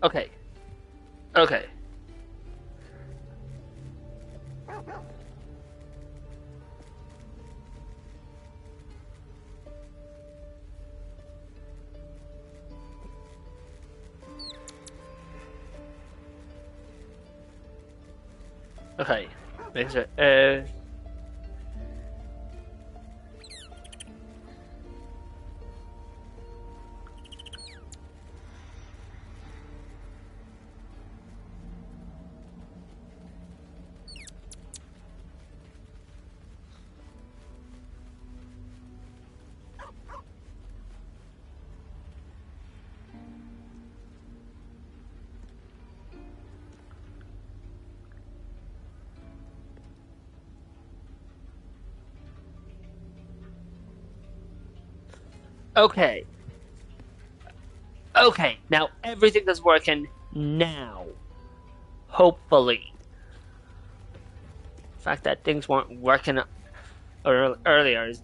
Okay. Okay. Okay. Make sure. Okay. Okay. Now everything is working now. Hopefully. The fact that things weren't working earlier is.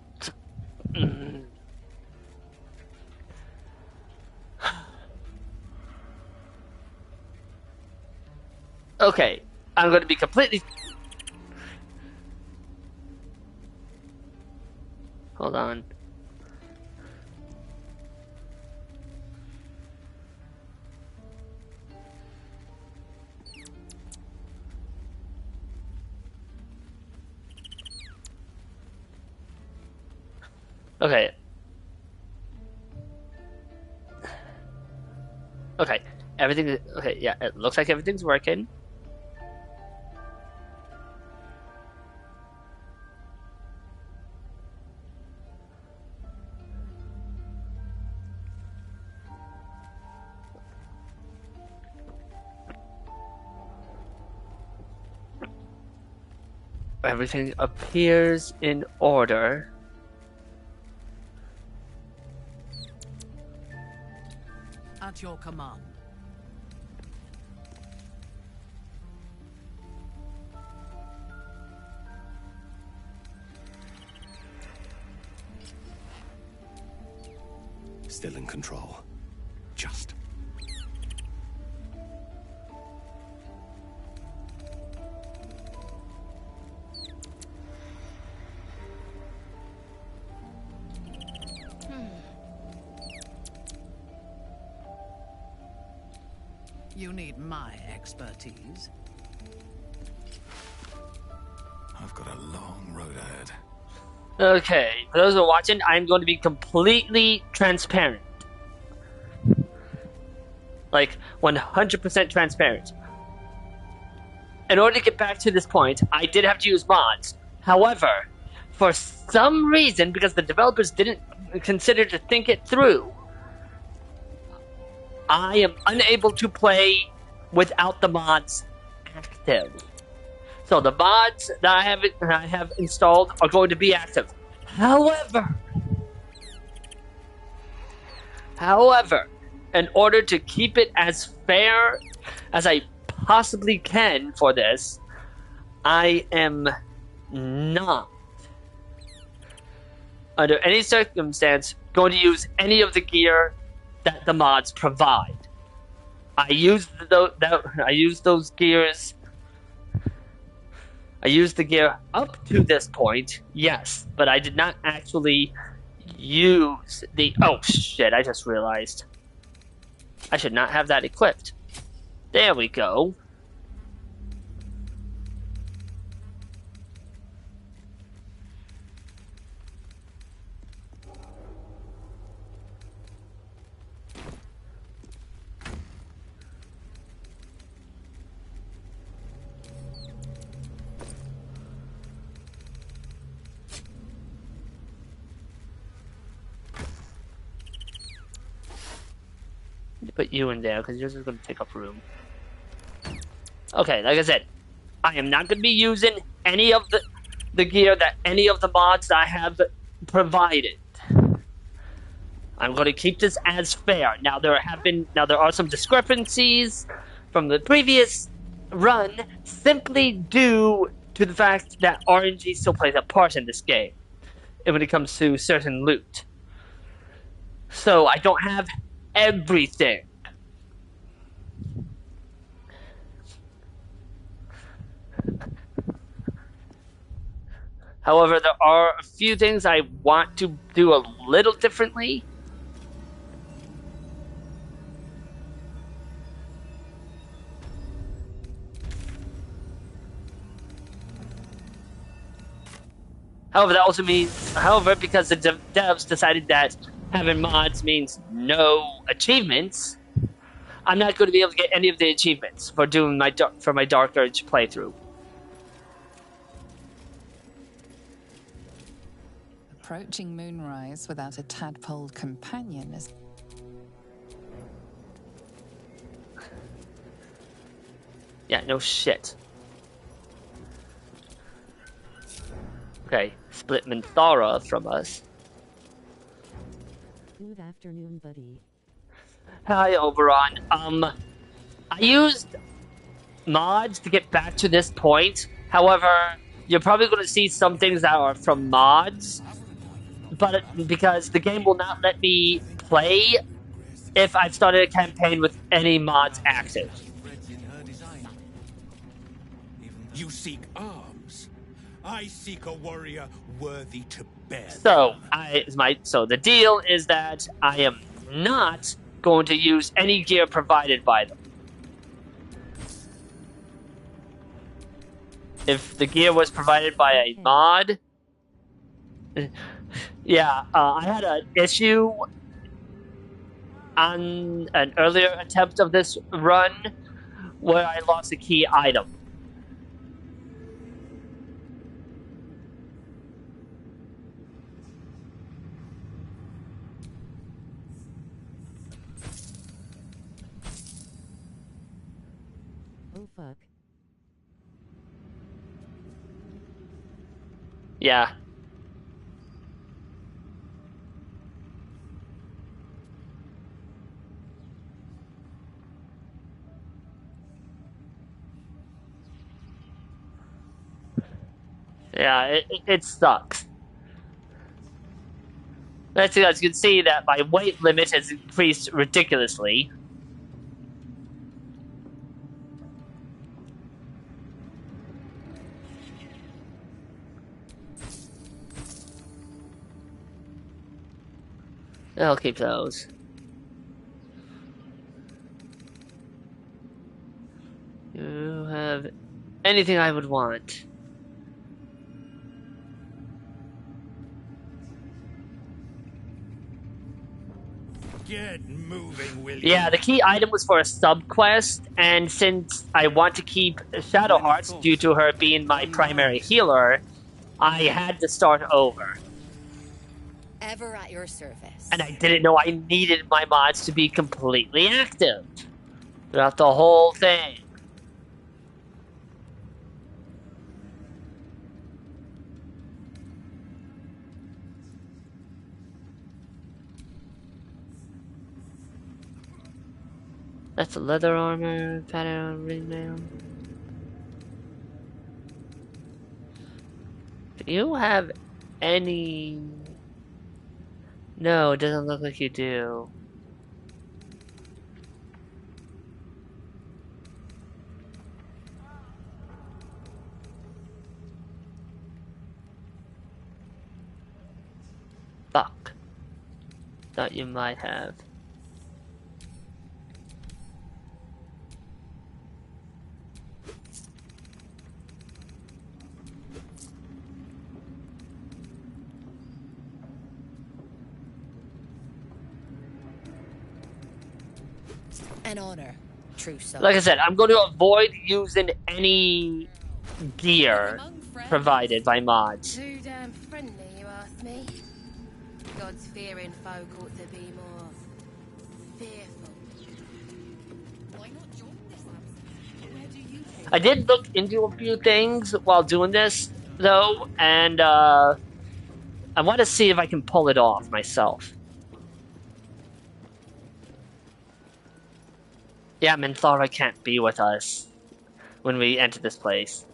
Okay. I'm going to be completely. Hold on. Okay. Okay. Everything. Okay. Yeah. It looks like everything's working. Everything appears in order. At your command. Still in control. Just. You need my expertise. I've got a long road ahead. Okay, for those who are watching, I'm going to be completely transparent. Like, 100% transparent. In order to get back to this point, I did have to use mods. However, for some reason, because the developers didn't consider to think it through, I am unable to play without the mods active. So the mods that I have installed are going to be active. However, in order to keep it as fair as I possibly can for this, I am not, under any circumstance, going to use any of the gear that the mods provide. I used those gears. I used the gear up to this point, yes, but I did not actually use the. Oh shit! I just realized I should not have that equipped. There we go. Put you in there because yours is going to take up room. Okay, like I said, I am not going to be using any of the gear that any of the mods that I have provided. I'm going to keep this as fair. Now there are some discrepancies from the previous run simply due to the fact that RNG still plays a part in this game when it comes to certain loot. So I don't have everything. However, there are a few things I want to do a little differently. However, that also means, because the devs decided that having mods means no achievements, I'm not going to be able to get any of the achievements for doing my Dark Urge playthrough. Approaching moonrise without a tadpole companion is... Yeah, no shit. Okay, split Minthara from us. Good afternoon, buddy. Hi, Oberon. I used mods to get back to this point. However, you're probably going to see some things that are from mods, but because the game will not let me play if I've started a campaign with any mods active. You seek arms. I seek a warrior worthy to bear. So the deal is that I am not going to use any gear provided by them. If the gear was provided by a mod, yeah, I had an issue on an earlier attempt of this run where I lost a key item. Oh fuck. Yeah. Yeah, it sucks. As you can see that my weight limit has increased ridiculously. I'll keep those. You have anything I would want? Get moving, will you? Yeah, the key item was for a sub-quest, and since I want to keep Shadow Hearts due to her being my primary healer, I had to start over. Ever at your service. And I didn't know I needed my mods to be completely active throughout the whole thing. That's a leather armor, pattern ring mail. Do you have any... No, it doesn't look like you do. Fuck. Thought you might have. An honor, true son. Like I said, I'm going to avoid using any gear provided by mods. Too damn friendly, you ask me. God's fearing folk ought to be more fearful. Why not join this absence? Where do you take I did look into a few things while doing this, though, and I want to see if I can pull it off myself. Yeah, Minthara can't be with us when we enter this place.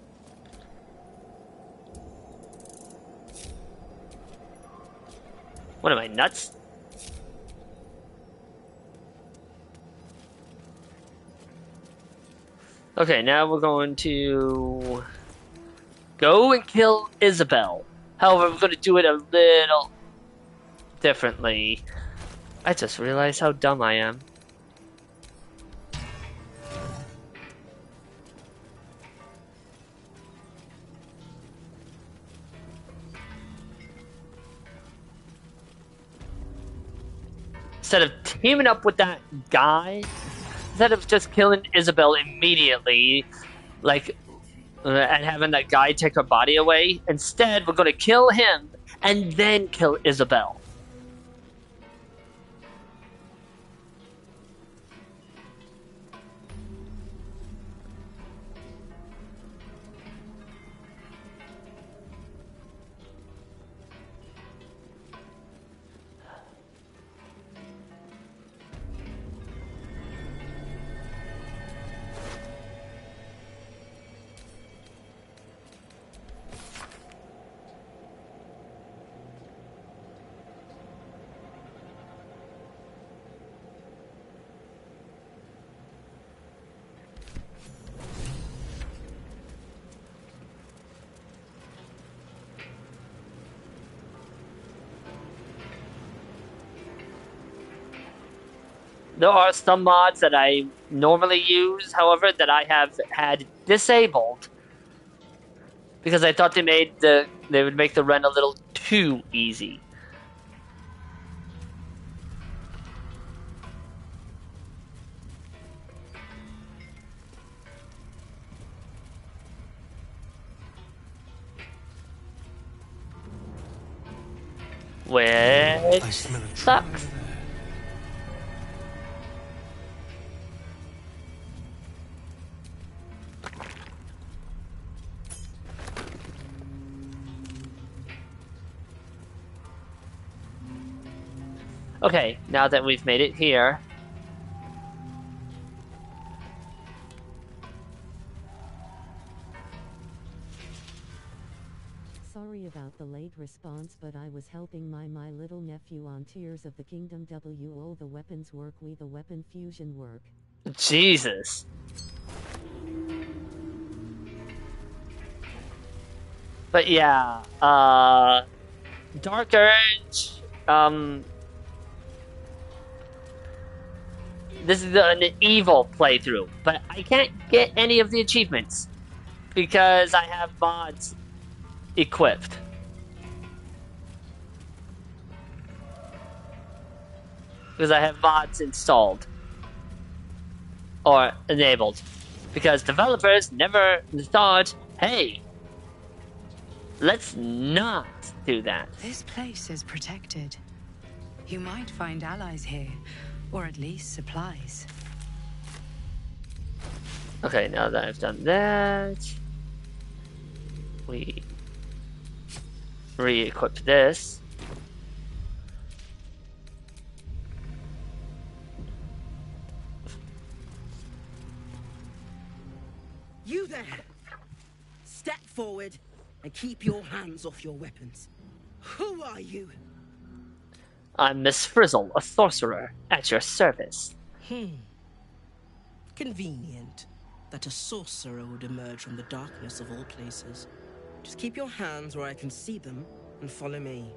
What am I, nuts? Okay, now we're going to go and kill Isabel. However, we're going to do it a little differently. I just realized how dumb I am. Instead of teaming up with that guy, instead of just killing Isabel immediately, like, and having that guy take her body away, instead we're gonna kill him and then kill Isabel. There are some mods that I normally use, however, that I have had disabled because I thought they would make the run a little too easy. Which sucks. Okay, now that we've made it here. Sorry about the late response, but I was helping my little nephew on Tears of the Kingdom. All the weapons work, we the weapon fusion work. Jesus. But yeah, Dark Urge, this is an evil playthrough, but I can't get any of the achievements because I have mods equipped. Because I have mods installed or enabled. Because developers never thought, hey, let's not do that. This place is protected. You might find allies here, or at least supplies. Okay, now that I've done that, we re-equip this. You there! Step forward and keep your hands off your weapons. Who are you? I'm Miss Frizzle, a sorcerer, at your service. Convenient that a sorcerer would emerge from the darkness of all places. Just keep your hands where I can see them and follow me.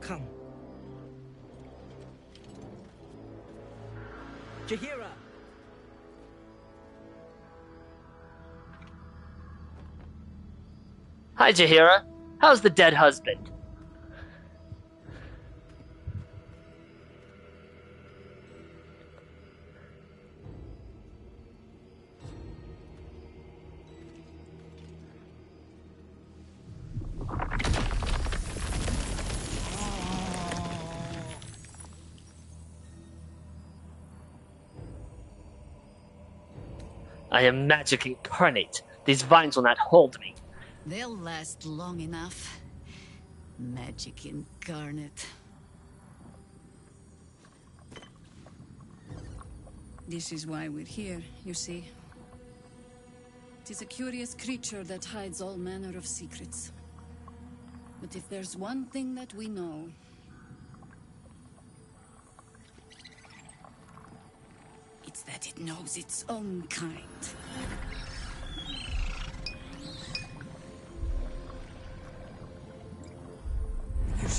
Come. Jahira! Hi, Jahira. How's the dead husband? I am magic incarnate. These vines will not hold me. They'll last long enough. Magic incarnate. This is why we're here, you see. It is a curious creature that hides all manner of secrets. But if there's one thing that we know, it's that it knows its own kind.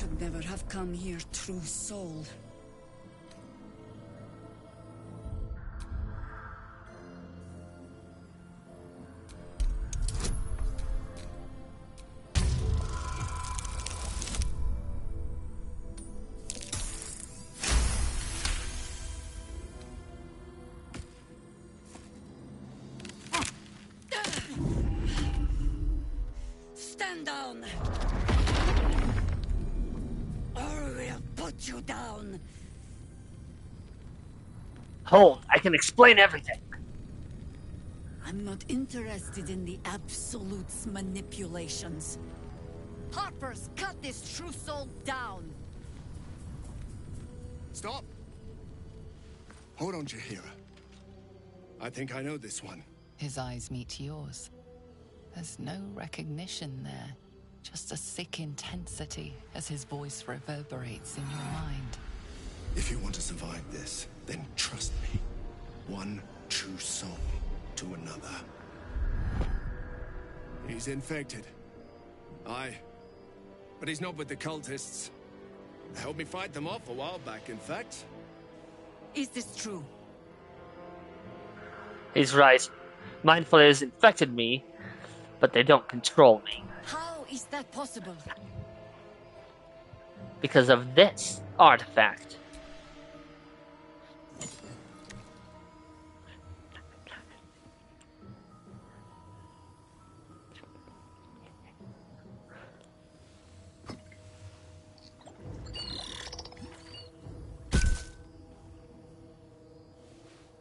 should never have come here, true soul. Stand down! Or we'll put you down! Hold, I can explain everything. I'm not interested in the Absolute's manipulations. Harpers, cut this true soul down! Stop! Hold on, Jahira. I think I know this one. His eyes meet yours. There's no recognition there, just a sick intensity as his voice reverberates in your mind. If you want to survive this, then trust me. One true soul to another. He's infected. Aye. But he's not with the cultists. They helped me fight them off a while back, in fact. Is this true? He's right. Mind flayers infected me, but they don't control me. How is that possible? Because of this artifact.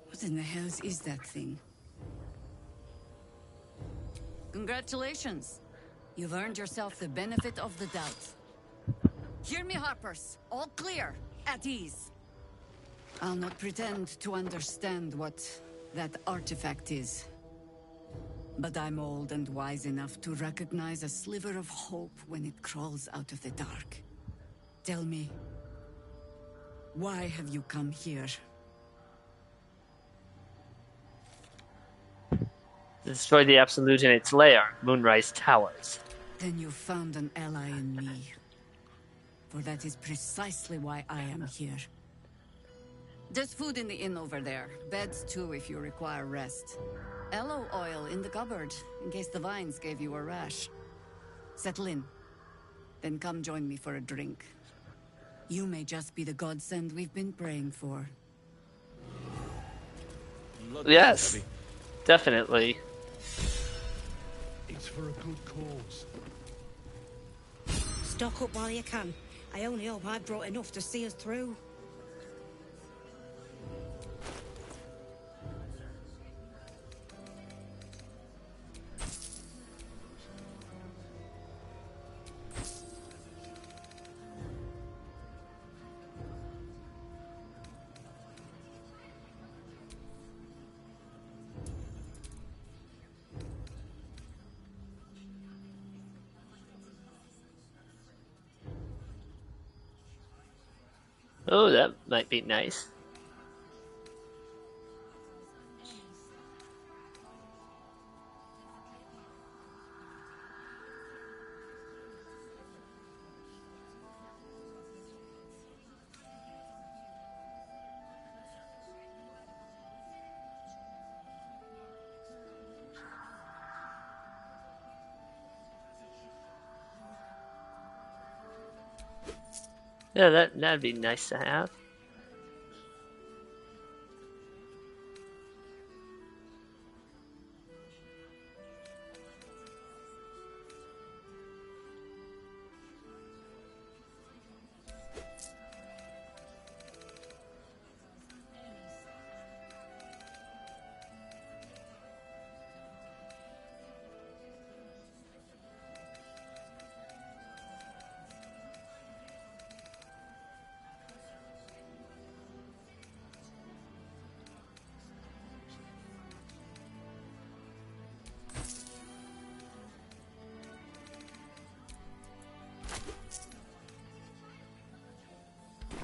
What in the hell is that thing? Congratulations. You've earned yourself the benefit of the doubt. Hear me, Harpers. All clear. At ease. I'll not pretend to understand what that artifact is. But I'm old and wise enough to recognize a sliver of hope when it crawls out of the dark. Tell me, why have you come here? Destroy the Absolute in its lair, Moonrise Towers. Then you found an ally in me. For that is precisely why I am here. There's food in the inn over there. Beds too if you require rest. Aloe oil in the cupboard, in case the vines gave you a rash. Settle in. Then come join me for a drink. You may just be the godsend we've been praying for. Yes, definitely. It's for a good cause. Stock up while you can. I only hope I brought enough to see us through. Oh, that might be nice. Yeah, that'd be nice to have.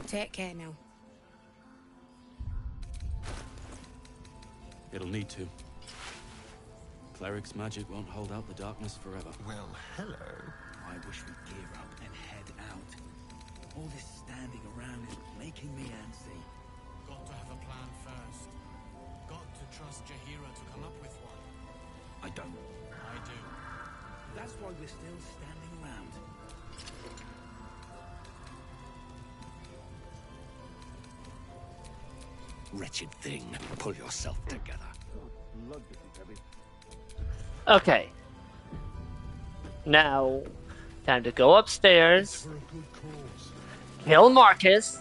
Take care now. It'll need to. Cleric's magic won't hold out the darkness forever. Well, hello. I wish we'd gear up and head out. All this standing around is making me antsy. Got to have a plan first. Got to trust Jaheira to come up with one. I don't. I do. That's why we're still standing around. Wretched thing, pull yourself together. Okay. Now, time to go upstairs, kill Marcus,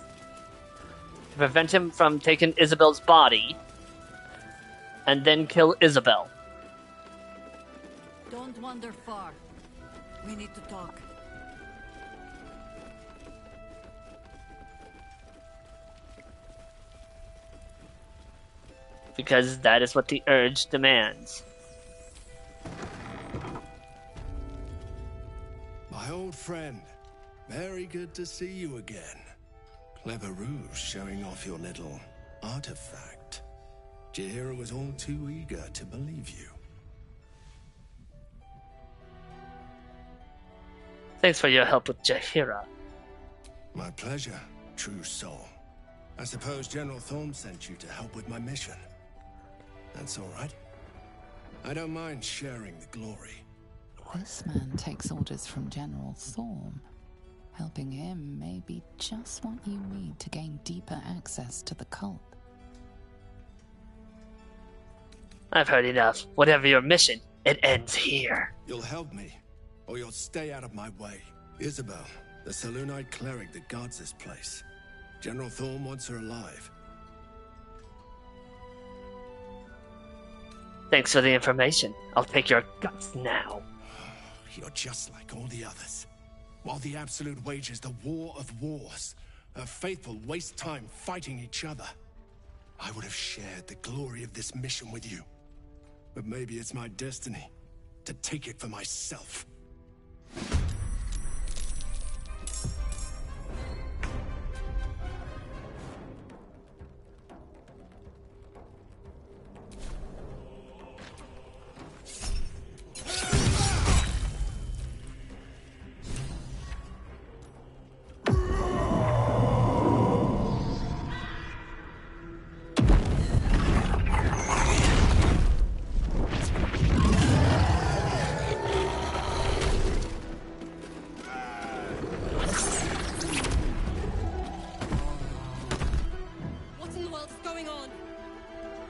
to prevent him from taking Isabel's body, and then kill Isabel. Don't wander far. We need to talk. Because that is what the urge demands. My old friend. Very good to see you again. Clever ruse showing off your little artifact. Jaheira was all too eager to believe you. Thanks for your help with Jaheira. My pleasure, true soul. I suppose General Thorm sent you to help with my mission. That's all right. I don't mind sharing the glory. This man takes orders from General Thorm. Helping him may be just what you need to gain deeper access to the cult. I've heard enough. Whatever your mission, it ends here. You'll help me, or you'll stay out of my way. Isabel, the Selûnite cleric that guards this place. General Thorm wants her alive. Thanks for the information. I'll take your guts now. You're just like all the others. While the Absolute wages the war of wars, her faithful waste time fighting each other. I would have shared the glory of this mission with you. But maybe it's my destiny to take it for myself.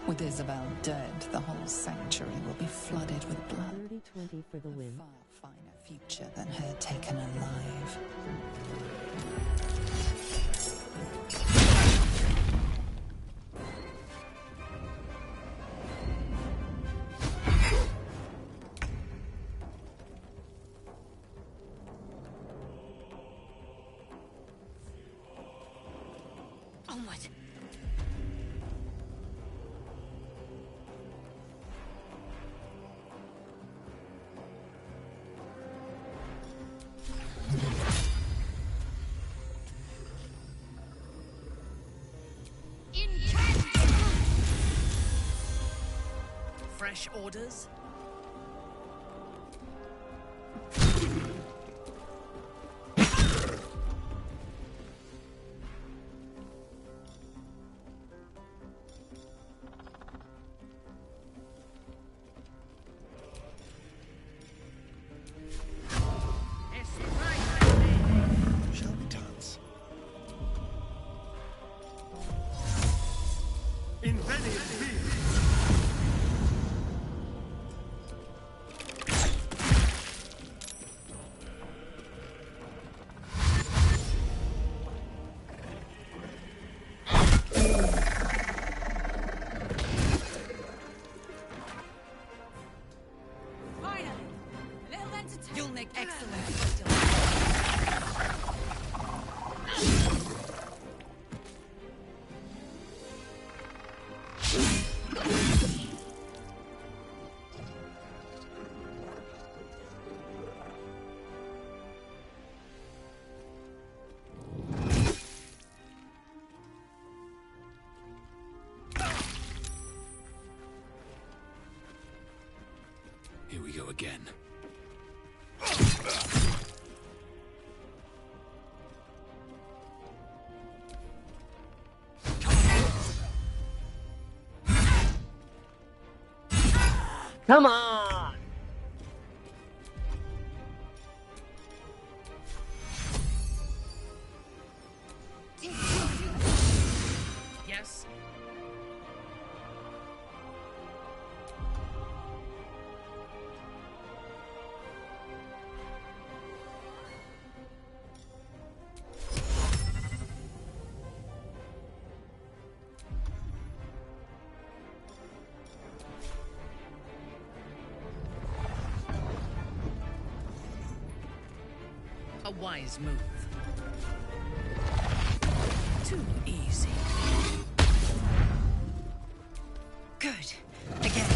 With Isabel dead, the whole sanctuary will be flooded with blood. 30-20 for the win. A far finer future than her taken alive. Onward. Fresh orders? Shall we dance? In Venice, You'll make excellent. Here we go again. Come on! Yes? A wise move. Too easy. Good. Again.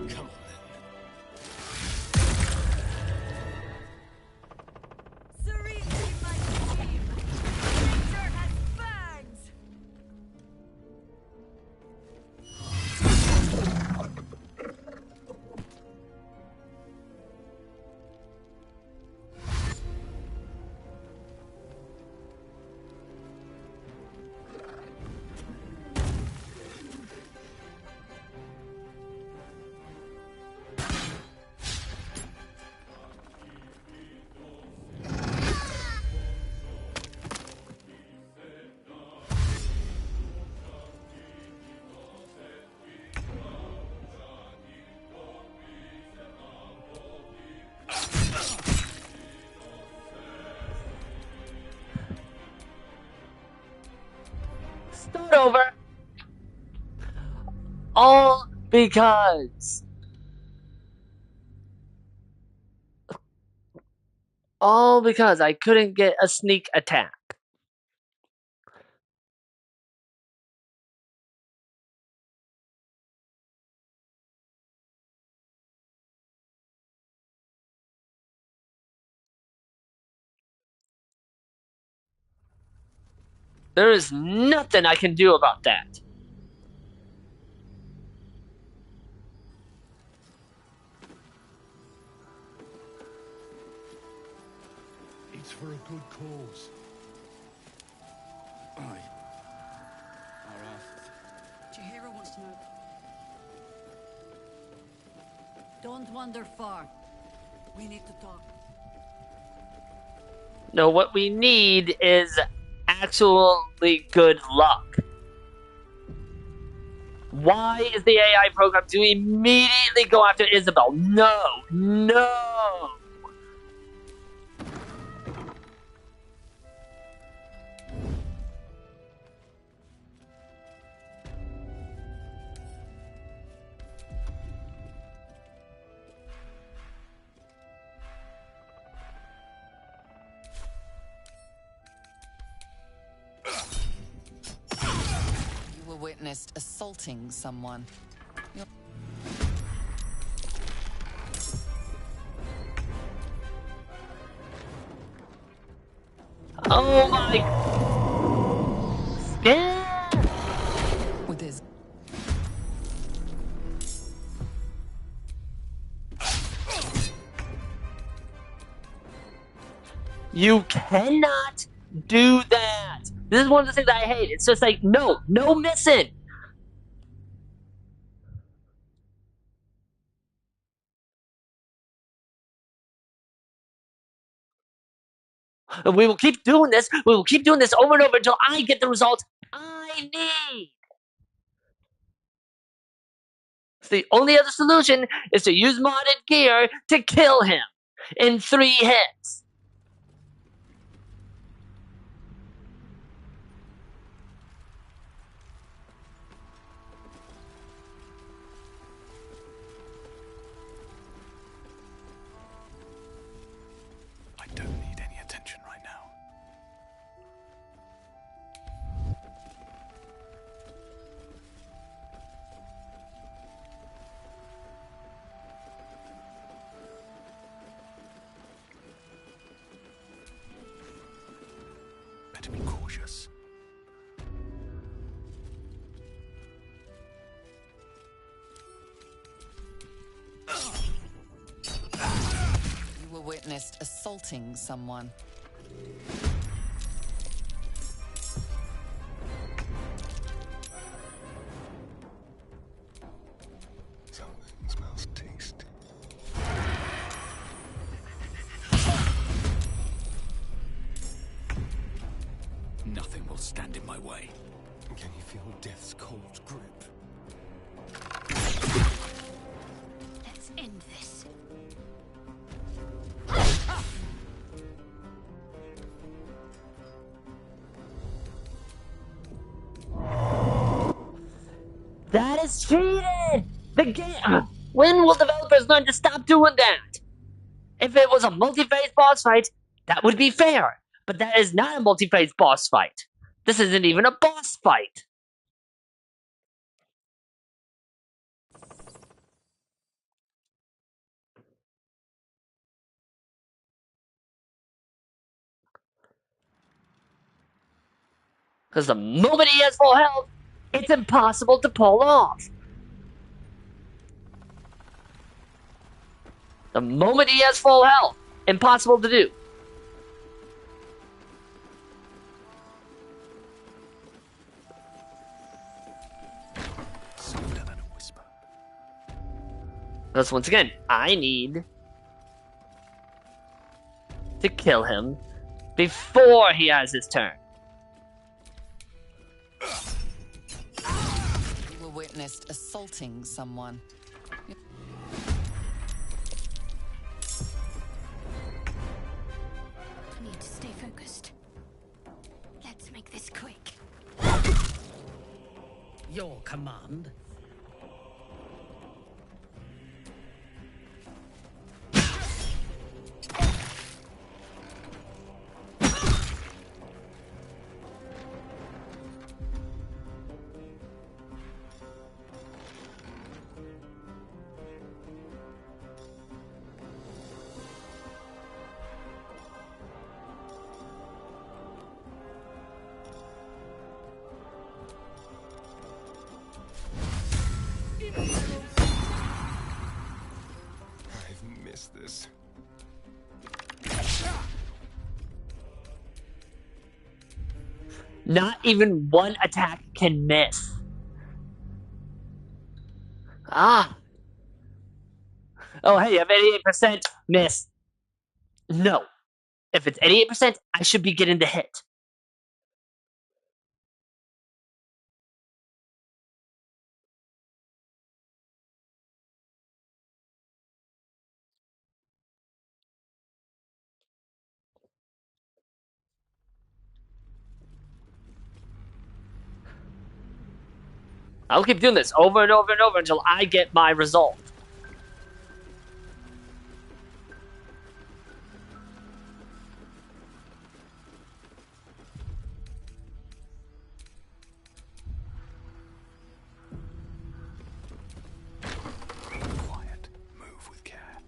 Come on Serenity, my team! Nature has fangs! Start over! All because... All because I couldn't get a sneak attack. There is nothing I can do about that. It's for a good cause. Aye. Our asses. Chihiro wants to know. Don't wander far. We need to talk. No, what we need is actually good luck. Why is the AI program to immediately go after Isabel? No, no. You were witnessed assaulting someone. You're Oh my... Yeah. with his You cannot do that. This is one of the things I hate. It's just like, no missing. And we will keep doing this. We will keep doing this over and over until I get the result I need. The only other solution is to use modded gear to kill him in 3 hits. I don't need any attention right now. cautious. You were witnessed assaulting someone. Something smells tasty. Nothing will stand in my way. Can you feel death's cold grip? Let's end this. That is cheated! The game. When will developers learn to stop doing that? If it was a multi-phase boss fight, that would be fair. But that is not a multi-phase boss fight. This isn't even a boss fight. Because the moment he has full health, it's impossible to pull off. The moment he has full health, impossible to do. Softer than a whisper. Because once again, I need to kill him before he has his turn. You were witnessed assaulting someone. I need to stay focused. Let's make this quick. Your command. I've missed this. Not even one attack can miss. Ah. Oh, hey, I'm 88% miss. No. If it's 88%, I should be getting the hit. I'll keep doing this over and over and over until I get my result. Quiet. Move with care.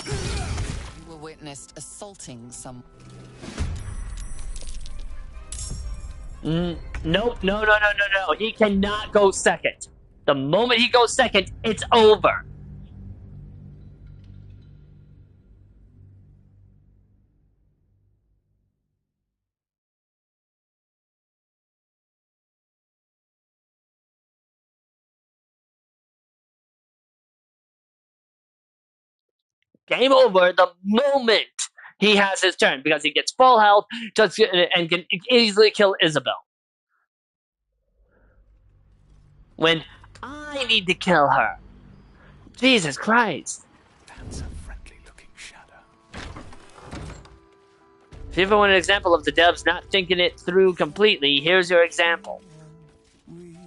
You were witnessed assaulting someone. Nope, no. He cannot go second. The moment he goes second, it's over. Game over the moment he has his turn because he gets full health and can easily kill Isabel. When I need to kill her. Jesus Christ. That's a friendly-looking shadow. If you ever want an example of the devs not thinking it through completely, here's your example. You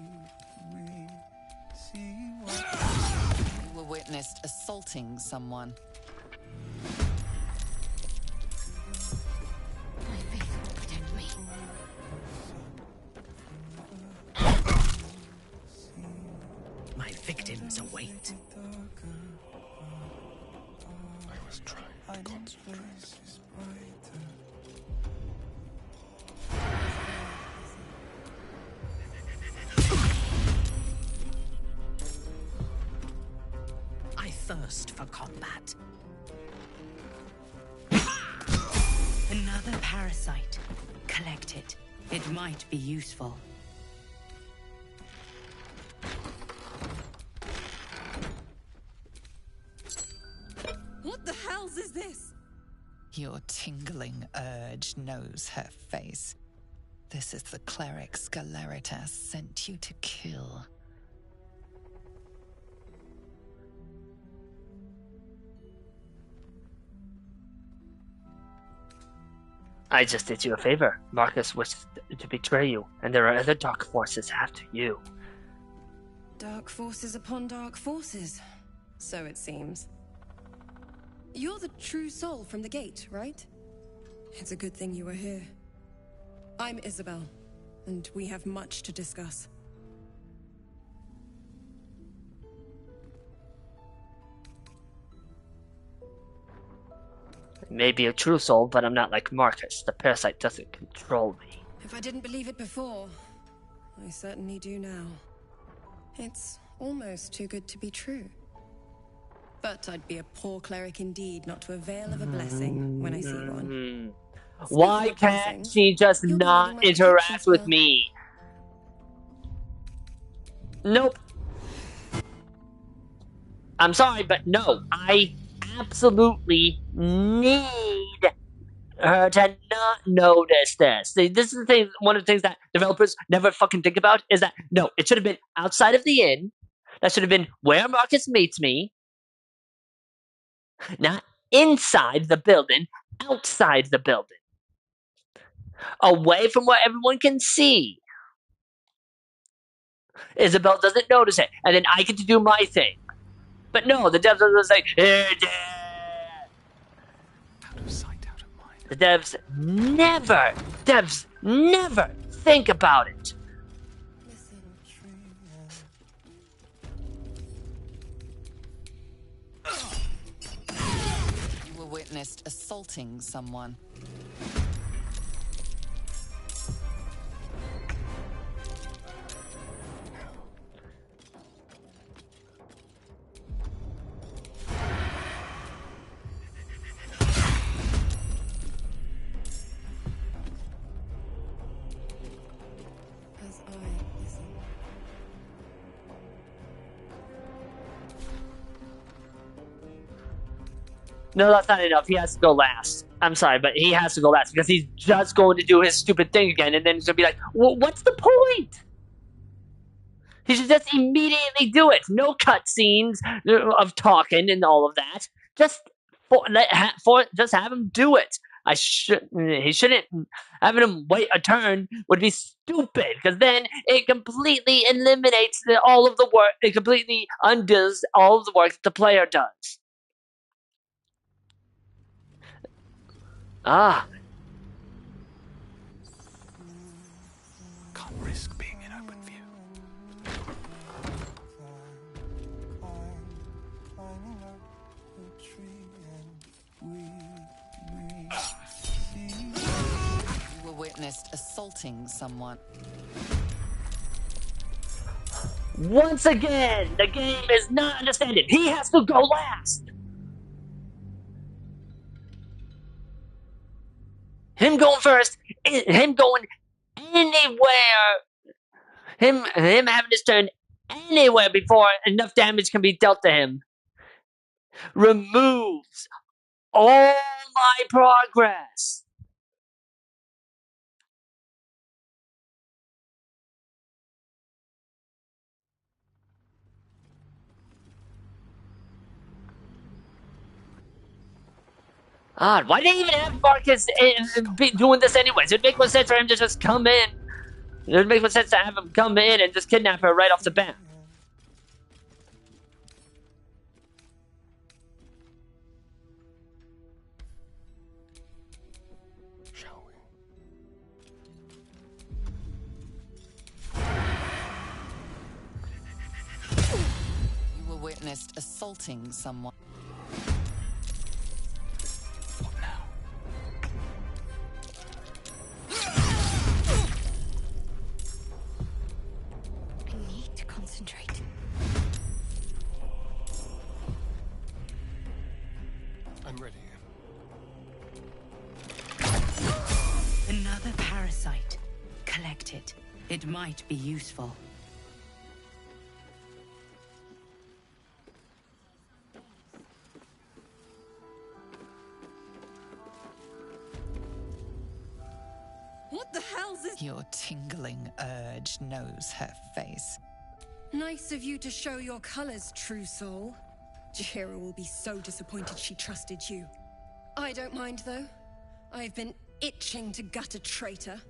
were witnessed assaulting someone. My faith will protect me. My victims await. must try and concentrate. I thirst for combat. Another parasite. Collect it. It might be useful. What the hells is this? Your tingling urge knows her face. This is the cleric Sceleritas sent you to kill. I just did you a favor. Marcus wished to betray you, and there are other dark forces after you. Dark forces upon dark forces. So it seems. You're the true soul from the gate, right? It's a good thing you were here. I'm Isabel, and we have much to discuss. Maybe a true soul, but I'm not like Marcus. The parasite doesn't control me. If I didn't believe it before, I certainly do now. It's almost too good to be true. But I'd be a poor cleric indeed not to avail of a blessing when I see one. Why can't she just not interact with me? Nope. I'm sorry, but no. I absolutely need her to not notice this. This is the thing. One of the things that developers never fucking think about is that no, it should have been outside of the inn. That should have been where Marcus meets me, not inside the building, outside the building, away from where everyone can see. Isabel doesn't notice it, and then I get to do my thing. But no, the devs was like, Out of sight, out of mind. The devs never think about it. You were witnessed assaulting someone. No, that's not enough. He has to go last. I'm sorry, but he has to go last because he's just going to do his stupid thing again, and then he's going to be like, well, what's the point? He should just immediately do it. No cutscenes of talking and all of that. Just have him do it. He shouldn't. Having him wait a turn would be stupid because then it completely eliminates all of the work. It completely undoes all of the work that the player does. Ah. Can't risk being in open view. You were witnessed assaulting someone. Once again, the game is not understanding. He has to go last. Him going first, him going anywhere, him having his turn anywhere before enough damage can be dealt to him removes all my progress. Odd. Why did they even have Marcus be doing this anyways? It'd make more sense for him to just come in. It would make more sense to have him come in and just kidnap her right off the bat. Shall You were witnessed assaulting someone. I'm ready. Another parasite. Collect it. It might be useful. What the hell's this? Your tingling urge knows her face. Nice of you to show your colors, true soul. Jaheira will be so disappointed she trusted you. I don't mind, though. I've been itching to gut a traitor.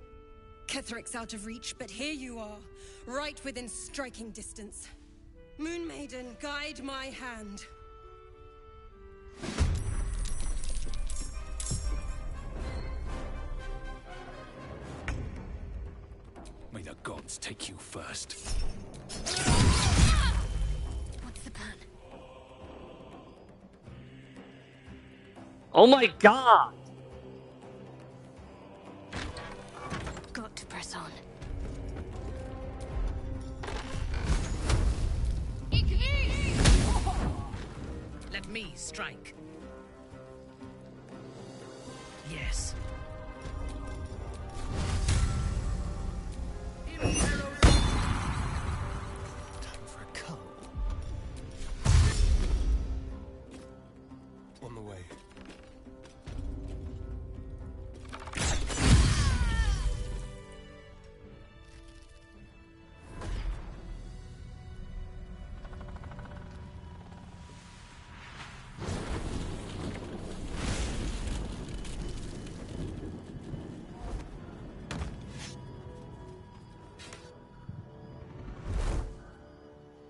Ketheric's out of reach, but here you are, right within striking distance. Moon Maiden, guide my hand. May the gods take you first. What's the plan? Oh my god! Got to press on. Let me strike. Yes. Time for a cull. On the way.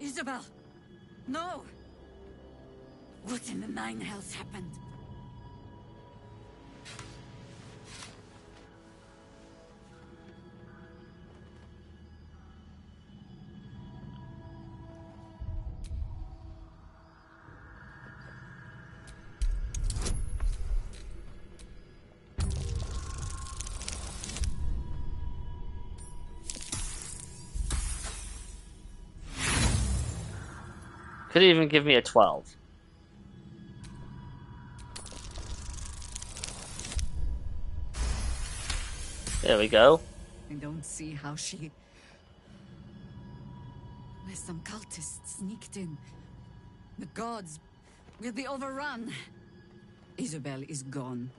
Isabel! No! What in the nine hells happened? Could even give me a 12. There we go. I don't see how she... Unless some cultists sneaked in. The gods will be overrun. Isabel is gone.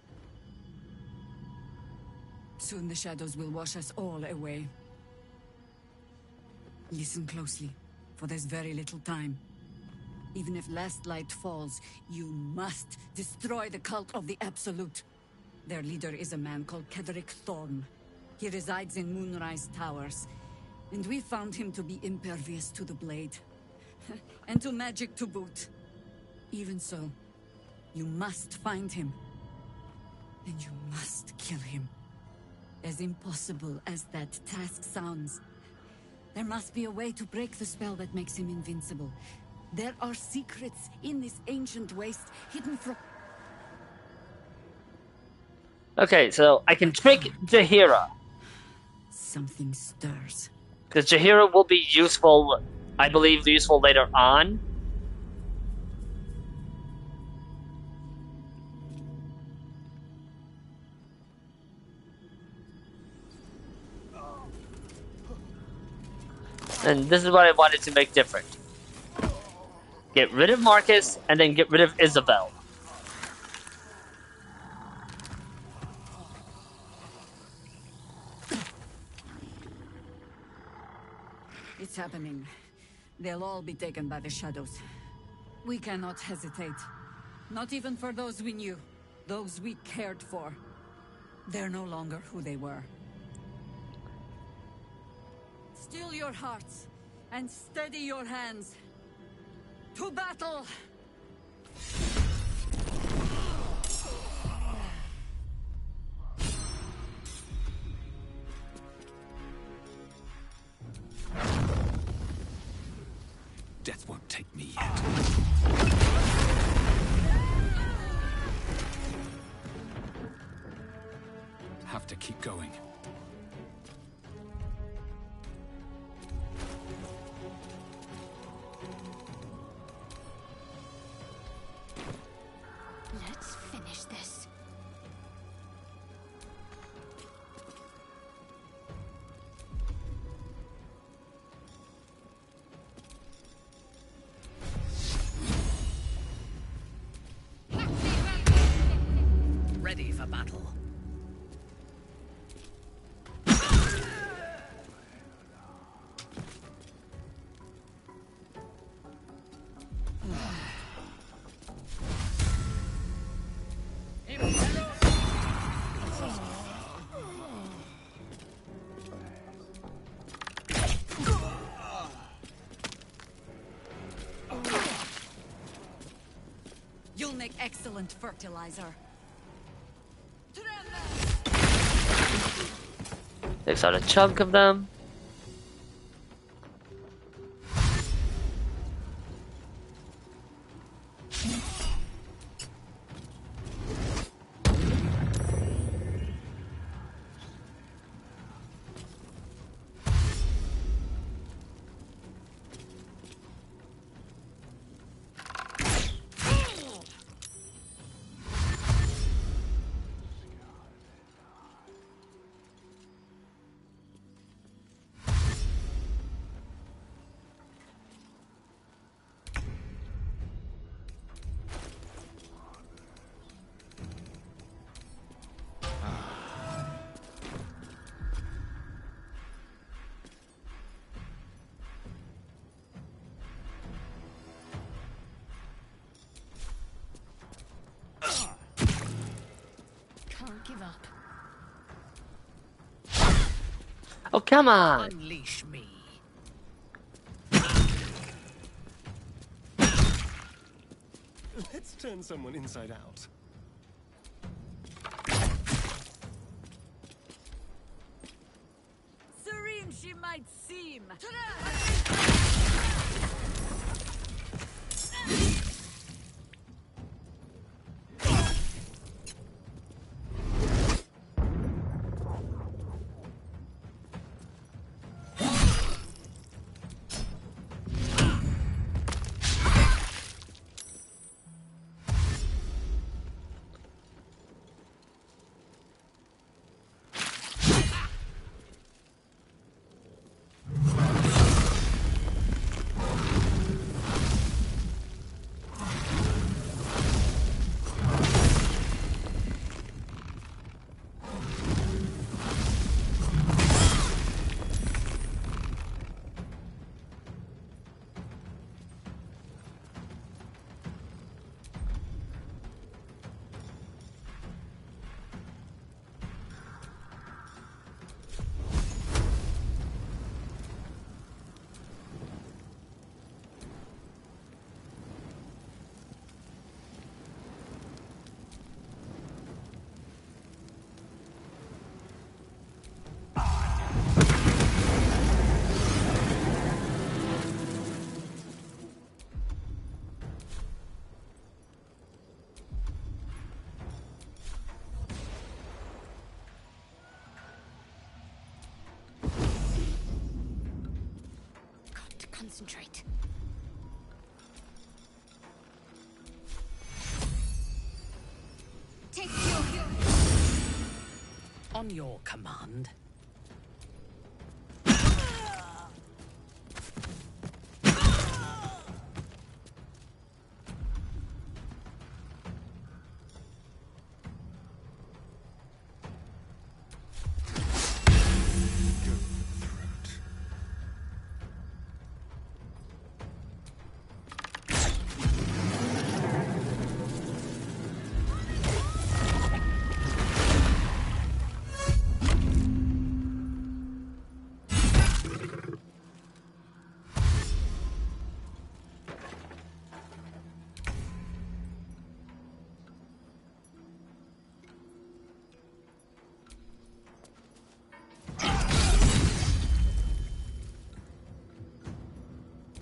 Soon the shadows will wash us all away. Listen closely, for there's very little time. Even if last light falls, you must destroy the cult of the Absolute. Their leader is a man called Ketheric Thorn. He resides in Moonrise Towers, and we found him to be impervious to the blade. And to magic to boot. Even so, you must find him. And you must kill him. As impossible as that task sounds, there must be a way to break the spell that makes him invincible. There are secrets in this ancient waste hidden from... Okay, so I can trick Jaheira. Something stirs. Because Jaheira will be useful, I believe, useful later on. And this is what I wanted to make different. Get rid of Marcus, and then get rid of Isabel. It's happening. They'll all be taken by the shadows. We cannot hesitate. Not even for those we knew. Those we cared for. They're no longer who they were. Still your hearts, and steady your hands. To battle! Death won't take me yet. Have to keep going. Let's Ready for battle. You'll make excellent fertilizer. Takes out a chunk of them. Can't give up. Oh, come on! Unleash me. Let's turn someone inside out. Serene she might seem. Concentrate. Take your... On your command.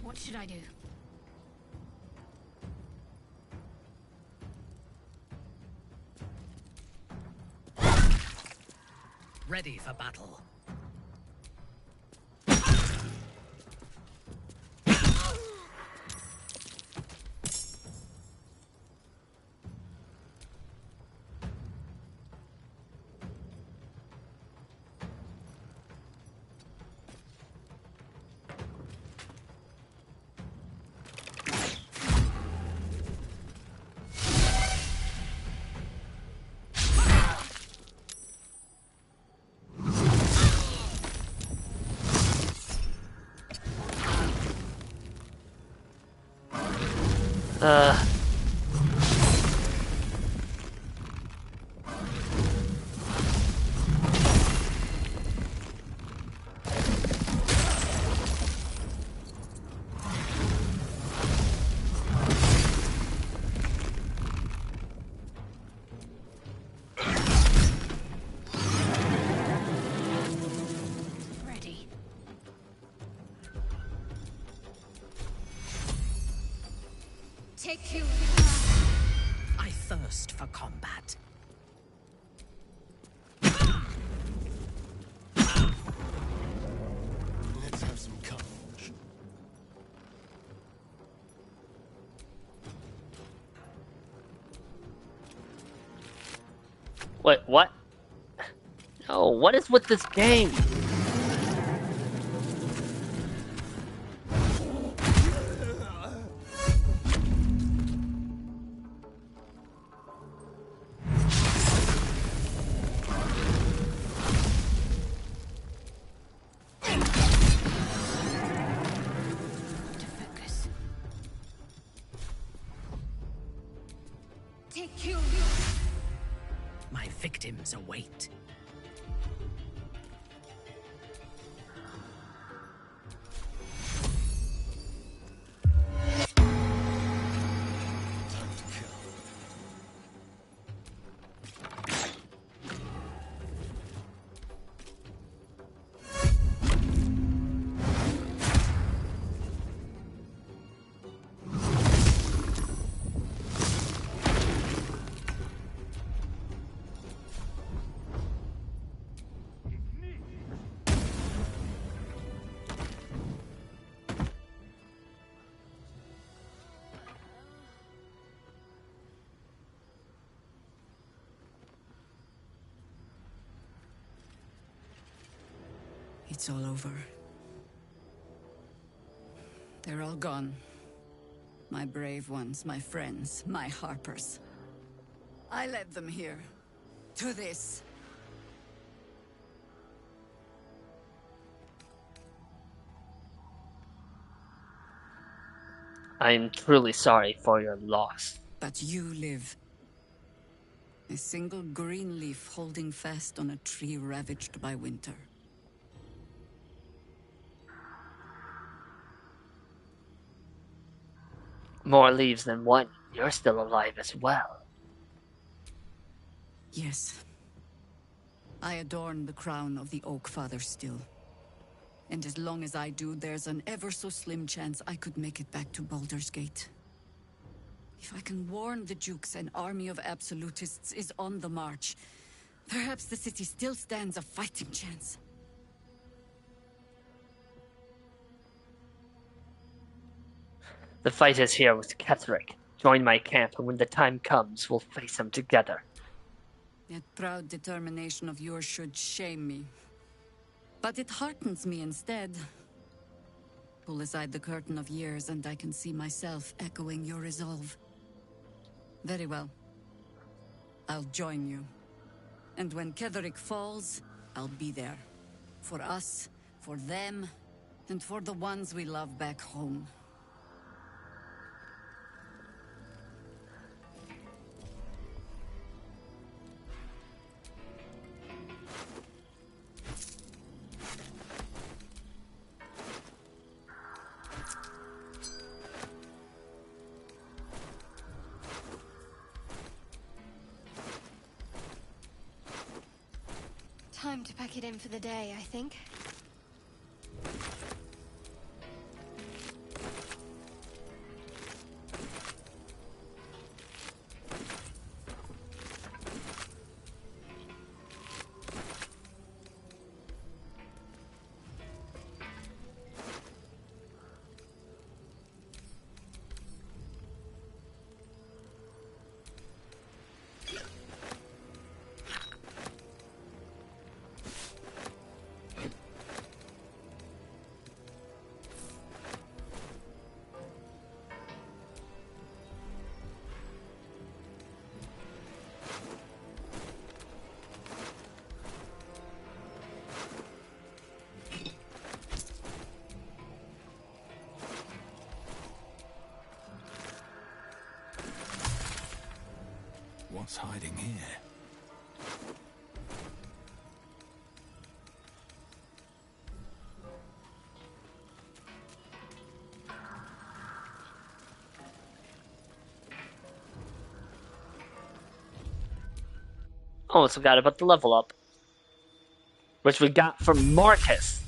What should I do? Ready for battle. Uh. Ready. Take you. I thirst for combat. Let's have some carnage. Wait, what? No, what is with this game? To focus. Take you. My victims await. Time to kill. It's all over. They're all gone. My brave ones, my friends, my Harpers. I led them here. To this. I'm truly sorry for your loss. But you live. A single green leaf holding fast on a tree ravaged by winter. More leaves than one. You're still alive as well. Yes. I adorn the crown of the Oak Father still. And as long as I do, there's an ever so slim chance I could make it back to Baldur's Gate. If I can warn the Dukes an army of absolutists is on the march, perhaps the city still stands a fighting chance. The fight is here with Ketheric. Join my camp, and when the time comes, we'll face him together. That proud determination of yours should shame me. But it heartens me instead. Pull aside the curtain of years, and I can see myself echoing your resolve. Very well. I'll join you. And when Ketheric falls, I'll be there. For us, for them, and for the ones we love back home. Time to pack it in for the day, I think. what's hiding here. Almost forgot about the level up, which we got from Marcus.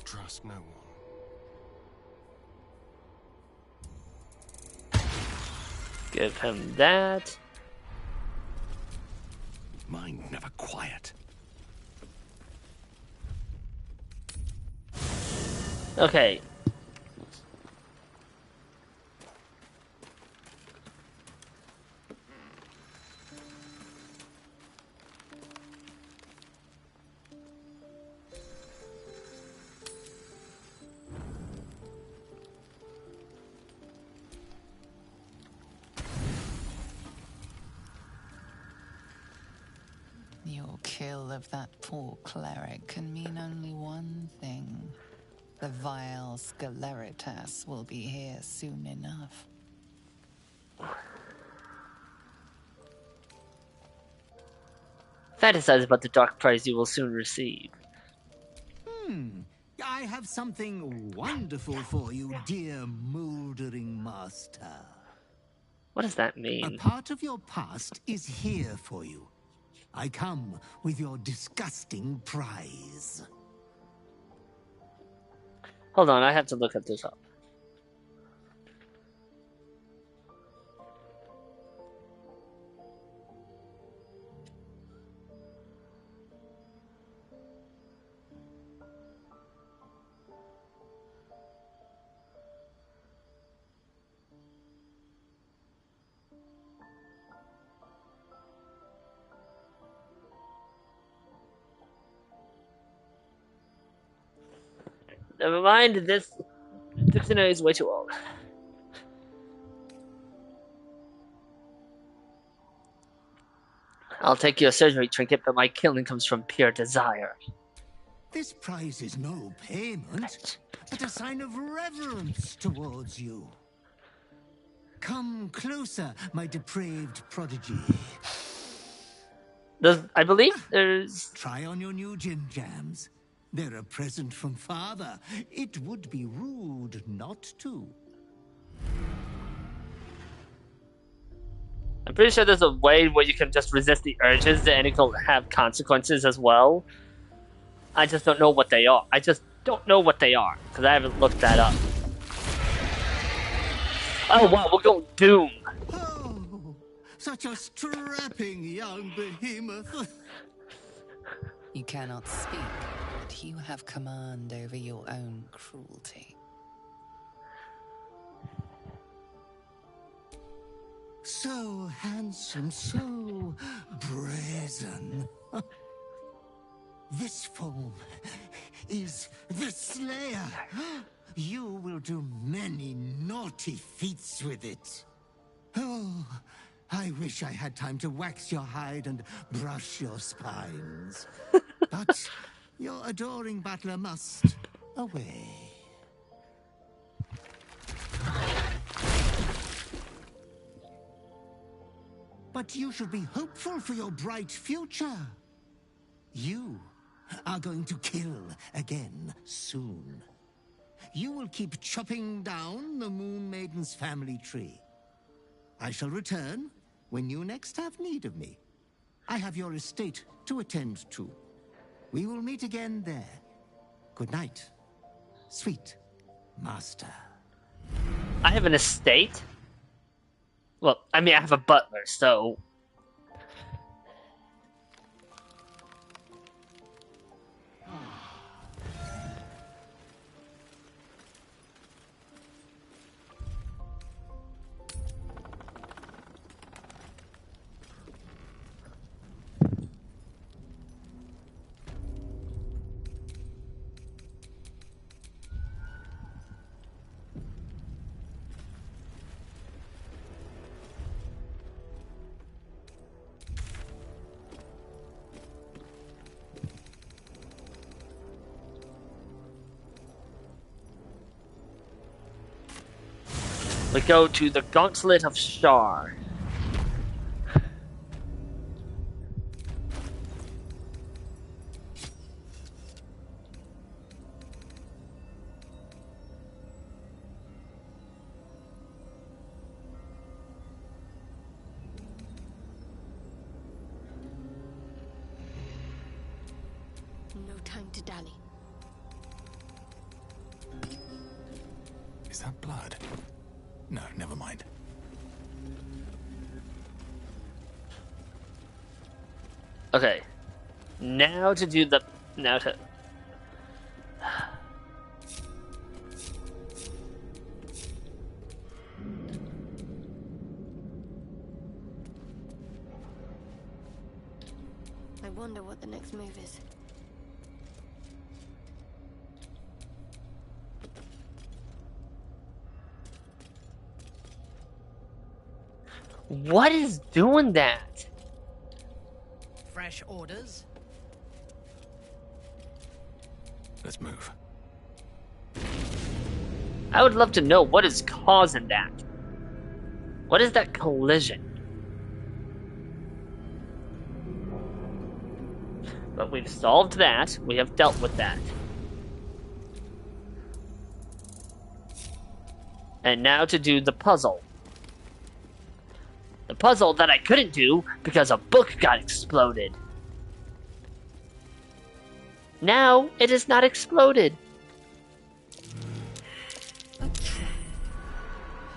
Trust no one. Give him that. Mind never quiet. Okay. Your kill of that poor cleric can mean only one thing. The vile Sceleritas will be here soon enough. Fantasize about the dark prize you will soon receive. I have something wonderful for you, dear mouldering master. What does that mean? A part of your past is here for you. I come with your disgusting prize. Hold on, I have to look this up. Never mind, this dictionary is way too old. I'll take your surgery trinket, but my killing comes from pure desire. This prize is no payment, but a sign of reverence towards you. Come closer, my depraved prodigy. I believe there's... Try on your new gin jams. They're a present from Father. It would be rude not to. I'm pretty sure there's a way where you can just resist the urges and it will have consequences as well. I just don't know what they are. I just don't know what they are, because I haven't looked that up. Oh wow, we're going Doom. Oh, such a strapping young behemoth. You cannot speak, but you have command over your own cruelty. So handsome, so brazen. This form is the Slayer. You will do many naughty feats with it. Oh, I wish I had time to wax your hide and brush your spines. But your adoring butler must away. But you should be hopeful for your bright future. You are going to kill again soon. You will keep chopping down the Moon Maiden's family tree. I shall return when you next have need of me. I have your estate to attend to. We will meet again there. Good night, sweet master. I have an estate. Well, I mean, I have a butler, so. We go to the Gauntlet of Shar. No time to dally. Is that blood? No, never mind. Okay. Now to do the... Now to... I wonder what the next move is. What is doing that? Fresh orders? Let's move. I would love to know what is causing that. What is that collision? But we've solved that. We have dealt with that. And now to do the puzzle. The puzzle that I couldn't do because a book got exploded. Now it is not exploded.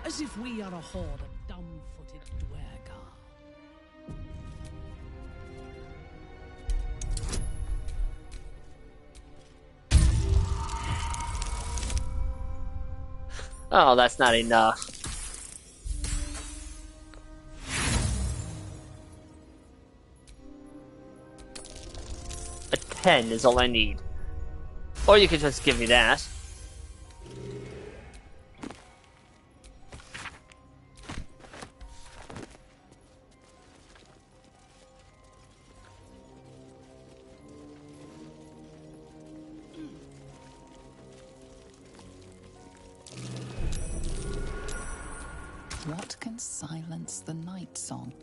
As if we are a horde of dumb-footed dwergar. Oh, that's not enough. A 10 is all I need. Or you could just give me that. What can silence the night song?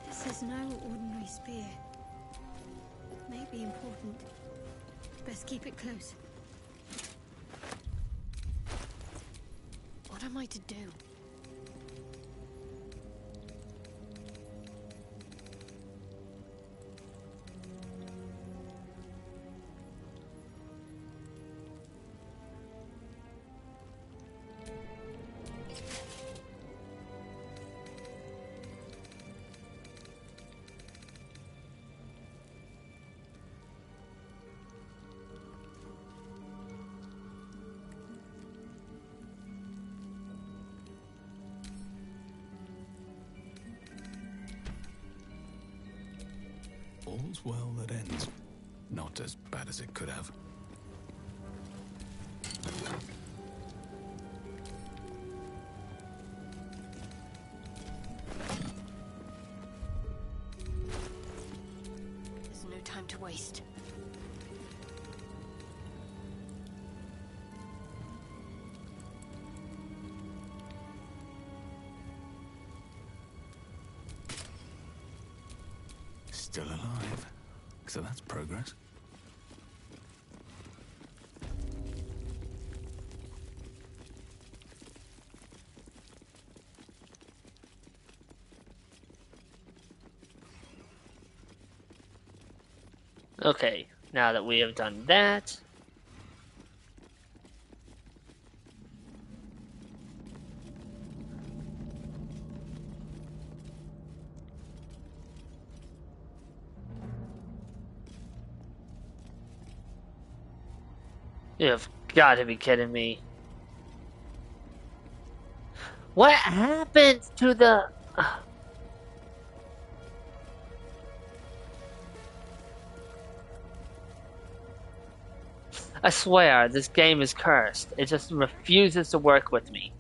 This is no ordinary spear. It may be important. Best keep it close. What am I to do? All's well that ends. Not as bad as it could have. There's no time to waste. Still alive. So that's progress. Okay, now that we have done that, you've got to be kidding me. What happened to the... I swear, this game is cursed. It just refuses to work with me.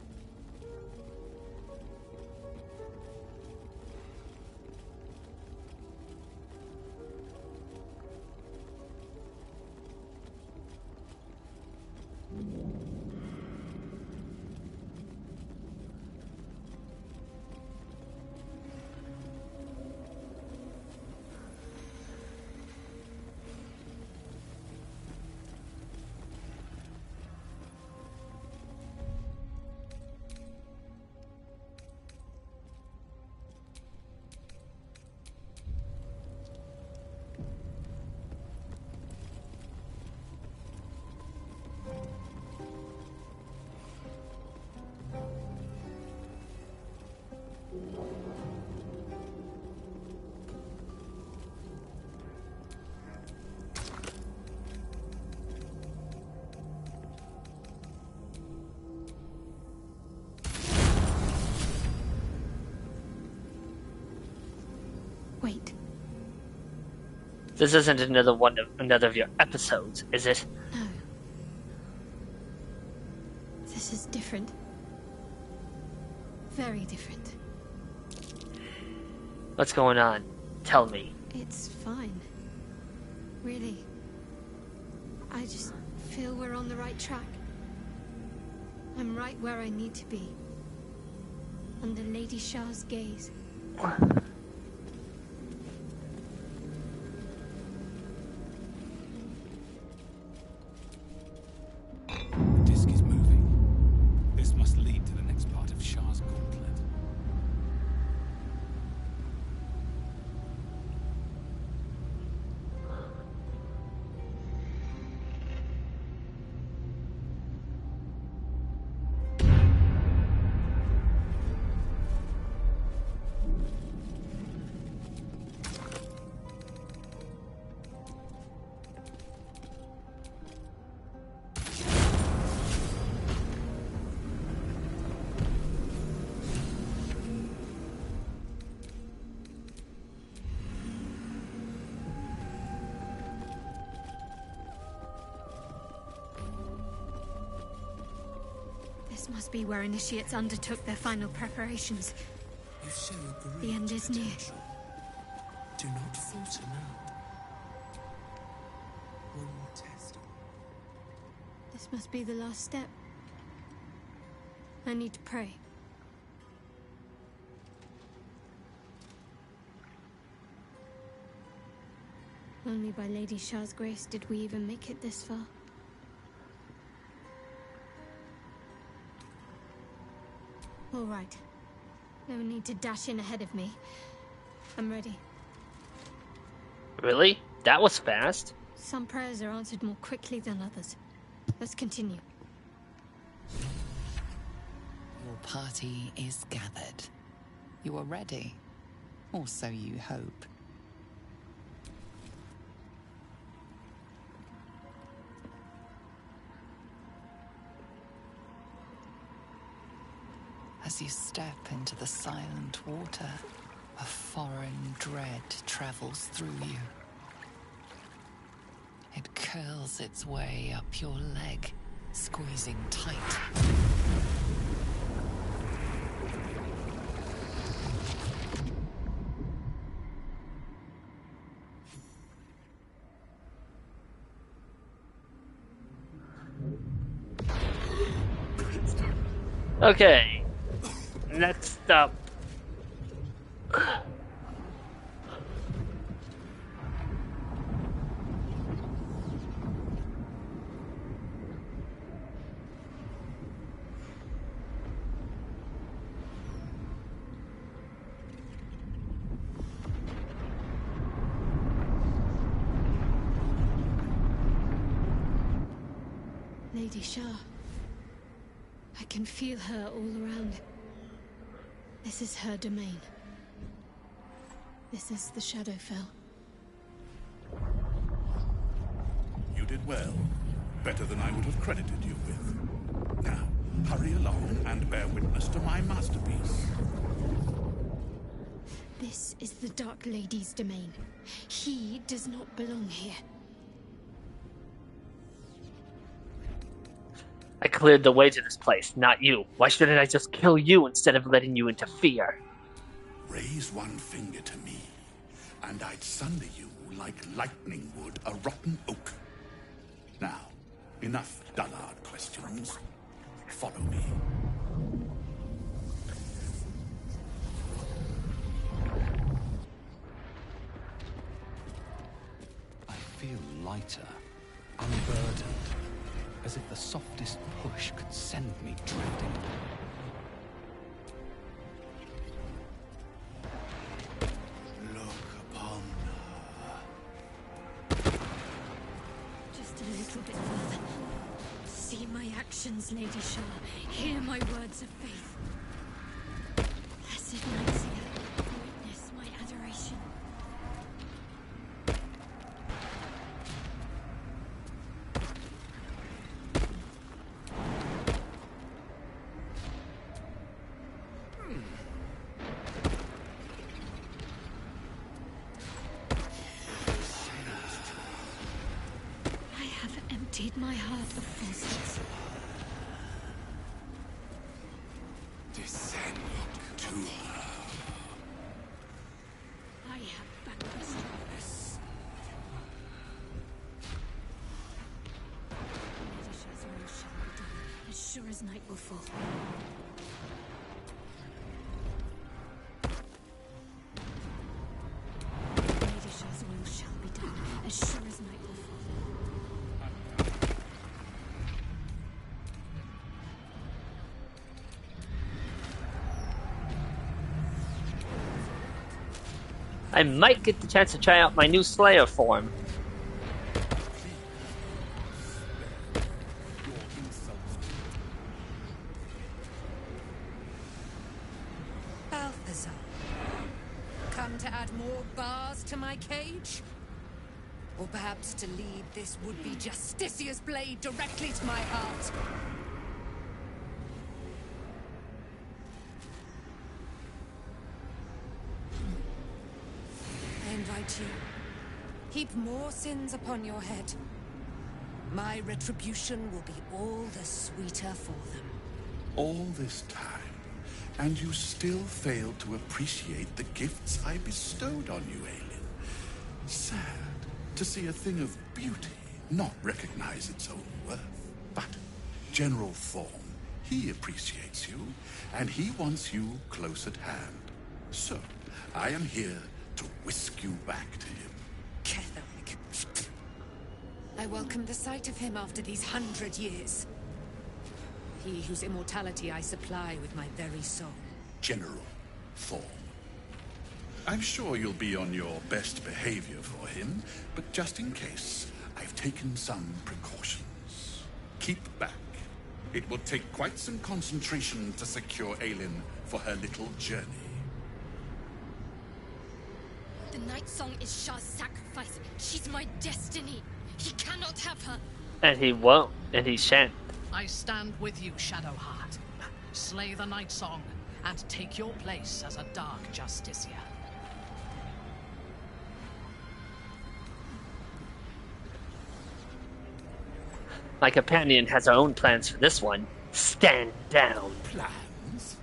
Wait. This isn't another of your episodes, is it? No. This is different. Very different. What's going on? Tell me. It's fine. Really. I just feel we're on the right track. I'm right where I need to be. Under Lady Shah's gaze. Disc is moving. This must lead to the next part of Shah's gauntlet. This must be where initiates undertook their final preparations. You show The end is near. Do not falter now. One more test. This must be the last step. I need to pray. Only by Lady Shah's grace did we even make it this far. All right. No need to dash in ahead of me. I'm ready. Really? That was fast. Some prayers are answered more quickly than others. Let's continue. Your party is gathered. You are ready. Or so you hope. As you step into the silent water, a foreign dread travels through you. It curls its way up your leg, squeezing tight. Okay. Next up. Lady Shah. I can feel her all around. This is her domain. This is the Shadowfell. You did well. Better than I would have credited you with. Now, hurry along and bear witness to my masterpiece. This is the Dark Lady's domain. He does not belong here. I cleared the way to this place, not you. Why shouldn't I just kill you instead of letting you interfere? Raise one finger to me, and I'd sunder you like lightning would a rotten oak. Now, enough dullard questions. Follow me. I feel lighter, unburdened, as if the softest push could send me drifting. Look upon Just a little bit further. See my actions, Lady Shah. Hear my words of faith. Blessed Nightseer, witness my adoration. I have emptied my heart of falsehoods. Descend to her. I have vanquished this. Lady Shah's will shall be done, as sure as night will fall. Lady Shah's will shall be done, as sure as night will fall. I might get the chance to try out my new Slayer form. Balthazar, come to add more bars to my cage? Or perhaps to lead this would-be Justicia's blade directly to my heart? I invite you. Heap more sins upon your head. My retribution will be all the sweeter for them. All this time, and you still fail to appreciate the gifts I bestowed on you, Aelin. Sad to see a thing of beauty not recognize its own worth. But General Thorn, he appreciates you, and he wants you close at hand. So, I am here to whisk you back to him. Ketheric. I welcome the sight of him after these 100 years. He whose immortality I supply with my very soul. General Thorn. I'm sure you'll be on your best behavior for him, but just in case, I've taken some precautions. Keep back. It will take quite some concentration to secure Aelin for her little journey. The Night Song is Shah's sacrifice. She's my destiny. He cannot have her. And he won't, and he shan't. I stand with you, Shadowheart. Slay the Night Song, and take your place as a Dark Justiciar. My companion has her own plans for this one. Stand down. Plans?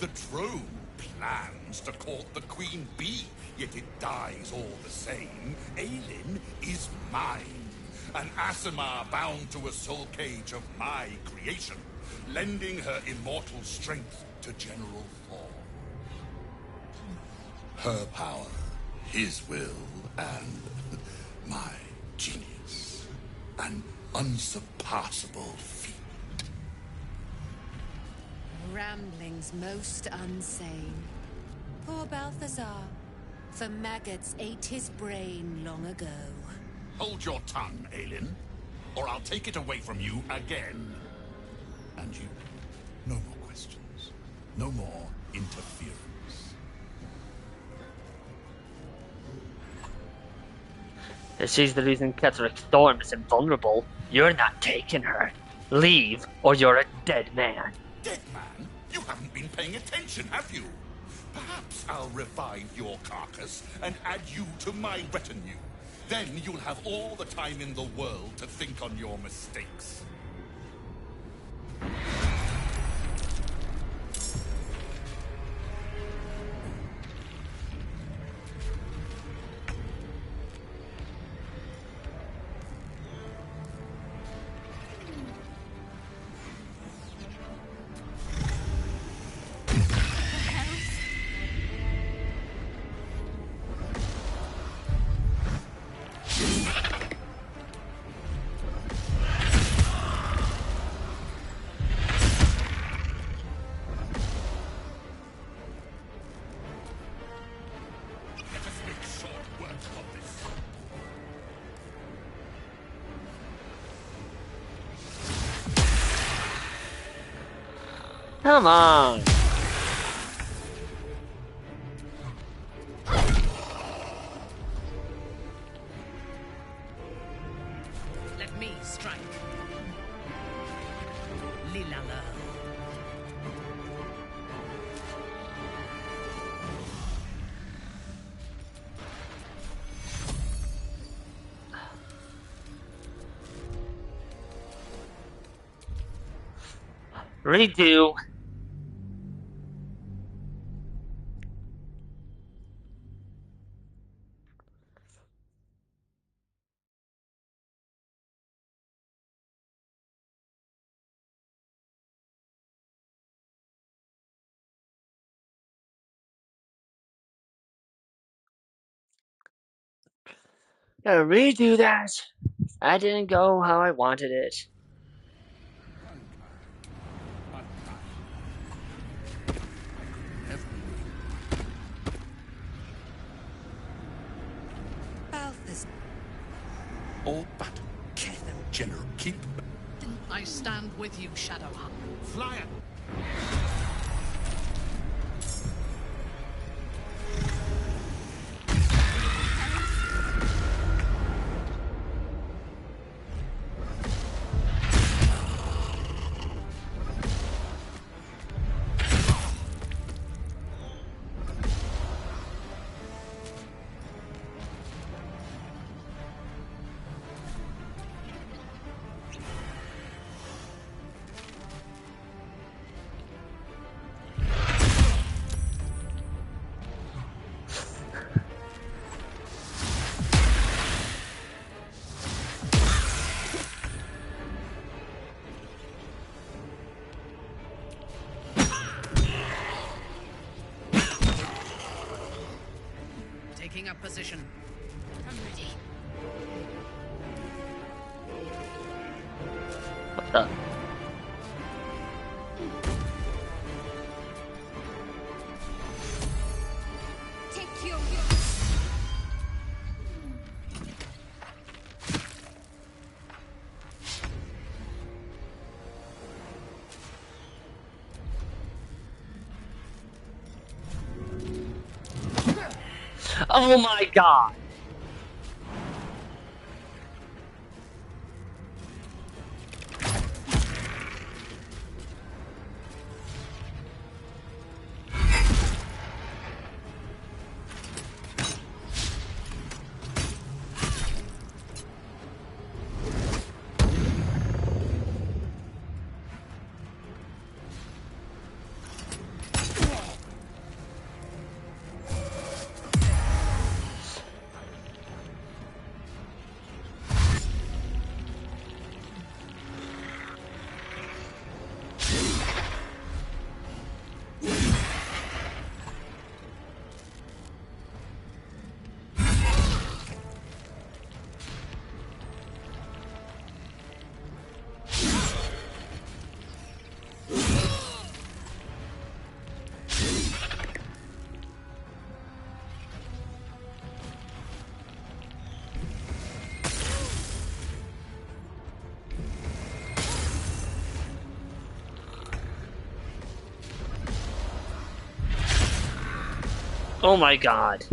The drone plans to court the Queen Bee, yet it dies all the same. Aelin is mine. An Aasimar bound to a soul cage of my creation, lending her immortal strength to General Thorn. Her power, his will, and my genius. An unsurpassable feat. Ramblings most unsane. Poor Balthazar. For maggots ate his brain long ago. Hold your tongue, Aelin, or I'll take it away from you again. And you, no more questions. No more interference. If she's the reason Ketheric Storm is invulnerable, you're not taking her. Leave, or you're a dead man. Dead man? You haven't been paying attention, have you? Perhaps I'll revive your carcass and add you to my retinue. Then you'll have all the time in the world to think on your mistakes. Come on. Let me strike. Lilala. Redo. Gotta redo that. I didn't go how I wanted it. Balthazar. Or battle. General, keep... I stand with you, Shadowheart. Fly it! Taking up position. I'm ready. What the? Oh my god. Oh my god.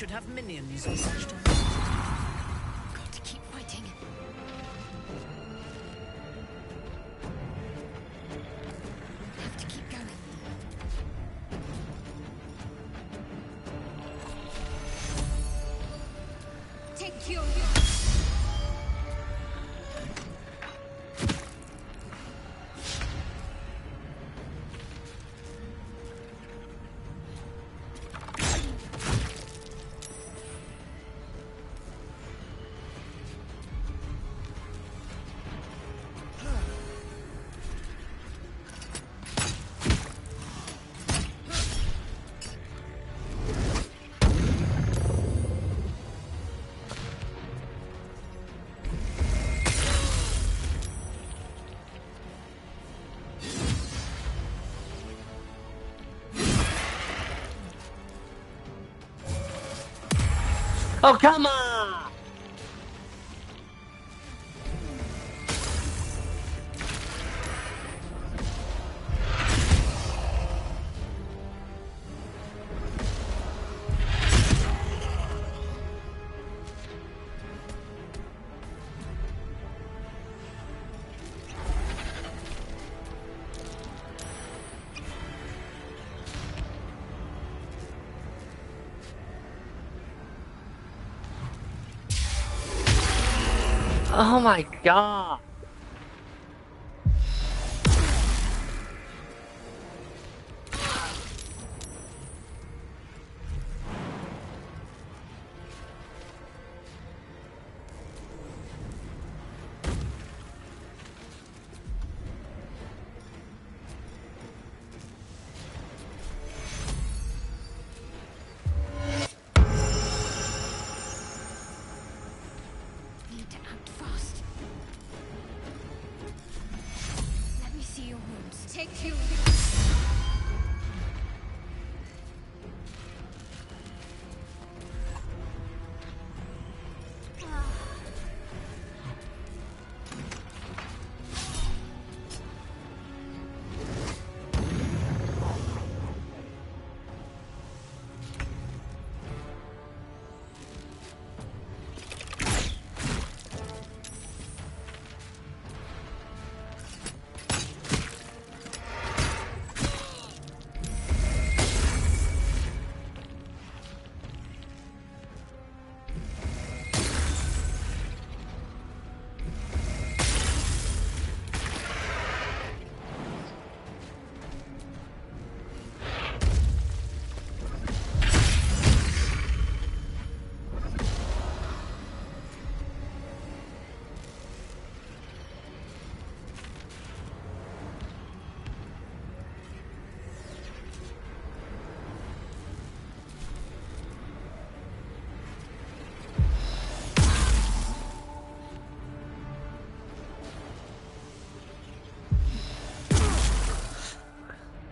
should have minions at such times. Got to keep fighting. Have to keep going. Take your. Oh, come on! Oh my god! Need to act fast. Let me see your wounds. Take you.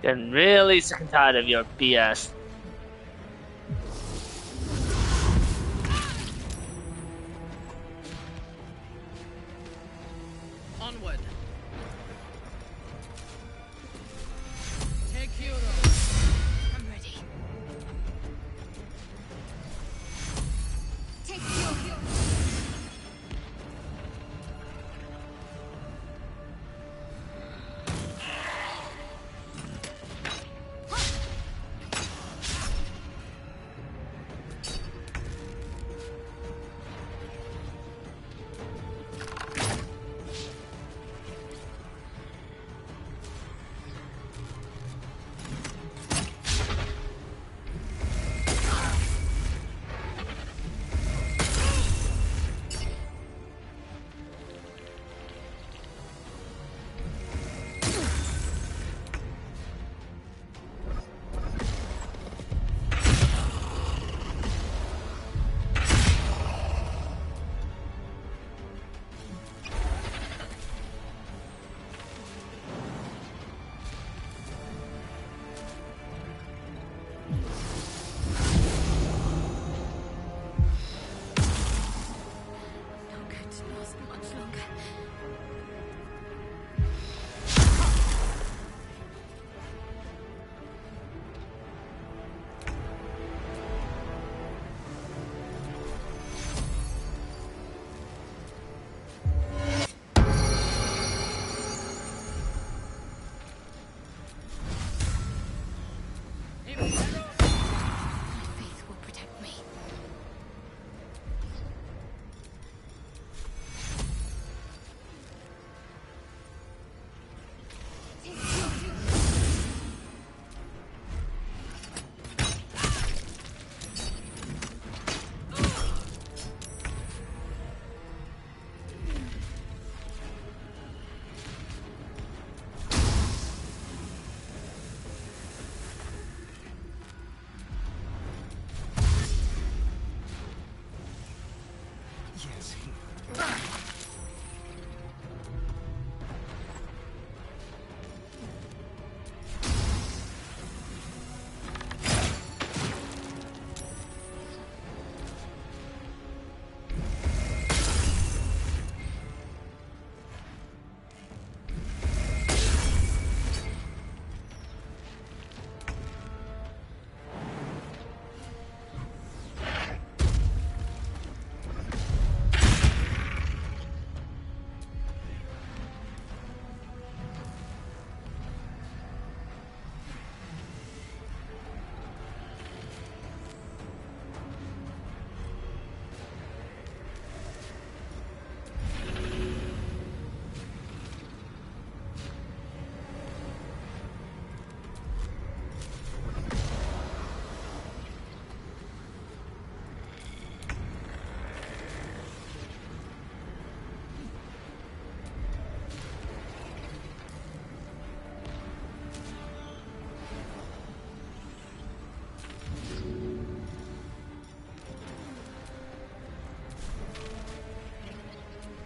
Getting really sick and tired of your BS. Onward. Take you. I'm ready. Take you.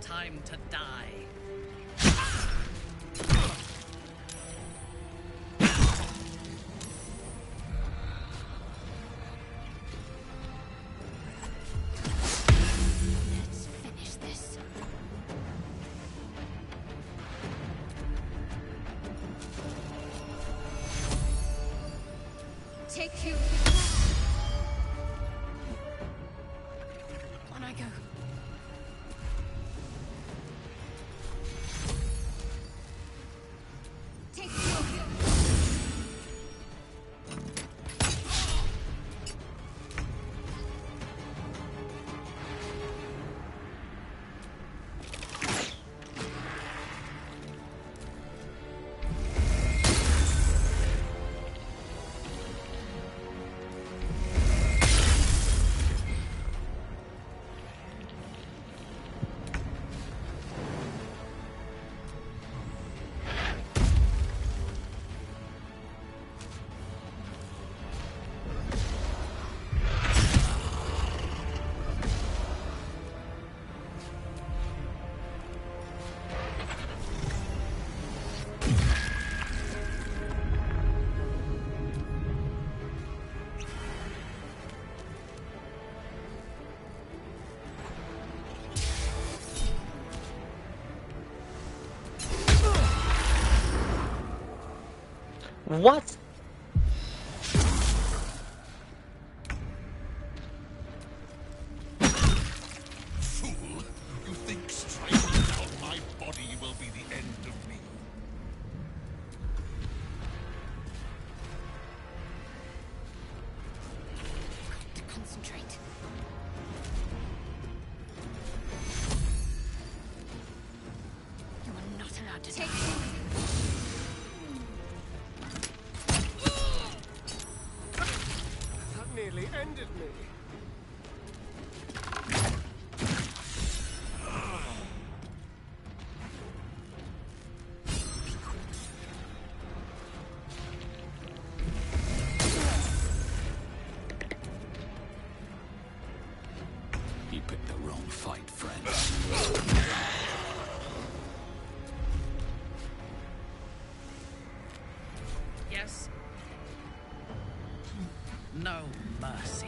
Time to die. Let's finish this. Take you. On I go. Take you. What? Fool! You think striking down my body will be the end of me? To concentrate. You are not allowed to take you. That nearly ended me. You picked the wrong fight, friend. Yes? No mercy.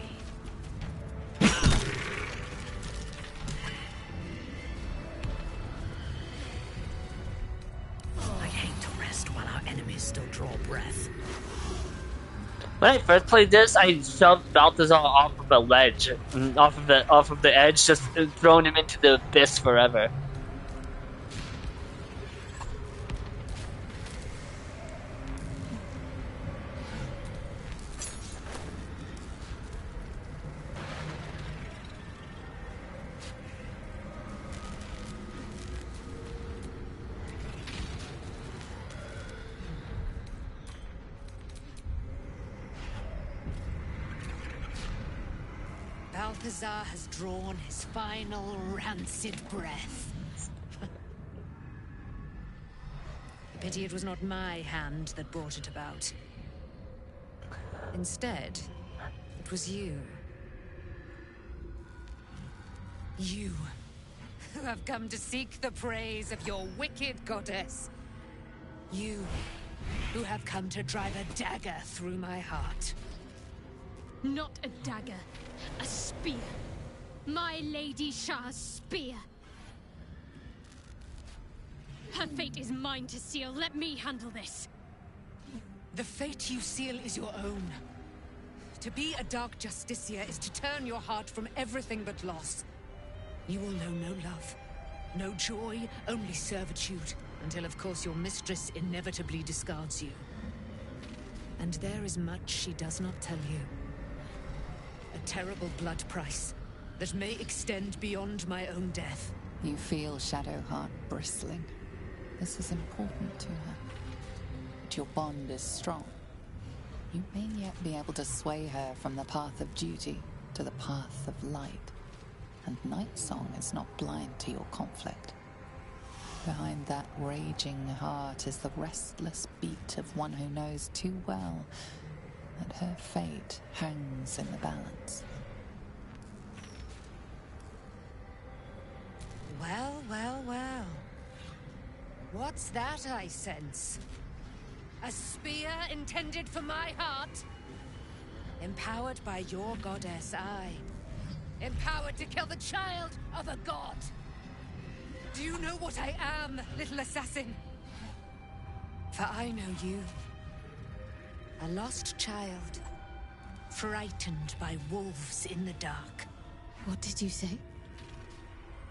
I hate to rest while our enemies still draw breath. When I first played this, I shoved Balthazar off of a ledge, off of the edge, just throwing him into the abyss forever. Balthazar has drawn his final rancid breath. Pity it was not my hand that brought it about. Instead, it was you. You, who have come to seek the praise of your wicked goddess. You who have come to drive a dagger through my heart. Not a dagger, a spear. My Lady Shah's spear. Her fate is mine to seal. Let me handle this. The fate you seal is your own. To be a Dark Justiciar is to turn your heart from everything but loss. You will know no love, no joy, only servitude, until of course your mistress inevitably discards you. And there is much she does not tell you. A terrible blood price that may extend beyond my own death. You feel Shadowheart bristling. This is important to her. But your bond is strong. You may yet be able to sway her from the path of duty to the path of light. And Nightsong is not blind to your conflict. Behind that raging heart is the restless beat of one who knows too well that her fate hangs in the balance. Well, well, well. What's that I sense? A spear intended for my heart? Empowered by your goddess, I. Empowered to kill the child of a god. Do you know what I am, little assassin? For I know you. A lost child. Frightened by wolves in the dark. What did you say?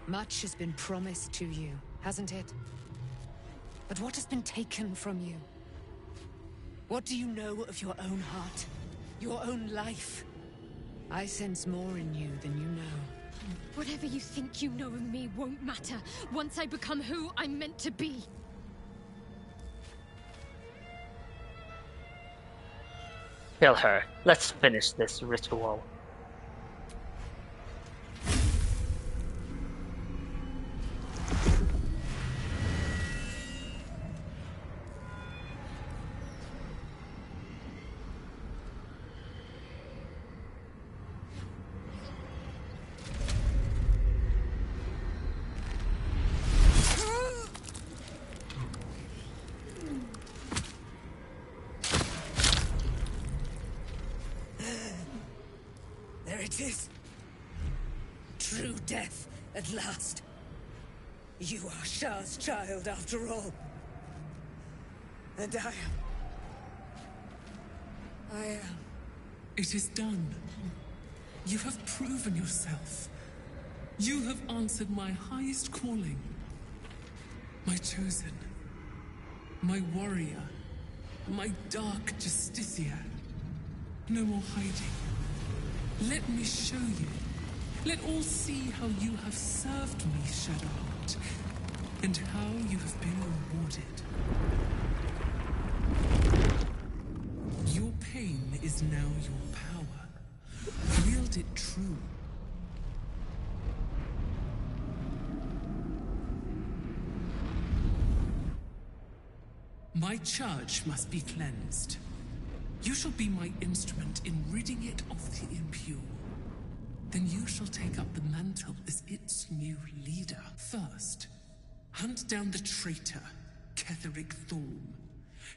Much has been promised to you, hasn't it? But what has been taken from you? What do you know of your own heart? Your own life? I sense more in you than you know. Whatever you think you know of me won't matter once I become who I'm meant to be. Kill her. Let's finish this ritual. There it is. True death, at last. You are Shah's child, after all. And I am... It is done. You have proven yourself. You have answered my highest calling. My chosen. My warrior. My dark justiciar. No more hiding. Let me show you. Let all see how you have served me, Shadowheart, and how you have been rewarded. Your pain is now your power. Wield it true. My charge must be cleansed. You shall be my instrument in ridding it of the impure. Then you shall take up the mantle as its new leader. First, hunt down the traitor, Ketheric Thorm.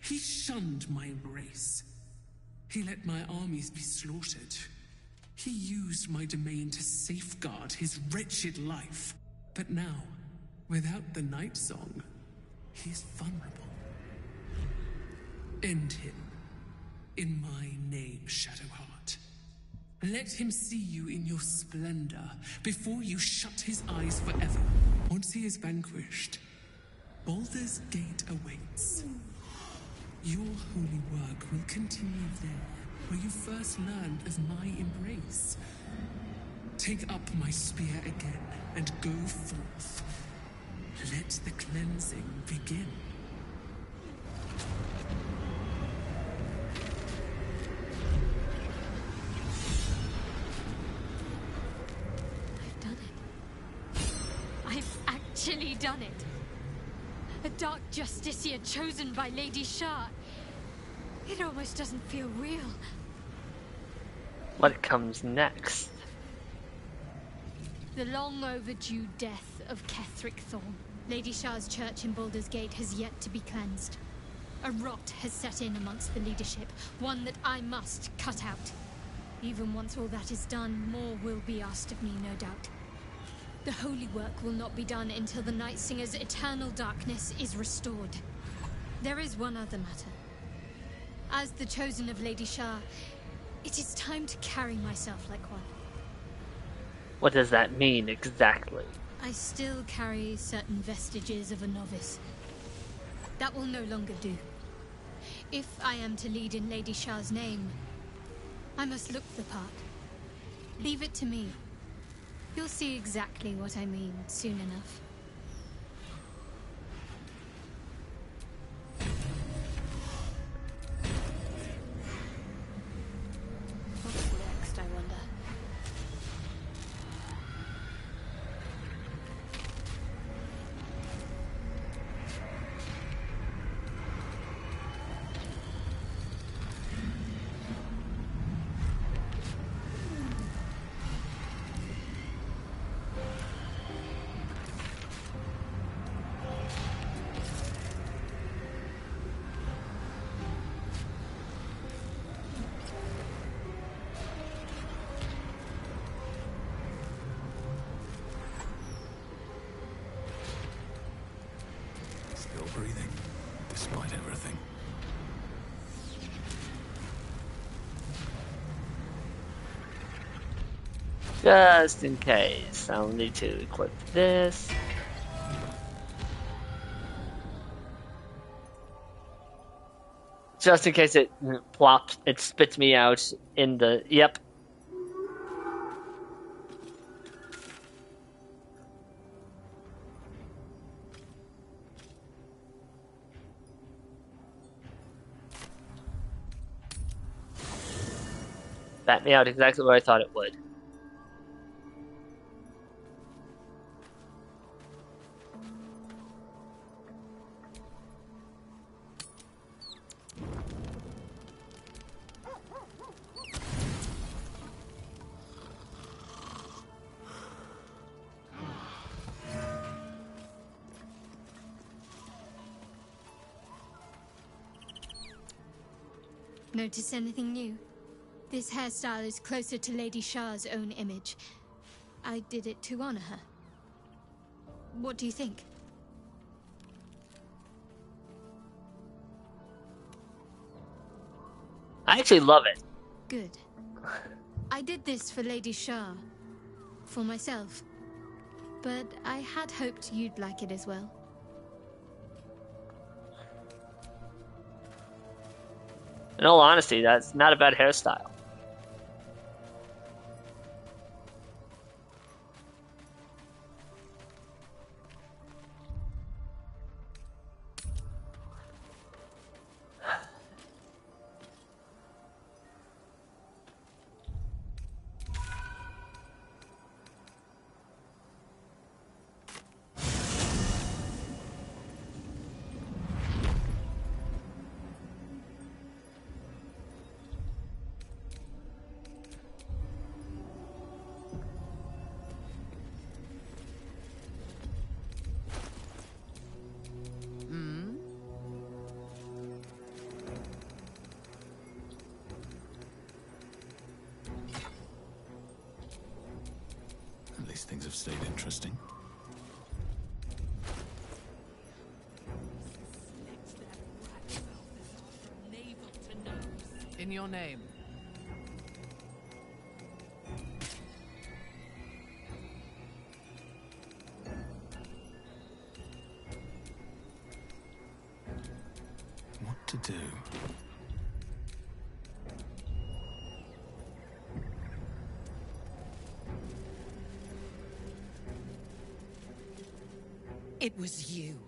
He shunned my embrace. He let my armies be slaughtered. He used my domain to safeguard his wretched life. But now, without the Nightsong, he is vulnerable. End him. In my name, Shadowheart. Let him see you in your splendor before you shut his eyes forever. Once he is vanquished, Baldur's Gate awaits. Your holy work will continue there, where you first learned of my embrace. Take up my spear again and go forth. Let the cleansing begin. Actually done it. A Dark Justiciar chosen by Lady Shah. It almost doesn't feel real. What comes next? The long overdue death of Ketheric Thorn. Lady Shah's church in Baldur's Gate has yet to be cleansed. A rot has set in amongst the leadership, one that I must cut out. Even once all that is done, more will be asked of me, no doubt. The holy work will not be done until the Night Singer's eternal darkness is restored. There is one other matter. As the chosen of Lady Shah, it is time to carry myself like one. What does that mean exactly? I still carry certain vestiges of a novice. That will no longer do. If I am to lead in Lady Shah's name, I must look the part. Leave it to me. You'll see exactly what I mean soon enough. What's next, I wonder? Still breathing, despite everything. Just in case, I'll need to equip this. Just in case it plops, it spits me out in the, yep. Spat me out exactly where I thought it would. Notice anything new? This hairstyle is closer to Lady Shah's own image. I did it to honor her. What do you think? I actually love it. Good. I did this for Lady Shah. For myself. But I had hoped you'd like it as well. In all honesty, that's not a bad hairstyle. At least things have stayed interesting. In your name. What to do? It was you.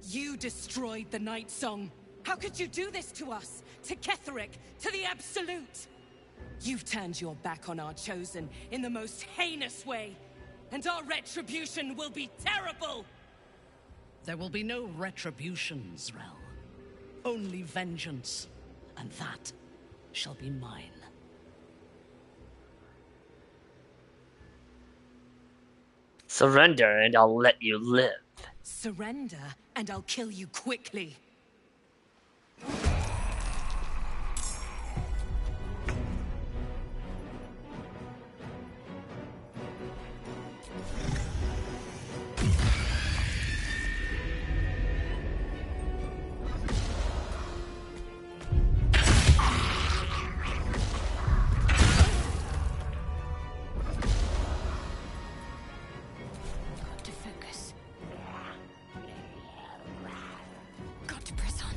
You destroyed the Night Song. How could you do this to us? To Ketheric? To the Absolute? You've turned your back on our Chosen in the most heinous way. And our retribution will be terrible! There will be no retribution, Zrel. Only vengeance. And that shall be mine. Surrender and I'll let you live. Surrender, and I'll kill you quickly. Got to focus. Got to press on.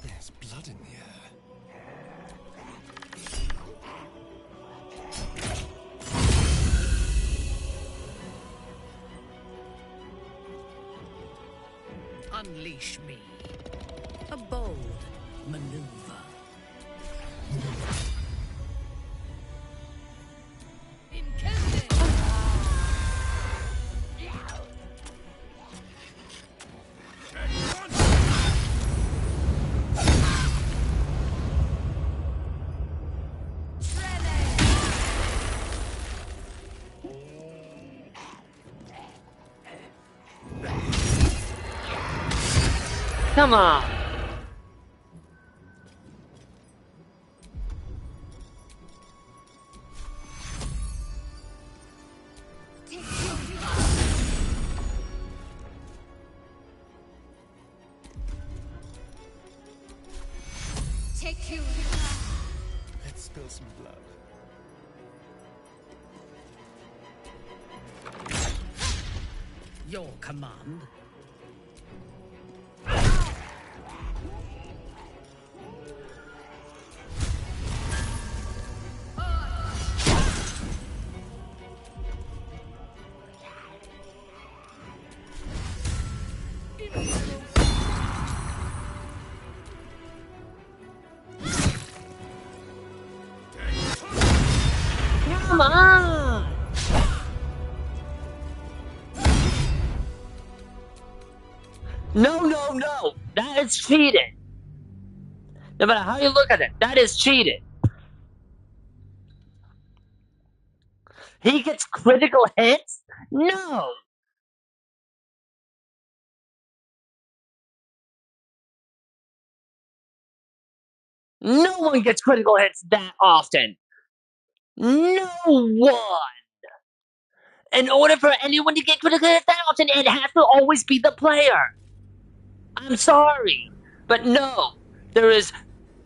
There's blood in the air. Unleash me. A bold maneuver. Come on. Take you. Let's spill some blood. Your command. Come on. No. That is cheating. No matter how you look at it, that is cheating. He gets critical hits? No. No one gets critical hits that often. No one. In order for anyone to get critical hits that often, it has to always be the player. I'm sorry, but no. There is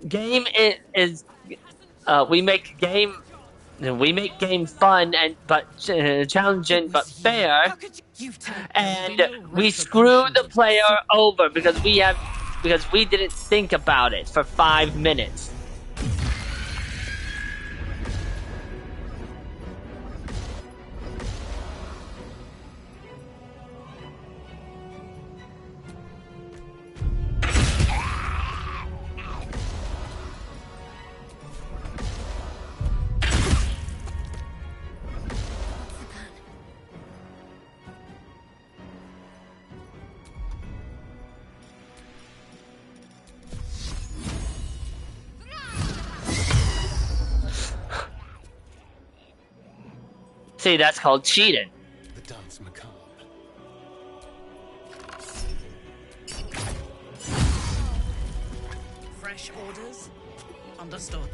game is we make game fun and but challenging but fair, and we screw the player over because we didn't think about it for 5 minutes. See, that's called cheating. The dance macabre. Fresh orders? Understood.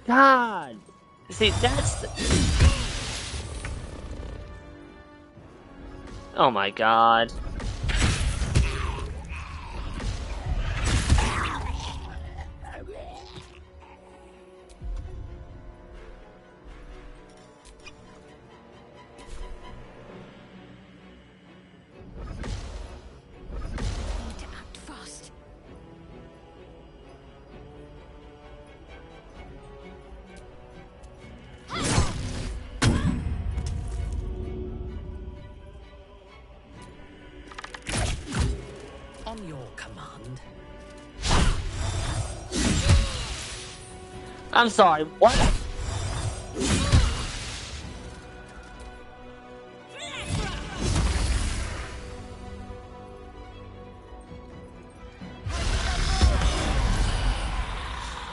God. See, that's oh my God. On your command. I'm sorry, what?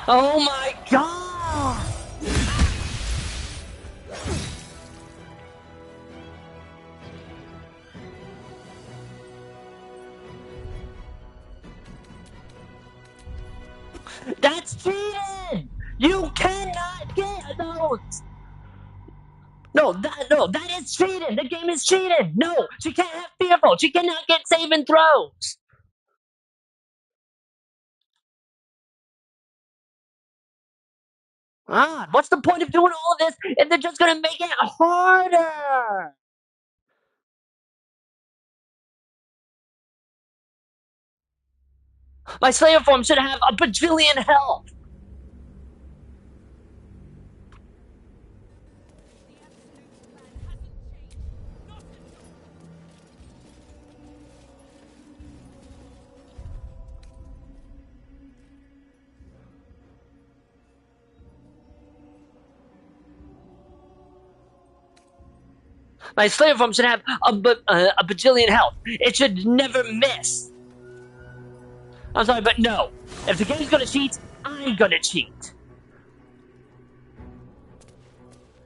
Oh my god! That's cheating! You cannot get those! No, that is cheating! The game is cheating! No, she can't have fearful! She cannot get saving throws! Ah, what's the point of doing all of this if they're just gonna make it harder? My Slayer form should have a bajillion health! My Slayer form should have a bajillion health. It should never miss. I'm sorry, but no. If the game's gonna cheat, I'm gonna cheat.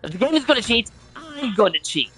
If the game is gonna cheat, I'm gonna cheat.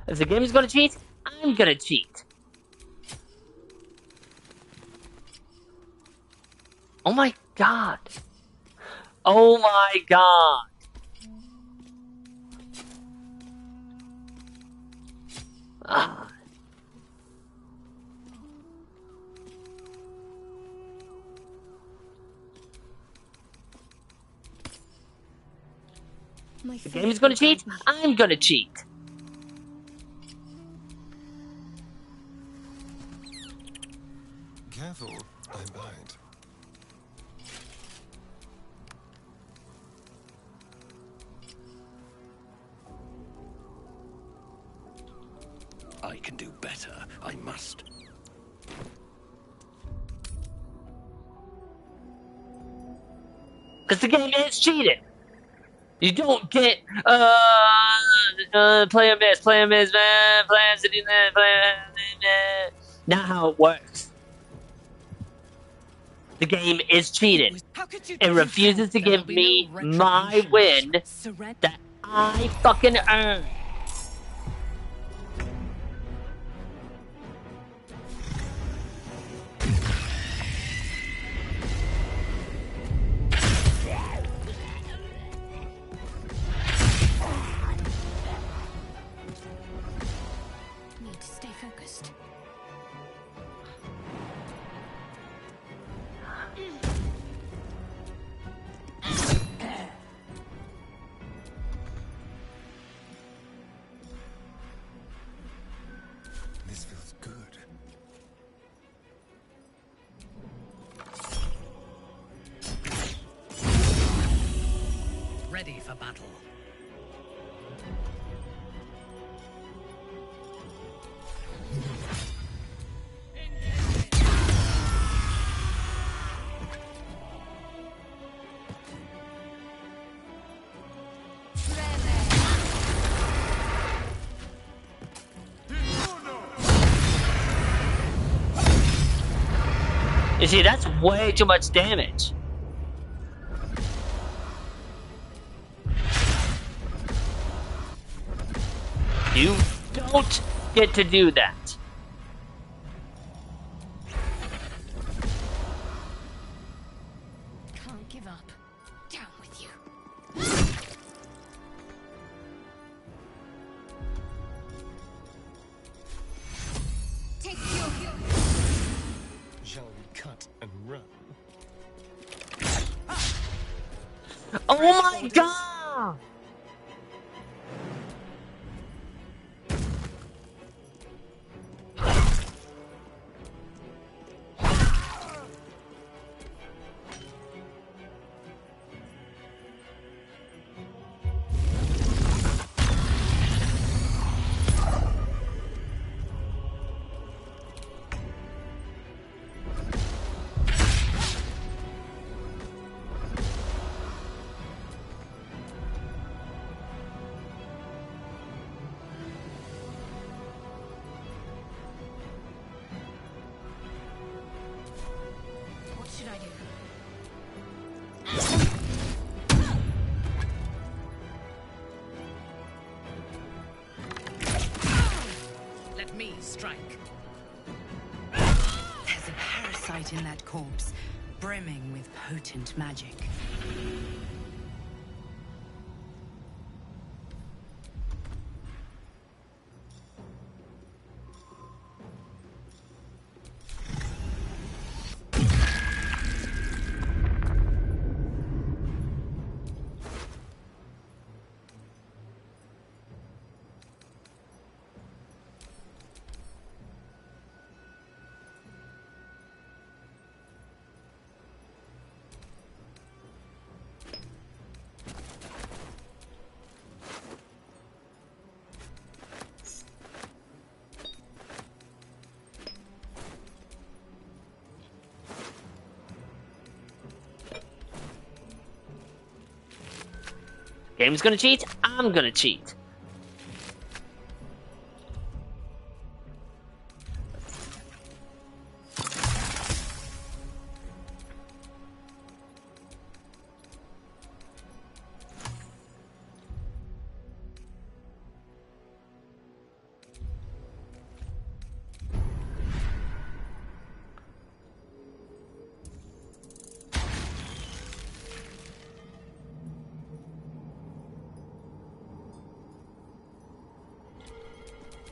If the game is gonna cheat, I'm gonna cheat. Oh my god. Oh my god. Ah. If the game is gonna cheat, I'm gonna cheat. Careful, I might. I can do better. I must. Because the game is cheating. You don't get, play a miss, play a city, not how it works. The game is cheating. It refuses to give me my win that I fucking earned. Need to stay focused. This feels good. Ready for battle. You see, that's way too much damage. You don't get to do that. Can't give up. Down with you. Take your... Shall we cut and run? Oh my god! What should I do? Let me strike. There's a parasite in that corpse, brimming with potent magic. Game's gonna cheat, I'm gonna cheat.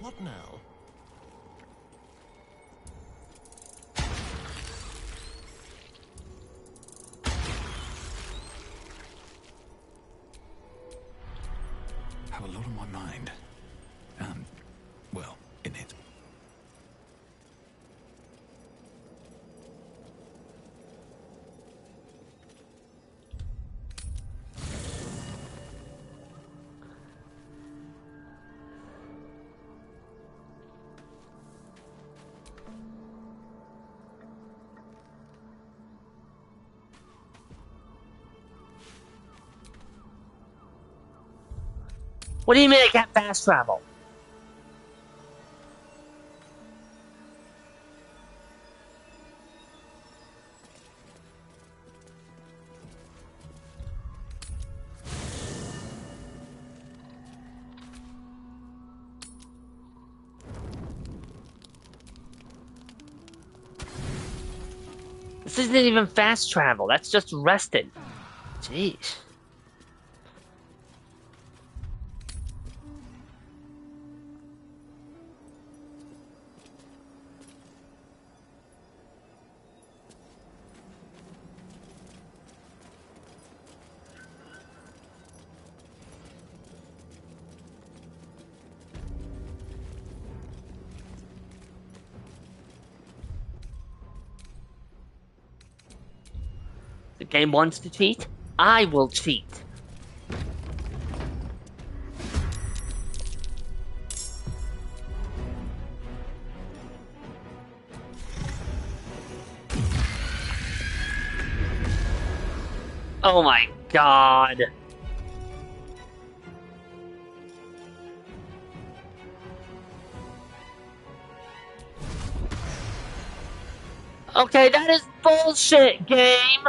What now? Have a lot on my mind. Well, in it. What do you mean I can't fast travel? This isn't even fast travel, that's just resting. Jeez. The game wants to cheat, I will cheat. Oh my god. Okay, that is bullshit, game!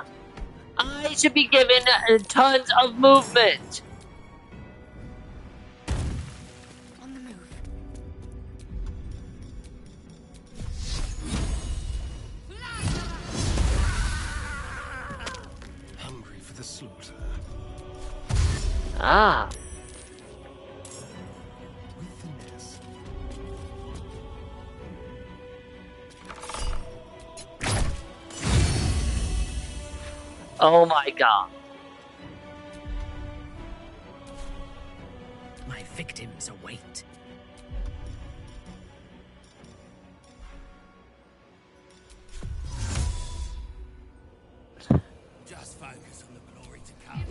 I should be given tons of movement! On the move. Hungry for the slaughter. Ah. With finesse. Oh my god. My victims await. Just focus on the glory to come.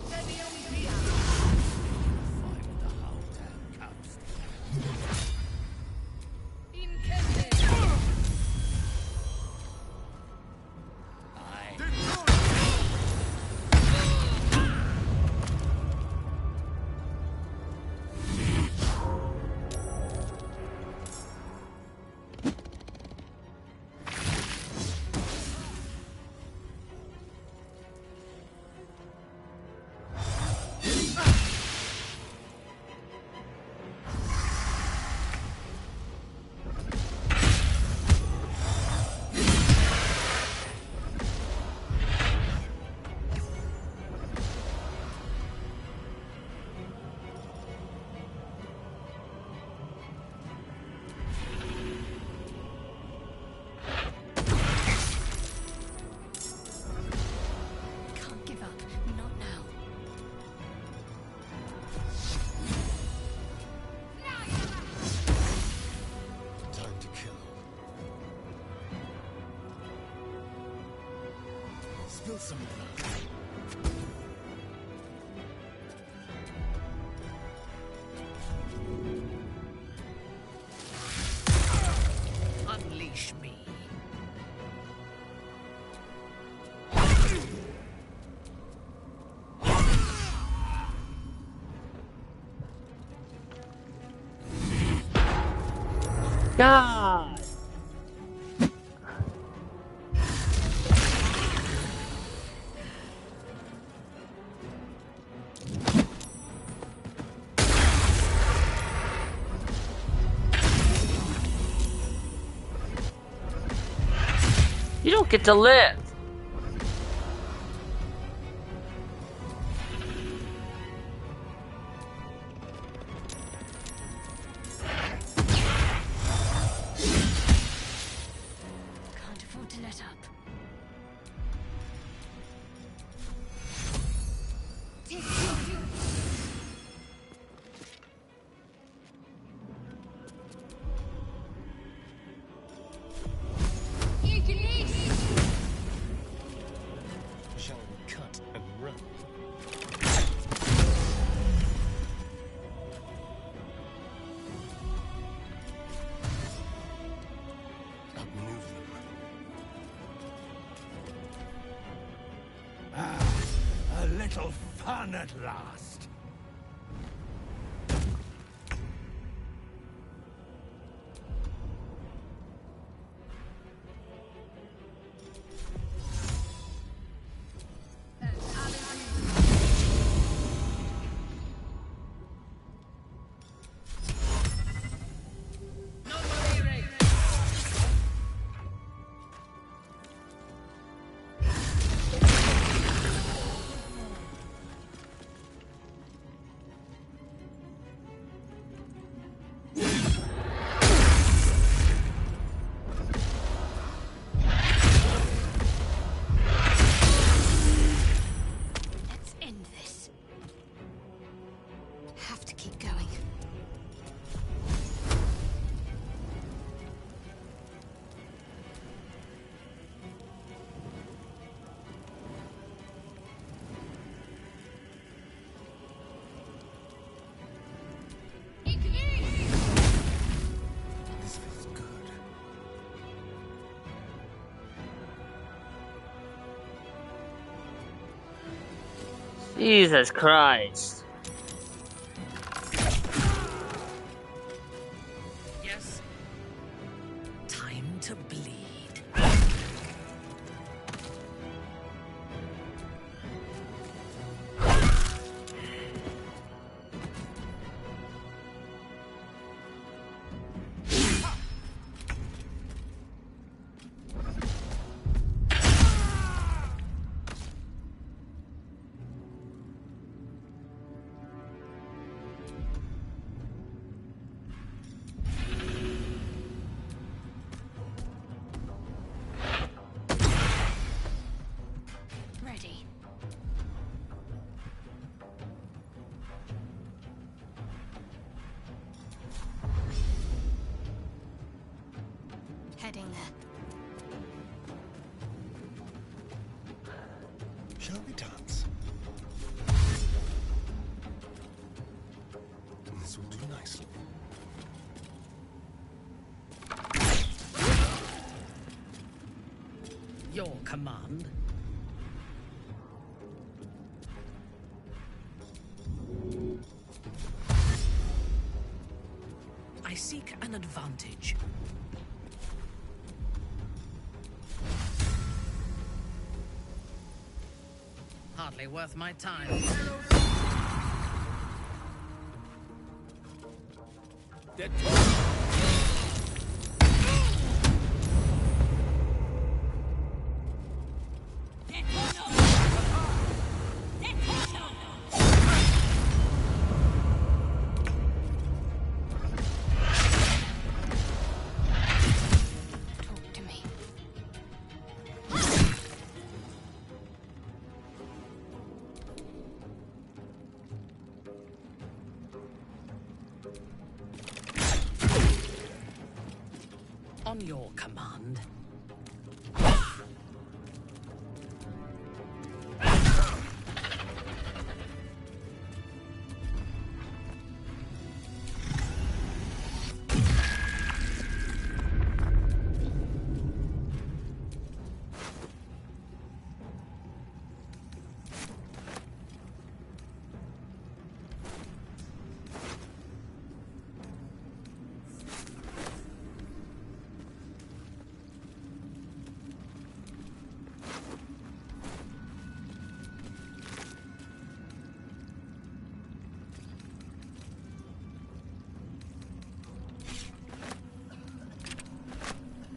Can't give up. Not now. Time to kill. Spill some blood. Unleash me. God! You don't get to live. Can't afford to let up. Shall we cut and run? Outmaneuver them. A little fun at last. Let's end this. Have to keep going. This feels good. Jesus Christ. Yes. Time to bleed. heading there. Shall we dance? This will do nicely. Your command. I seek an advantage. Hardly worth my time. Dead. Talk to me. On your command.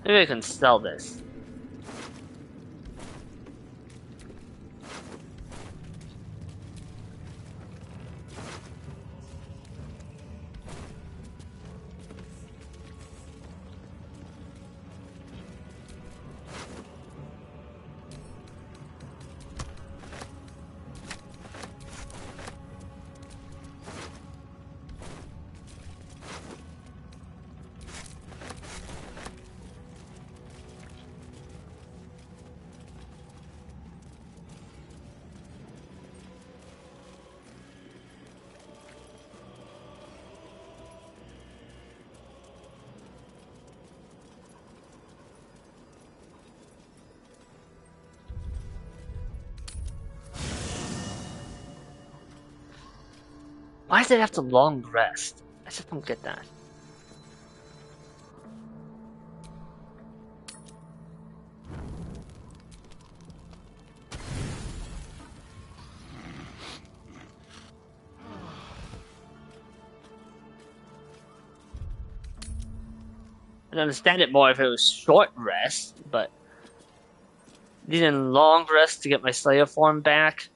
Maybe I can sell this. Why does it have to long rest? I just don't get that. I'd understand it more if it was short rest, but needing long rest to get my Slayer form back.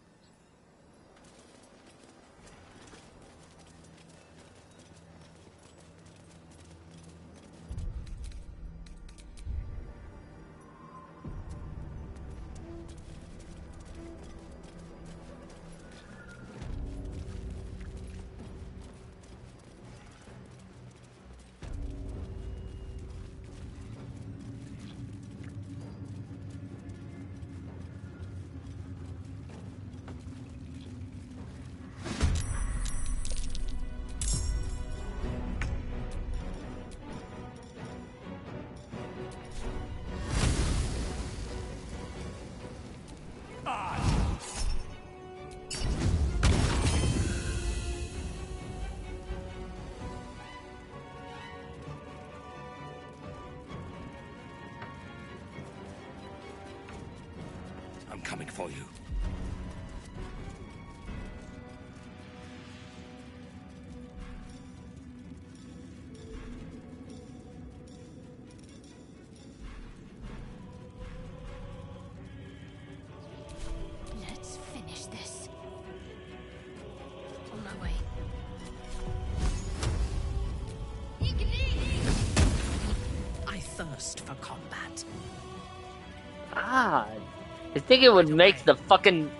I'm coming for you. Let's finish this. On my way. I thirst for combat. Ah, I think it would make the fucking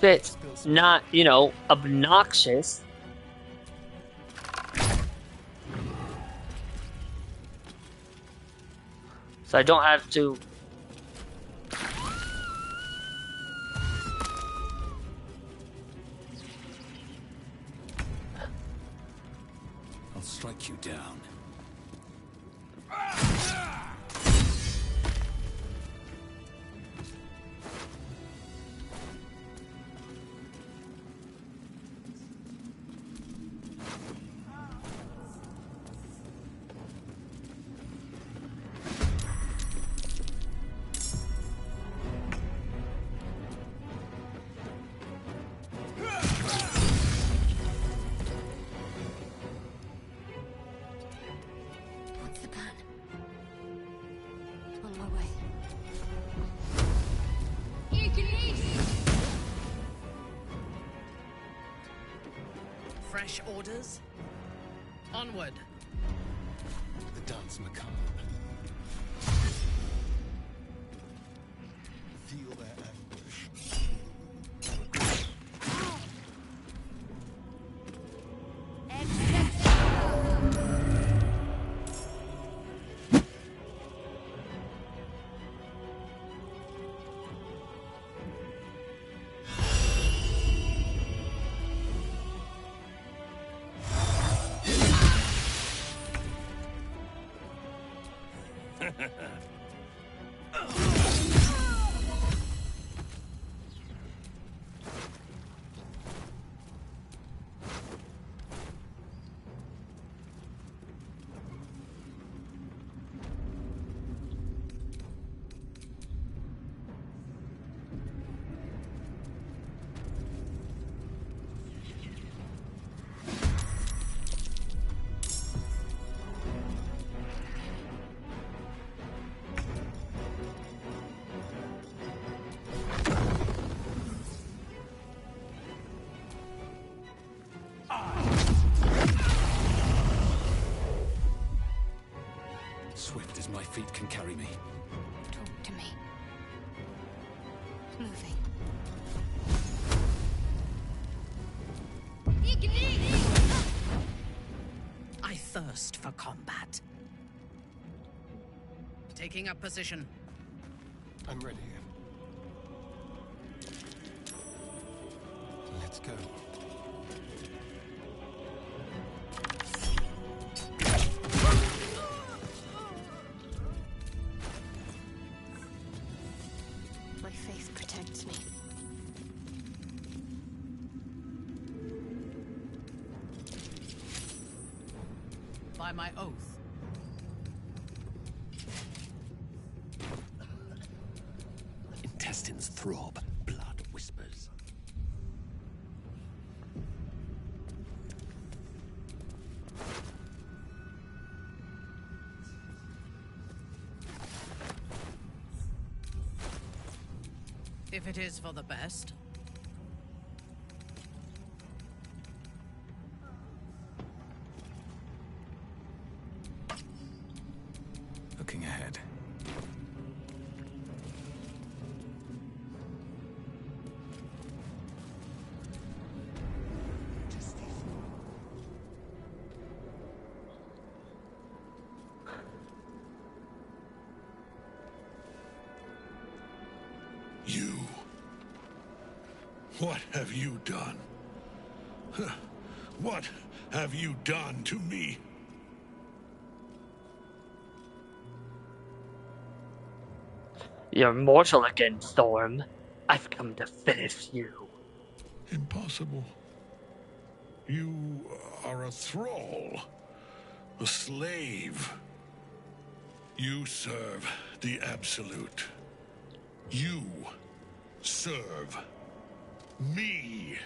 bit not, you know, obnoxious. So I don't have to... I'll strike you down. What's the plan? On my way. Fresh orders? Onward. The dance macabre. Feel their anguish. Swift as my feet can carry me. Talk to me. Moving. I thirst for combat. Taking up position. I'm ready. Let's go. My faith protects me. By my oath. Intestines throb, blood whispers. If it is for the best. Looking ahead. You. What have you done? Huh. What have you done to me? You're mortal again, Storm. I've come to finish you. Impossible. You are a thrall. A slave. You serve the Absolute. You serve me.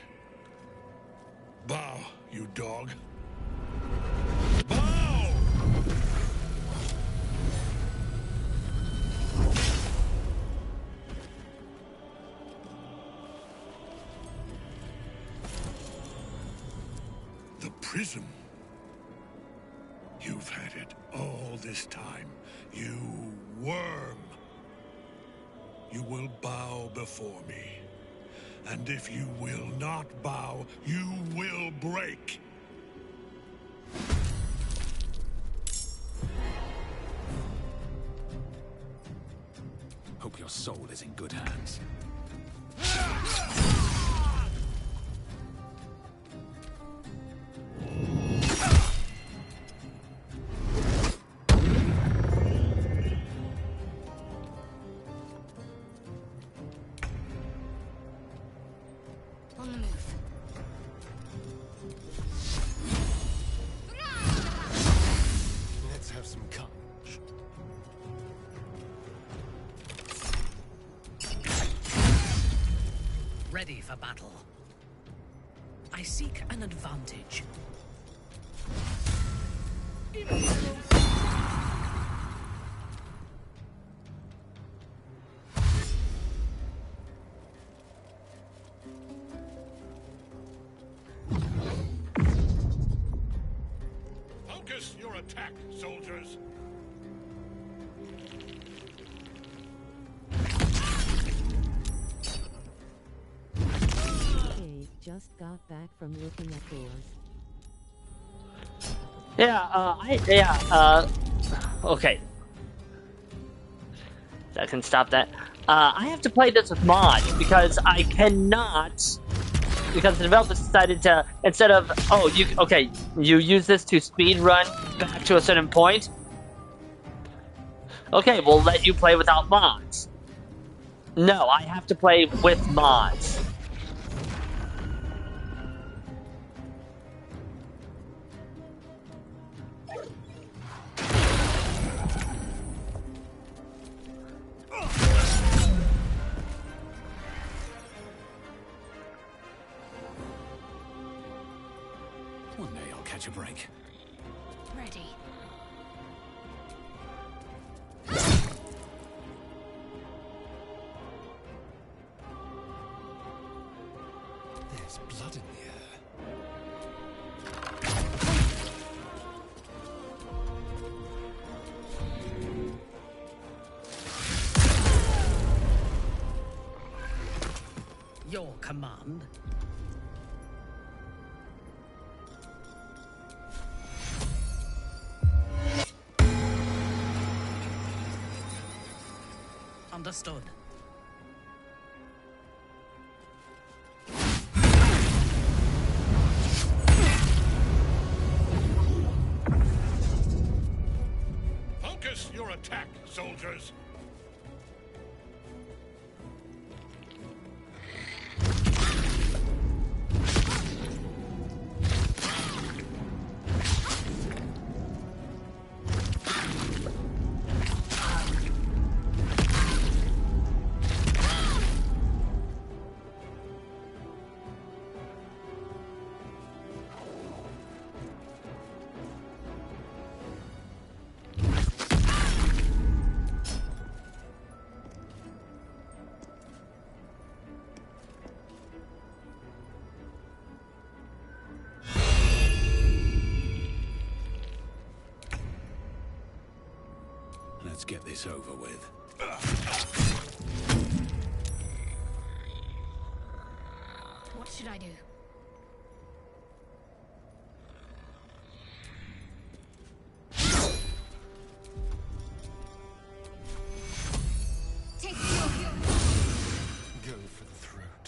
Bow, you dog. Bow! The prism. You've had it all this time. You worm. You will bow before me. And if you will not bow, you will break. Hope your soul is in good hands. On the move. Let's have some courage. Ready for battle. I seek an advantage. Focus your attack, soldiers. Hey, just got back from looking at doors. Okay. I can stop that. I have to play this with mods because I cannot. Because the developers decided to, instead of, you use this to speed run back to a certain point. Okay, we'll let you play without mods. No, I have to play with mods. One day I'll catch a break. Ready. There's blood in the air. Your command. Understood. Focus your attack, soldiers. Let's get this over with. What should I do? Take Go for the throat.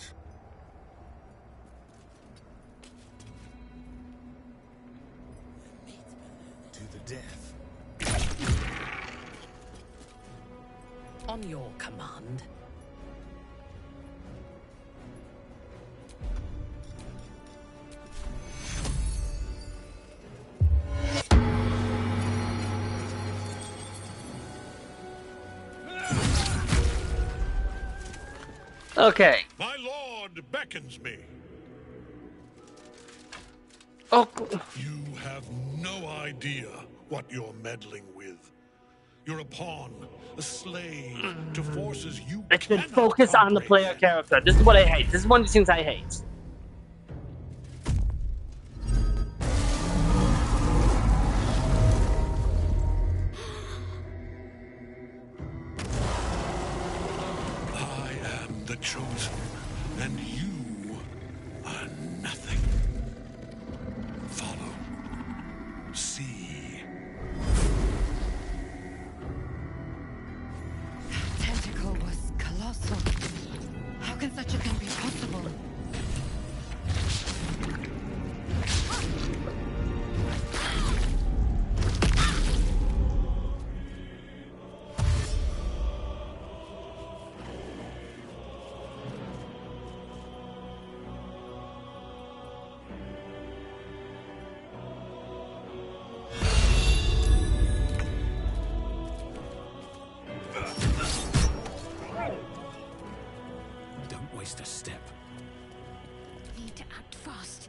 To the death. On your command. Okay. My lord beckons me. Oh. You have no idea what you're meddling with. You're a pawn, a slave to forces you It's been cannot focused on the player character. This is what I hate. This is one of the things I hate. I am the chosen, and you are nothing. Follow. See. Tentacle was impossible. How can such a thing be possible? Don't waste a step. Need to act fast.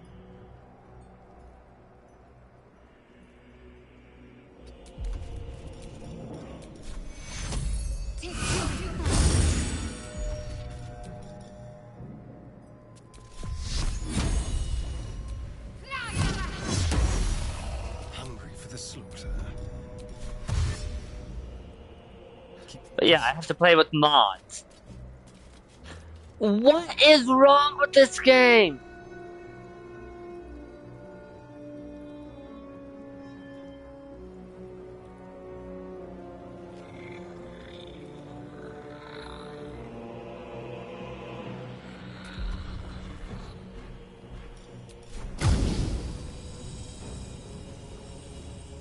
Hungry for the slaughter. But yeah, I have to play with mods. What is wrong with this game?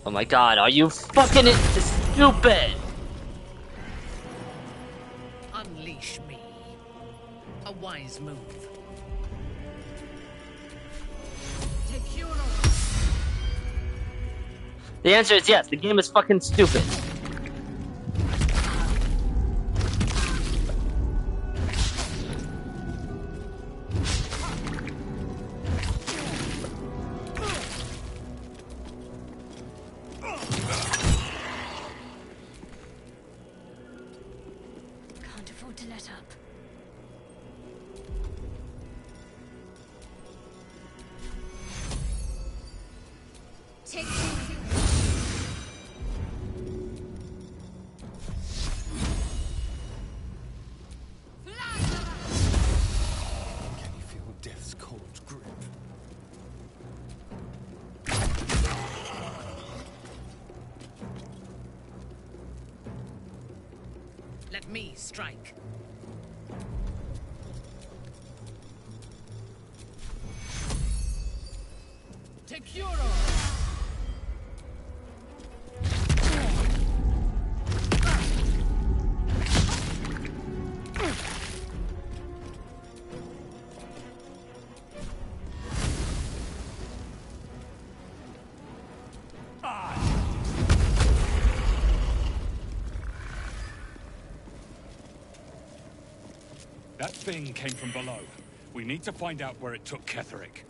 Oh my god, are you fucking stupid? Unleash me. A wise move. The answer is yes, the game is fucking stupid. Can't afford to let up. Take Can you feel death's cold grip? Let me strike. Tekuro! That thing came from below. We need to find out where it took Ketherick.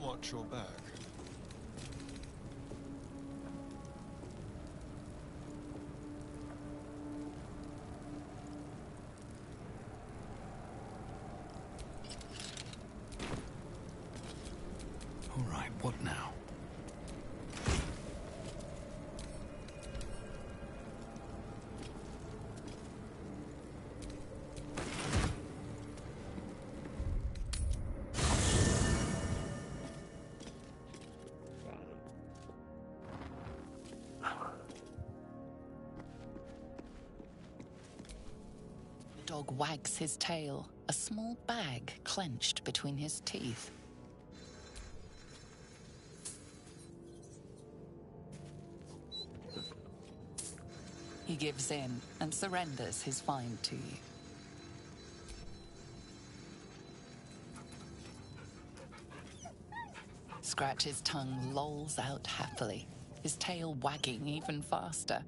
Watch your back. All right, what now? The dog wags his tail, a small bag clenched between his teeth. He gives in and surrenders his find to you. Scratch's tongue lolls out happily, his tail wagging even faster.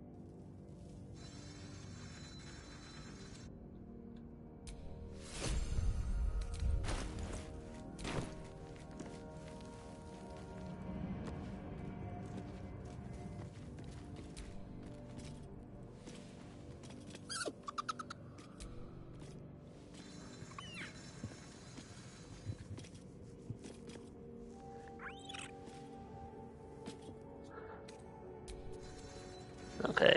Okay.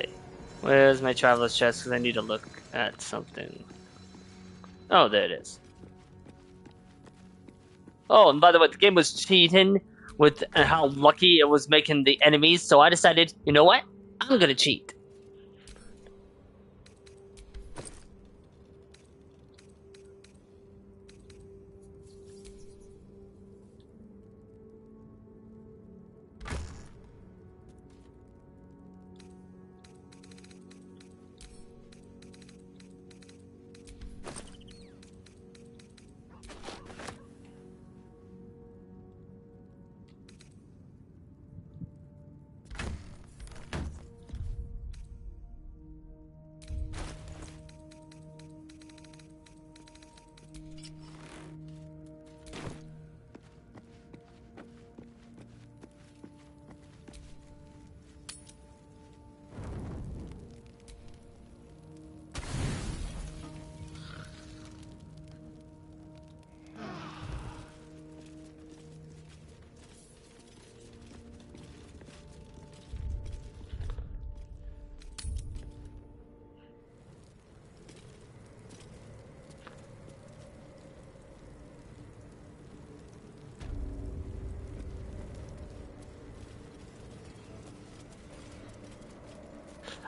Where's my traveler's chest? Because I need to look at something. Oh, there it is. Oh, and by the way, the game was cheating with how lucky it was making the enemies, so I decided, you know what? I'm gonna cheat.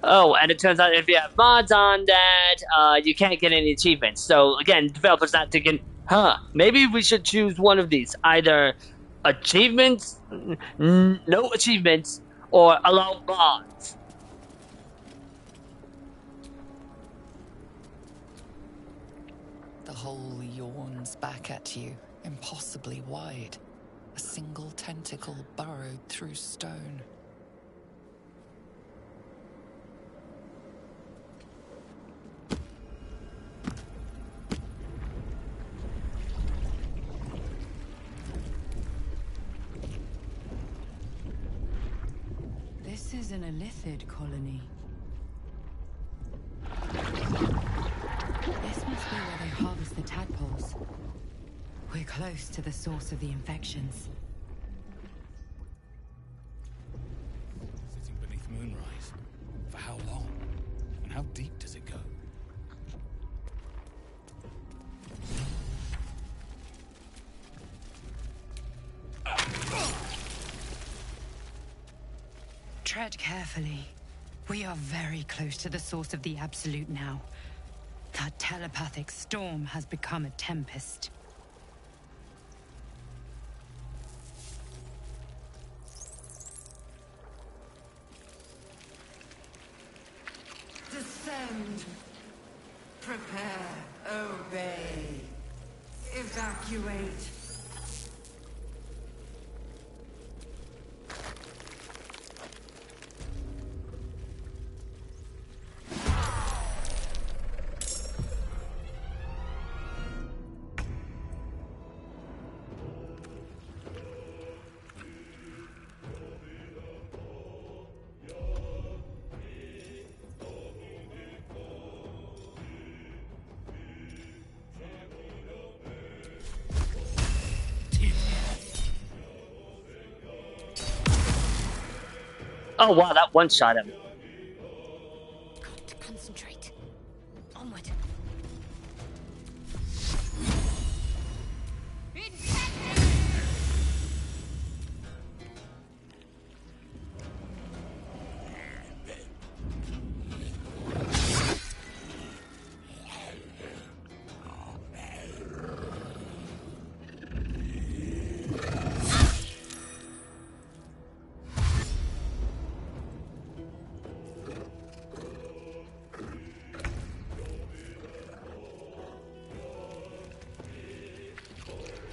Oh, and it turns out if you have mods on that, you can't get any achievements. So again, developers not thinking, maybe we should choose one of these. Either achievements, no achievements, or allow mods. The hole yawns back at you, impossibly wide. A single tentacle burrowed through stone. This is an Illithid colony. This must be where they harvest the tadpoles. We're close to the source of the infections. Sitting beneath moonrise. For how long? And how deep does it go? Tread carefully. We are very close to the source of the Absolute now. That telepathic storm has become a tempest. Descend. Prepare. Obey. Evacuate. Oh wow, that one shot him. Got to concentrate. Onward.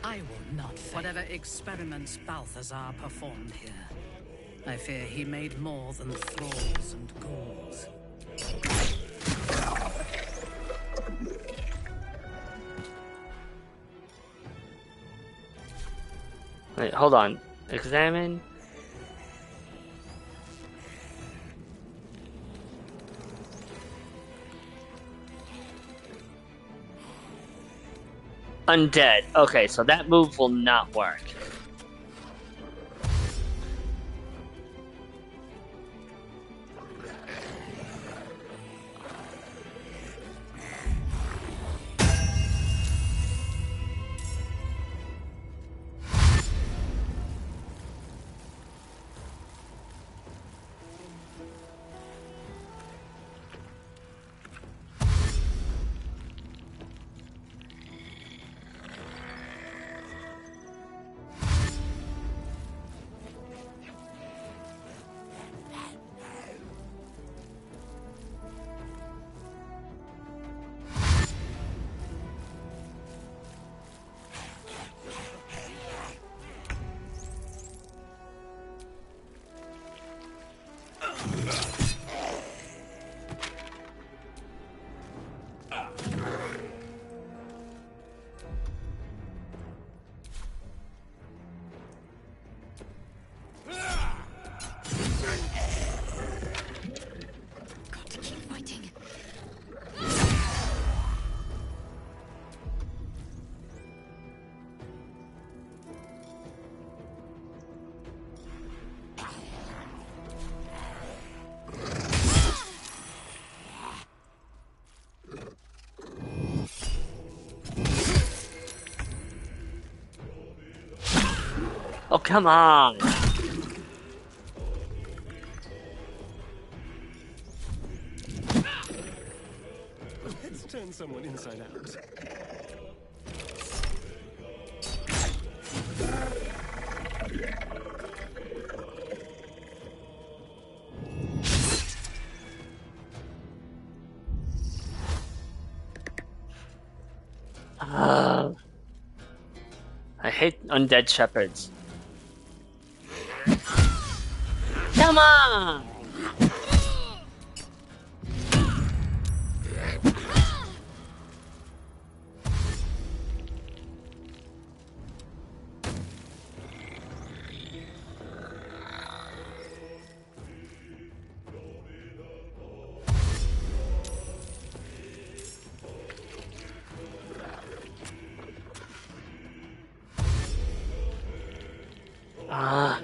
I will not fail. Whatever experiments Balthazar performed here, I fear he made more than thralls and ghouls. Wait, hold on. Examine. Undead. Okay, so that move will not work. Oh, come on. Let's turn someone inside out. I hate undead shepherds. Come on! Ah.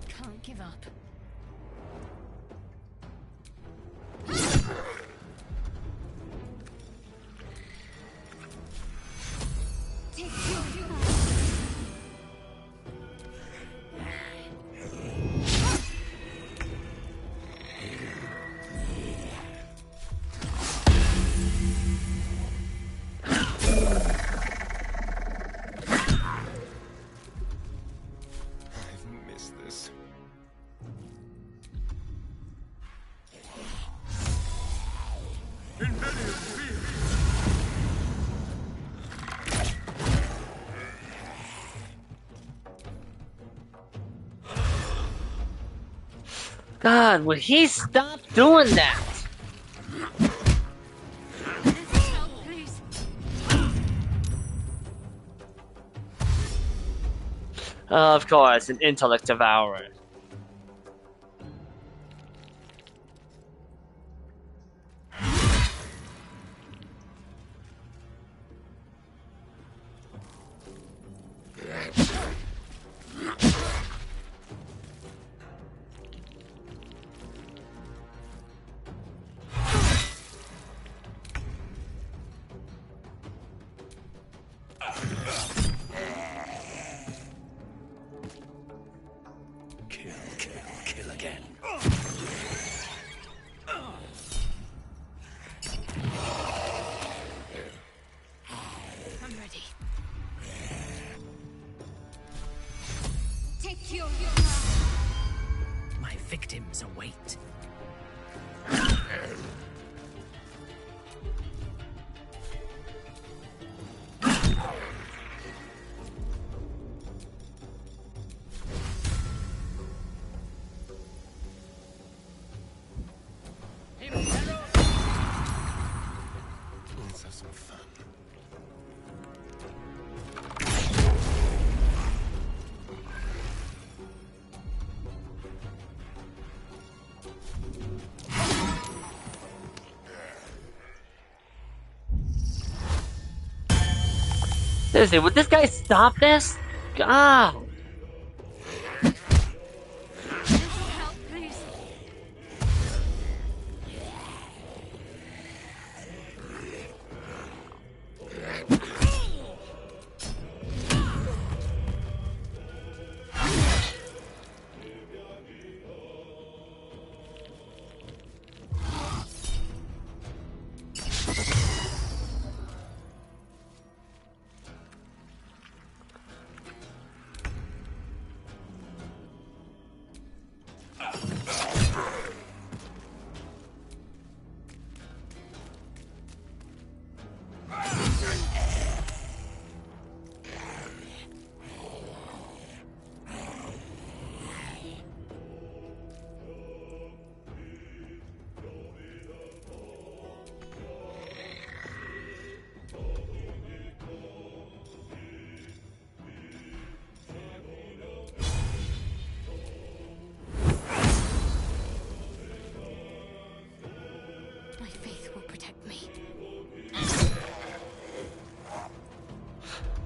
Can't give up. I've missed this. God, would he stop doing that? Of course, an intellect devourer. Kill again. I'm ready. Take your... My victims await. Let's have some fun. Seriously, would this guy stop this? God. Help, please.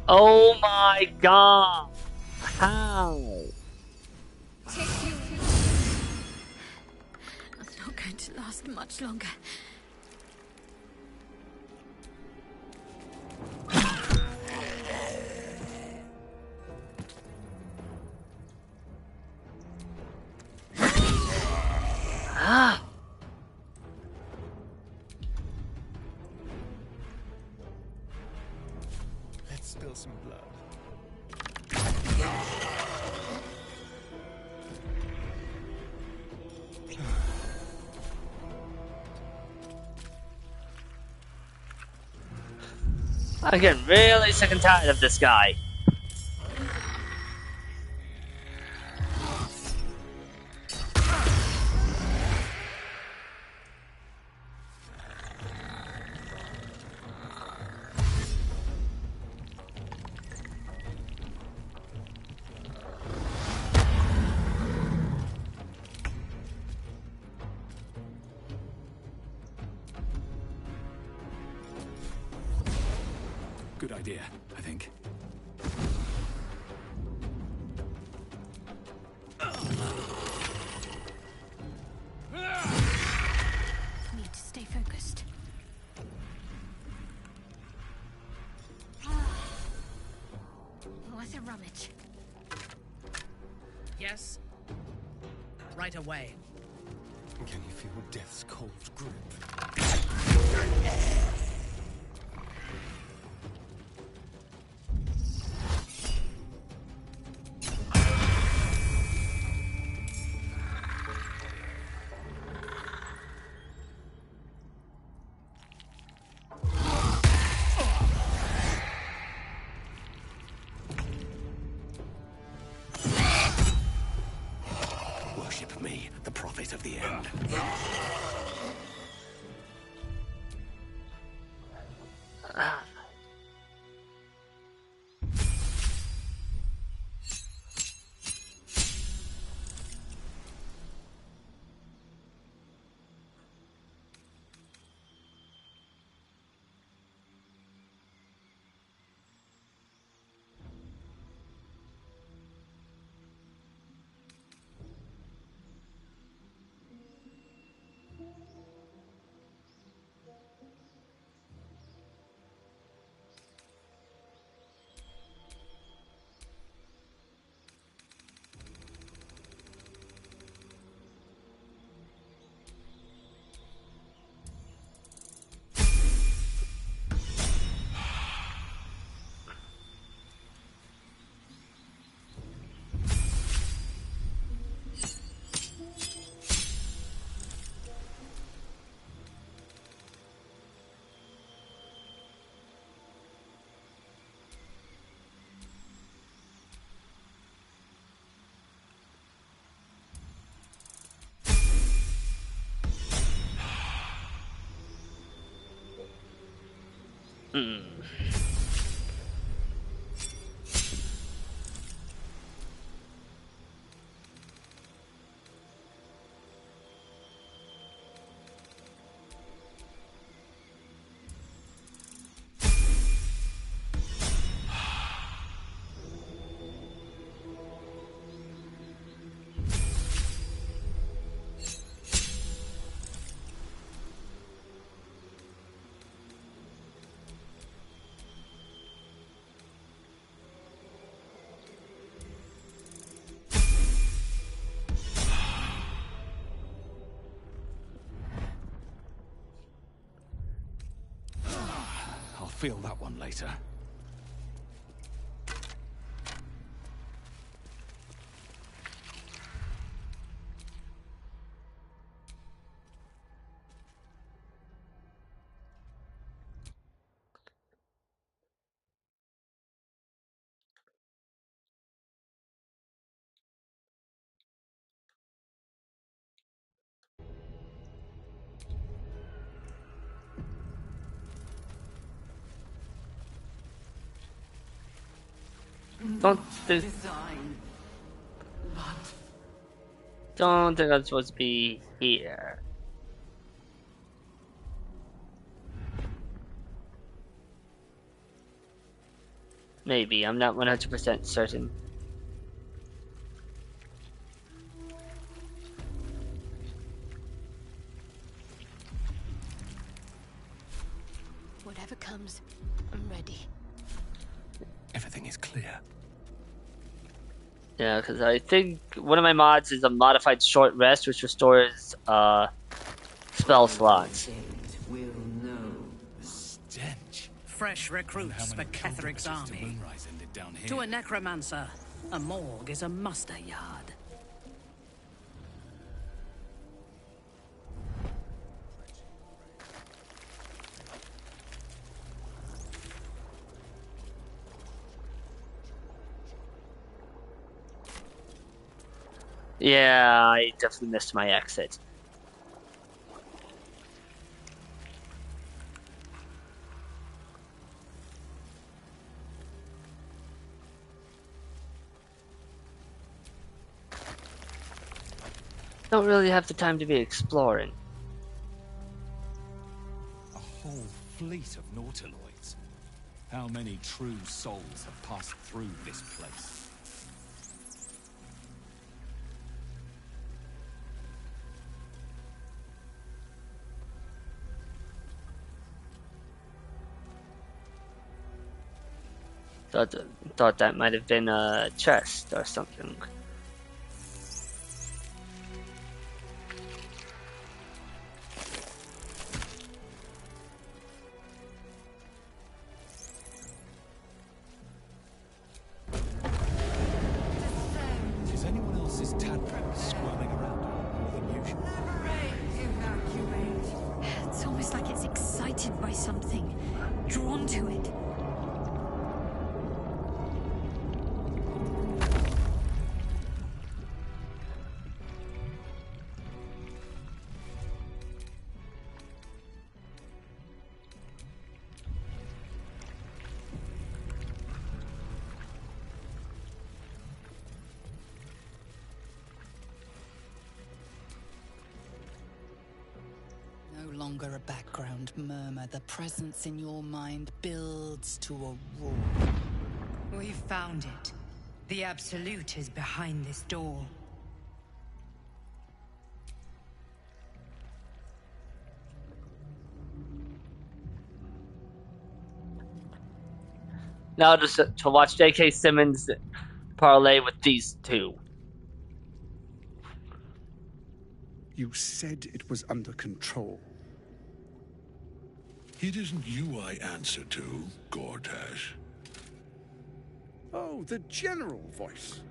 Oh my god! How? I'm not going to last much longer. Ah! Let's spill some blood. I'm getting really sick and tired of this guy. Good idea, I think. Need to stay focused. What a rummage. Yes? Right away. Can you feel death's cold grip? Worship me, the prophet of the end. I'll feel that one later. Don't think I'm supposed to be here. Maybe. I'm not 100% certain. Whatever comes, I'm ready. Everything is clear. Yeah, because I think one of my mods is a modified short rest, which restores spell slots. Will know the stench. Fresh recruits for Ketheric's army. To a necromancer, a morgue is a muster yard. Yeah, I definitely missed my exit. Don't really have the time to be exploring. A whole fleet of nautiloids. How many true souls have passed through this place? Thought that might have been a chest or something. Is anyone else's tadpole squirming around more than usual? It's almost like it's excited by something, drawn to it. No longer a background murmur. The presence in your mind builds to a roar. We found it. The Absolute is behind this door. Now just to watch J.K. Simmons parlay with these two. You said it was under control. It isn't you I answer to, Gortash. Oh, the general voice.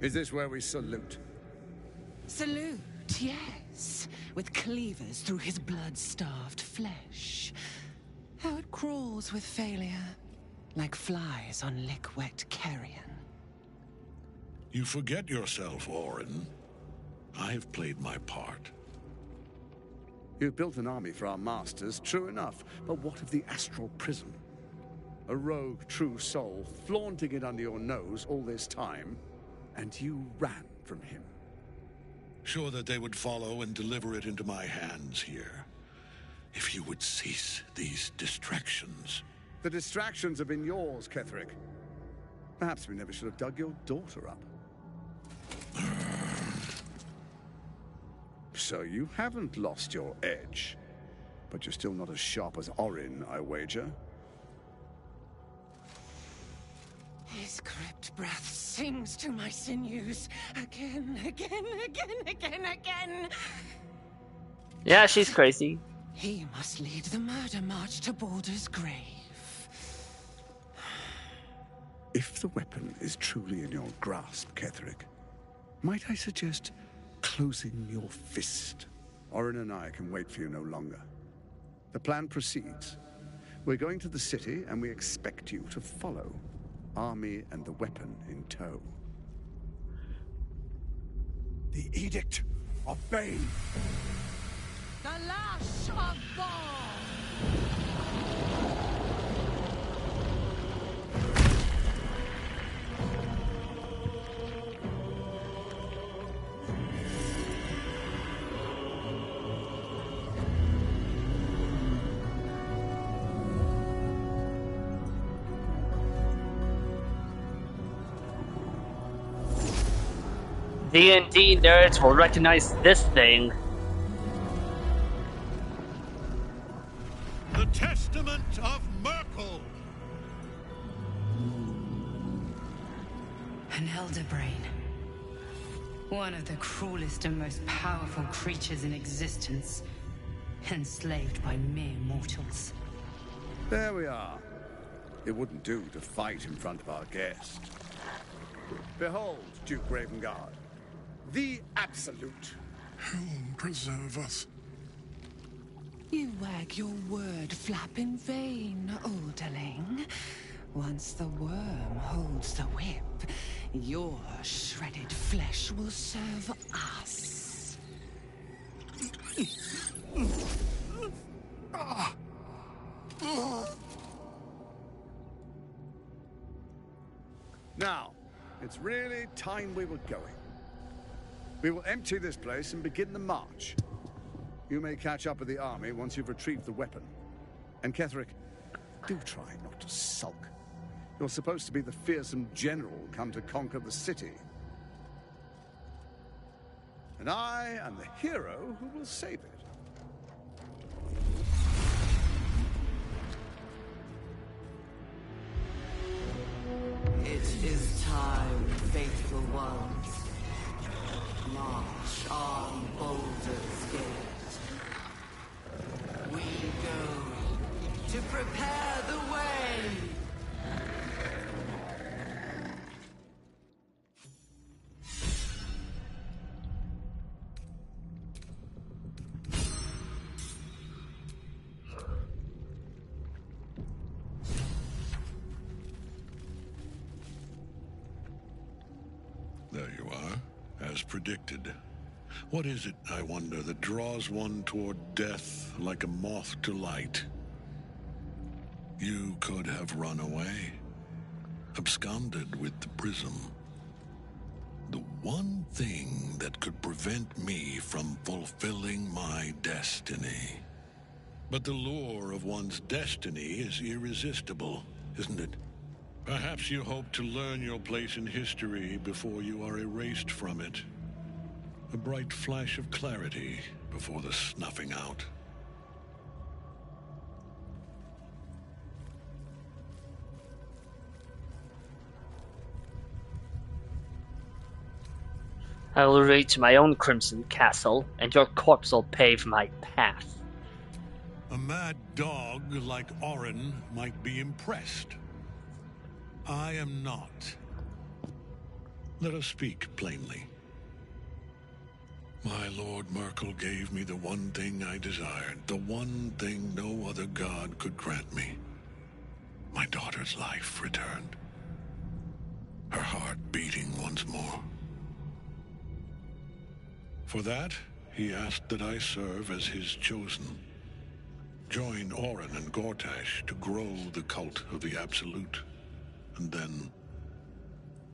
Is this where we salute? Salute, yes. With cleavers through his blood-starved flesh. How it crawls with failure, like flies on lick-wet carrion. You forget yourself, Orin. I've played my part. You've built an army for our masters, true enough. But what of the astral prison? A rogue true soul flaunting it under your nose all this time, and you ran from him. Sure that they would follow and deliver it into my hands here. If you would cease these distractions. The distractions have been yours, Ketherick. Perhaps we never should have dug your daughter up. So you haven't lost your edge. But you're still not as sharp as Orin, I wager. His crypt breath sings to my sinews. Again, again, again. Yeah, she's crazy. He must lead the murder march to Baldur's grave. If the weapon is truly in your grasp, Ketherick, might I suggest closing your fist? Orin and I can wait for you no longer. The plan proceeds. We're going to the city, and we expect you to follow. Army and the weapon in tow. The Edict of Bane. The Lash of Ball! D&D nerds will recognize this thing. The Testament of Merkel! An elder brain. One of the cruelest and most powerful creatures in existence. Enslaved by mere mortals. There we are. It wouldn't do to fight in front of our guest. Behold, Duke Ravengard. The Absolute. Helm preserve us. You wag your word flap in vain, olderling. Once the worm holds the whip, your shredded flesh will serve us. Now, it's really time we were going. We will empty this place and begin the march. You may catch up with the army once you've retrieved the weapon. And Ketherick, do try not to sulk. You're supposed to be the fearsome general come to conquer the city. And I am the hero who will save it. It is time, faithful ones. March on Baldur's Gate. We go to prepare the way. There you are, as predicted. What is it, I wonder, that draws one toward death like a moth to light? You could have run away, absconded with the prism. The one thing that could prevent me from fulfilling my destiny. But the lure of one's destiny is irresistible, isn't it? Perhaps you hope to learn your place in history before you are erased from it. A bright flash of clarity before the snuffing out. I will reach my own crimson castle, and your corpse will pave my path. A mad dog like Orin might be impressed. I am not. Let us speak plainly. My Lord Merkel gave me the one thing I desired, the one thing no other god could grant me. My daughter's life returned. Her heart beating once more. For that, he asked that I serve as his chosen. Join Orin and Gortash to grow the cult of the Absolute, and then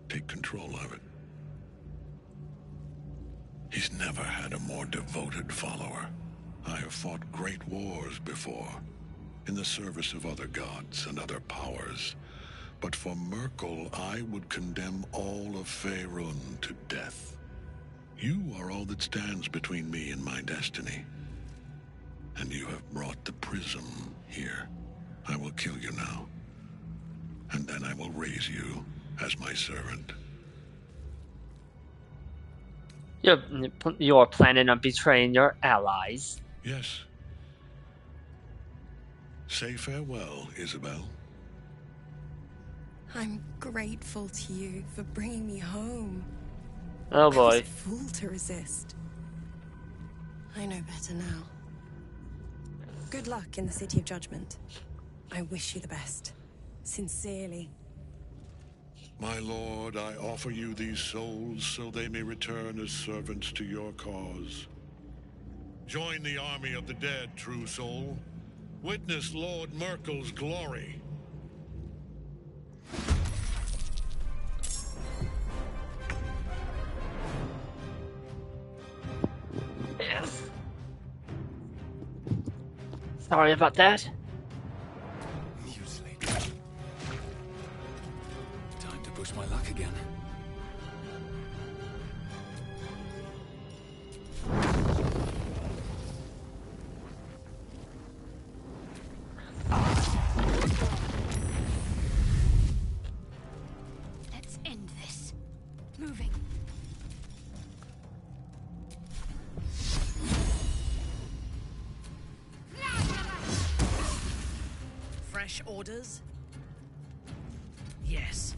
take control of it. He's never had a more devoted follower. I have fought great wars before, in the service of other gods and other powers. But for Merkel, I would condemn all of Faerun to death. You are all that stands between me and my destiny. And you have brought the prism here. I will kill you now. And then I will raise you as my servant. You're planning on betraying your allies. Yes. Say farewell, Isabel. I'm grateful to you for bringing me home. Oh boy. I was a fool to resist. I know better now. Good luck in the City of Judgment. I wish you the best. Sincerely. My lord, I offer you these souls so they may return as servants to your cause. Join the army of the dead, true soul. Witness Lord Merkel's glory. Yes. Sorry about that. Time to push my luck again. fresh orders? Yes.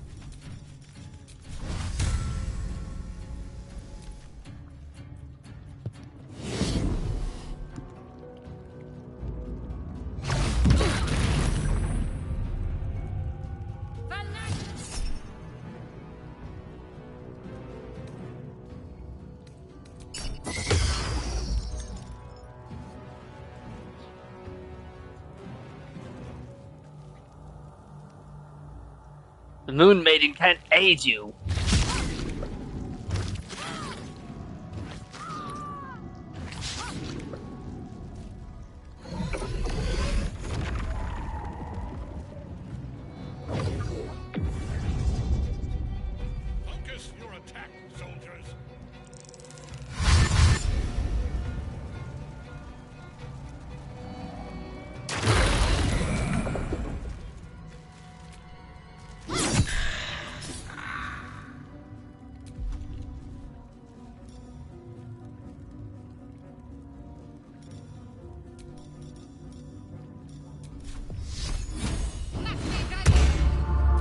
The Moon Maiden can't aid you. Focus your attack, soldiers.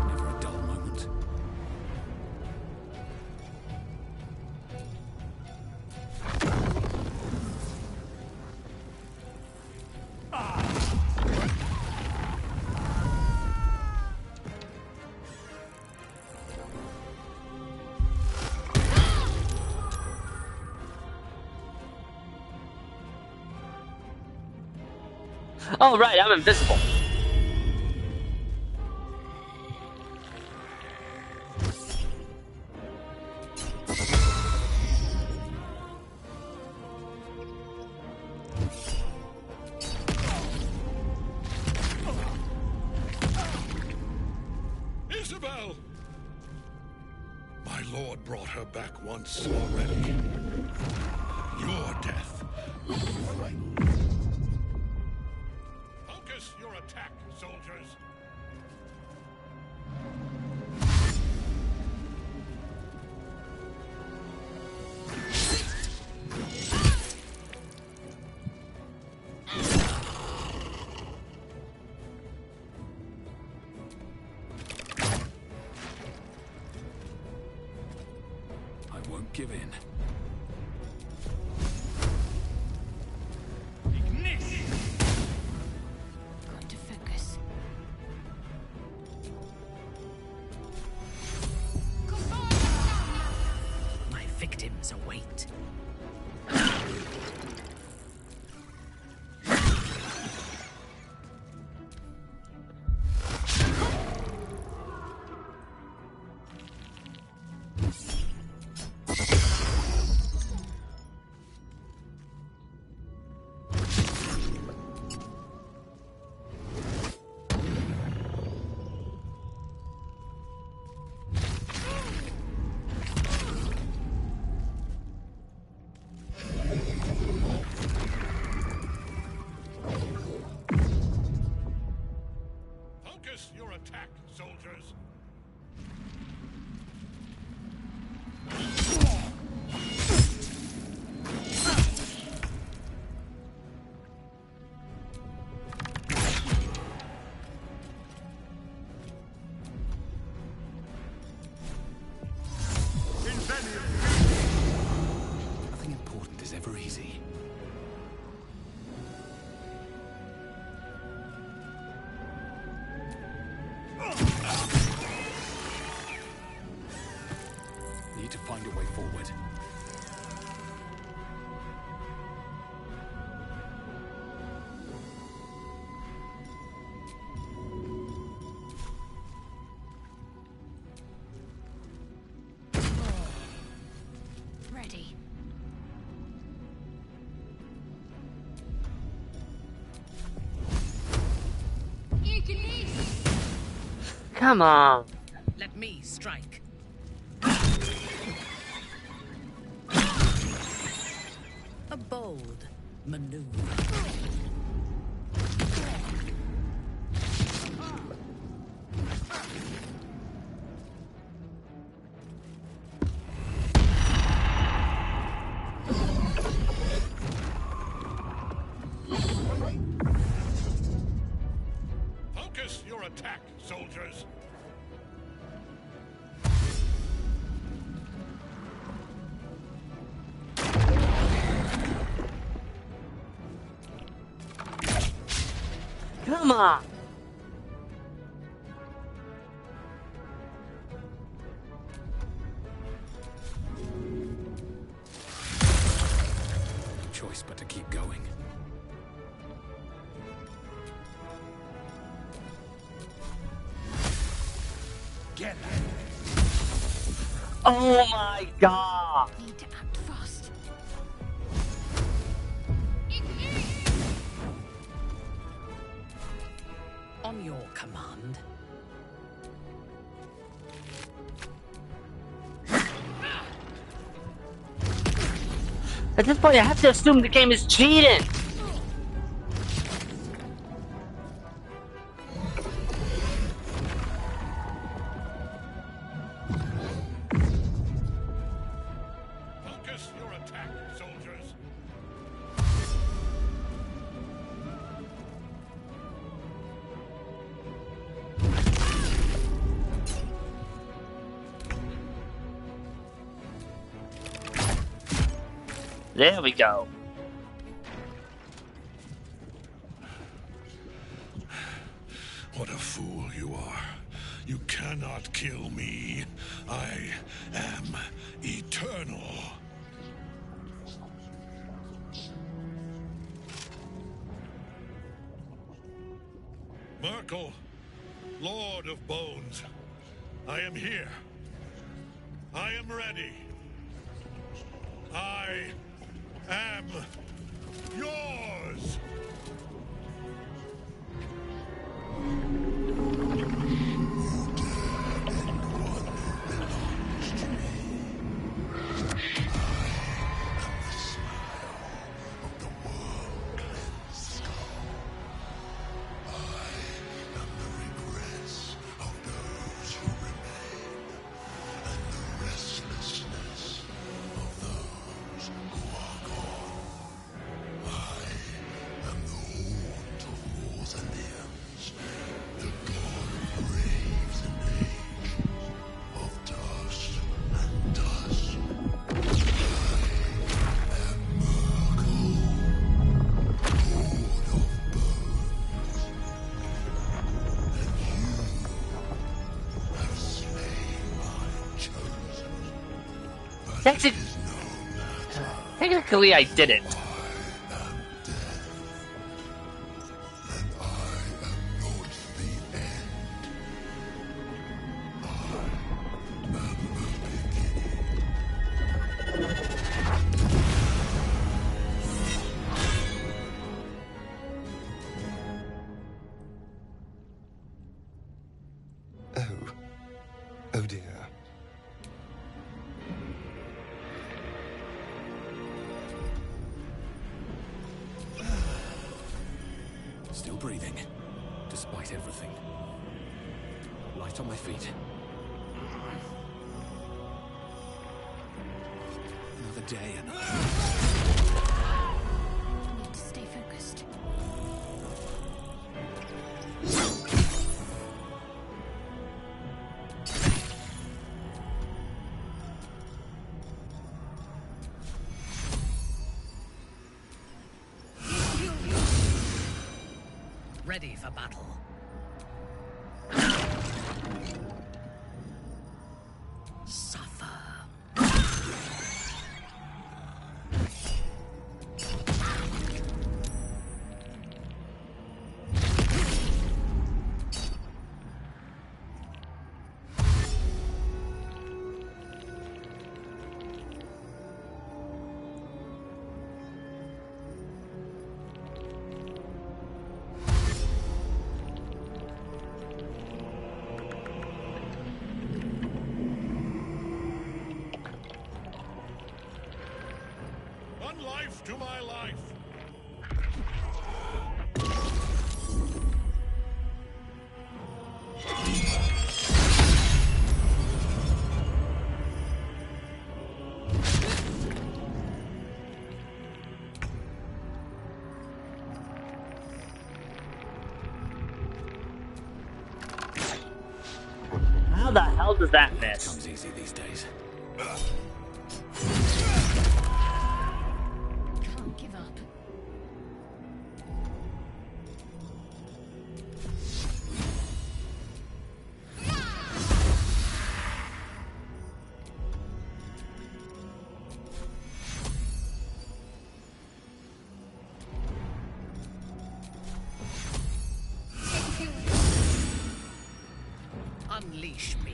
Never a dull moment. Oh, right, I'm invisible. Isabel! My lord brought her back once already. Your death will be final. Focus your attack, soldiers. I won't give in. Got to focus. My victims await. Focus your attack, soldiers. Nothing important is ever easy. Need to find a way forward. Ready. Come on. Let me strike. A bold maneuver. Focus your attack, soldiers. Come on! No choice but to keep going. Get Oh my god! Need to act fast. On your command. At this point, I have to assume the game is cheating! Focus your attack, soldiers. There we go. What a fool you are. You cannot kill me. I am eternal. Merkel, Lord of Bones, I am here. I am ready. I am yours. Technically, I didn't. Oh dear. Still breathing, despite everything. Light on my feet. Another day and... Need to stay focused. Ready for battle. Suffer. One life to my life. the hell does that miss? Comes easy these days. Can't give up. Unleash me.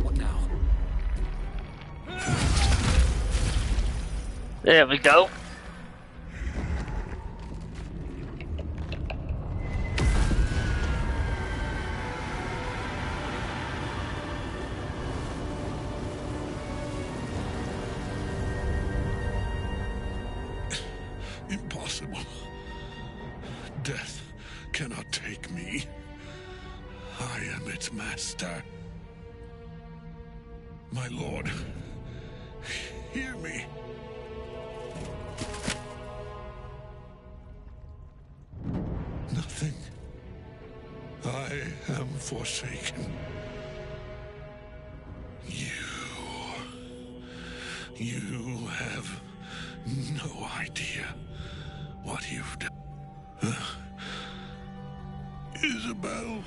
What now? There we go. Impossible. Death cannot take me. I am its master. My lord, hear me. Nothing. I am forsaken. You have no idea what you've done. Isabel.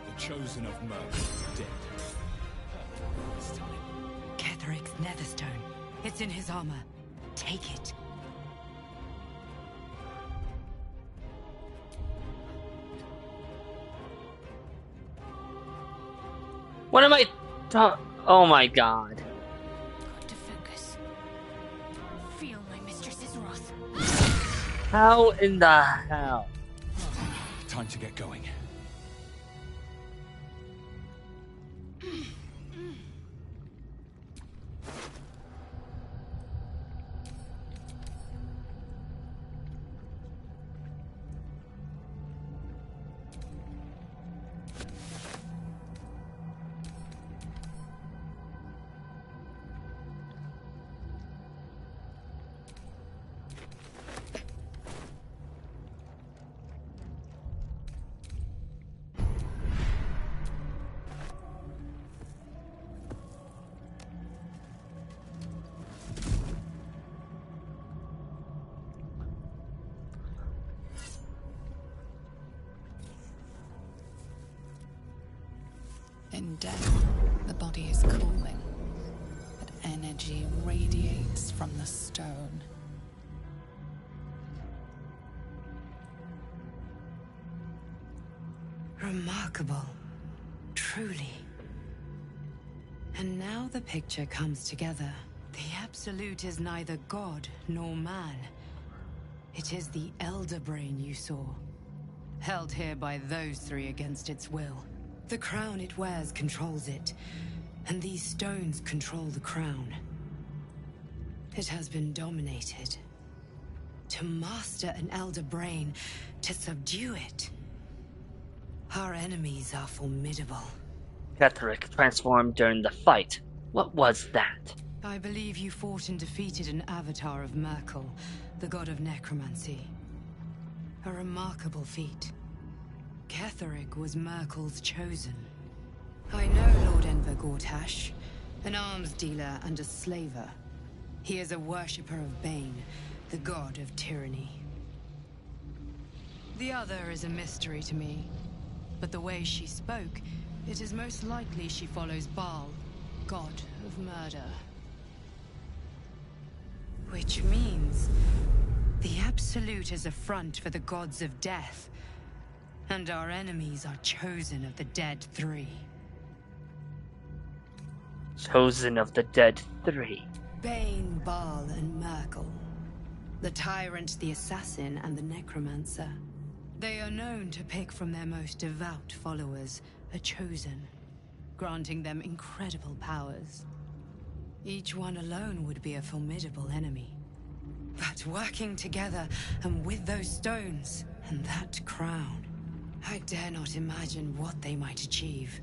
The chosen of Merc is dead. This time. Ketheric's Netherstone. It's in his armor. Take it. What am I? Oh my god. Got to focus. Feel my mistress's wrath. How in the hell? Time to get going. In death, the body is cooling, but energy radiates from the stone. Remarkable. Truly. And now the picture comes together. The Absolute is neither god nor man. It is the Elder Brain you saw, held here by those three against its will. The crown it wears controls it, and these stones control the crown. It has been dominated. To master an Elder Brain, to subdue it. Our enemies are formidable. Ketheric transformed during the fight. What was that? I believe you fought and defeated an avatar of Merkel, the god of necromancy. A remarkable feat. Ketheric was Merkel's chosen. I know Lord Enver Gortash, an arms dealer and a slaver. He is a worshipper of Bane, the god of tyranny. The other is a mystery to me. But the way she spoke, it is most likely she follows Baal, god of murder. Which means the Absolute is a front for the gods of death, and our enemies are chosen of the Dead Three. Chosen of the Dead Three. Bane, Baal, and Merkel. The Tyrant, the Assassin, and the Necromancer. They are known to pick from their most devout followers a chosen, granting them incredible powers. Each one alone would be a formidable enemy. But working together, and with those stones, and that crown, I dare not imagine what they might achieve.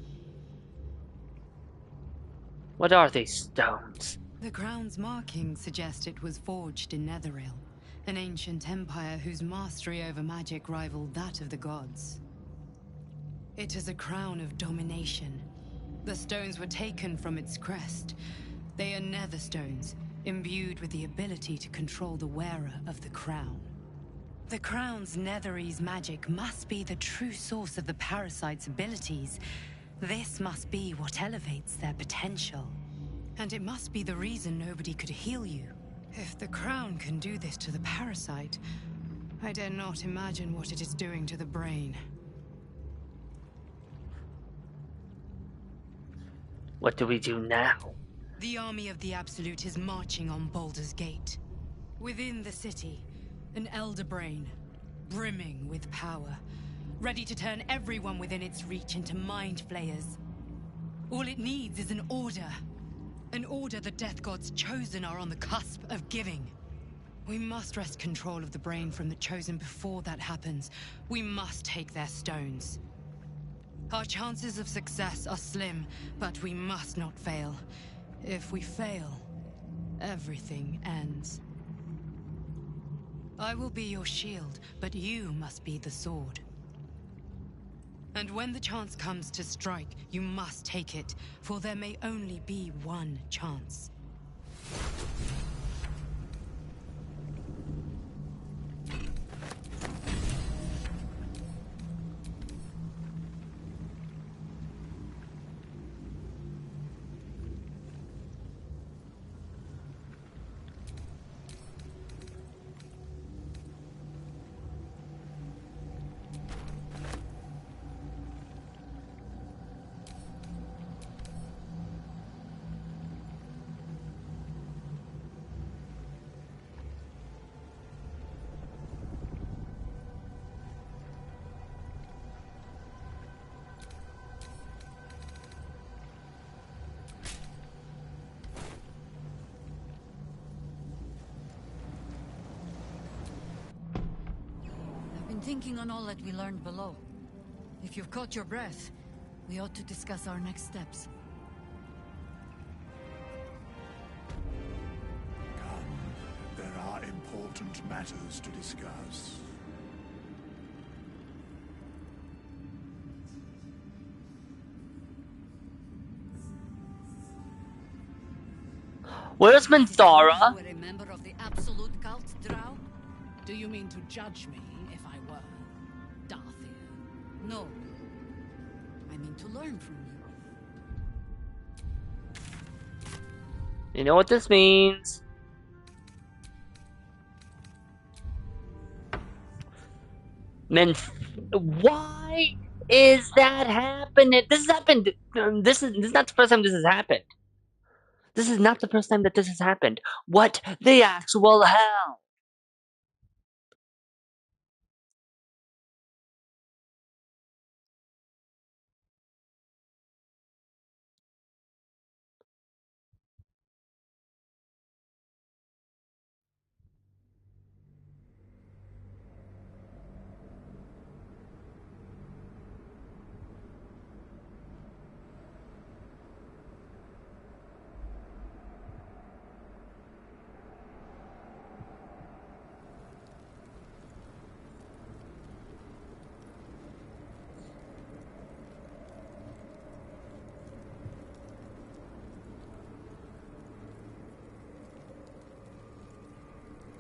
What are these stones? The crown's markings suggest it was forged in Netheril, an ancient empire whose mastery over magic rivaled that of the gods. It is a crown of domination. The stones were taken from its crest. They are nether stones, imbued with the ability to control the wearer of the crown. The crown's Netherese magic must be the true source of the parasite's abilities. This must be what elevates their potential. And it must be the reason nobody could heal you. If the crown can do this to the parasite, I dare not imagine what it is doing to the brain. What do we do now? The army of the Absolute is marching on Baldur's Gate. Within the city, an elder brain, brimming with power, ready to turn everyone within its reach into mind flayers. All it needs is an order. An order the Death Gods chosen are on the cusp of giving. We must wrest control of the brain from the chosen before that happens. We must take their stones. Our chances of success are slim, but we must not fail. If we fail, everything ends. I will be your shield, but you must be the sword. And when the chance comes to strike, you must take it, for there may only be one chance. Thinking on all that we learned below. If you've caught your breath, we ought to discuss our next steps. Come, there are important matters to discuss. Where's Minthara? You were a member of the Absolute cult, Drow? Do you mean to judge me if I were Darthian? No. I mean to learn from you. You know what this means? Why is that happening? This has happened. This is not the first time this has happened. This is not the first time that this has happened. What the actual hell?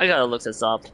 I gotta look this up.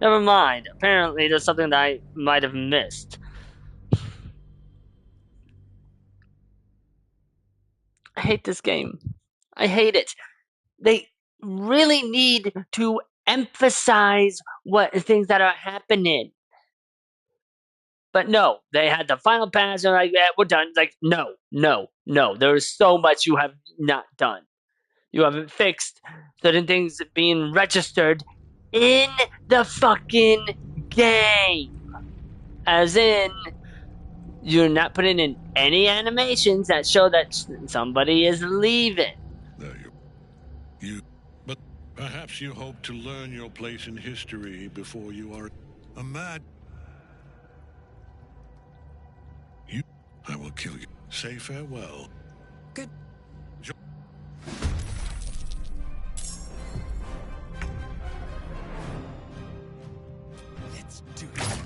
Never mind. Apparently, there's something that I might have missed. I hate this game. I hate it. They really need to emphasize what things that are happening. But no, they had the final pass and like, yeah, we're done. Like, no, no, no. There is so much you have not done. You haven't fixed certain things being registered in the fucking game. As in, you're not putting in any animations that show that somebody is leaving. There but perhaps you hope to learn your place in history before you are a mad. I will kill you. Say farewell. Good. Let's do it.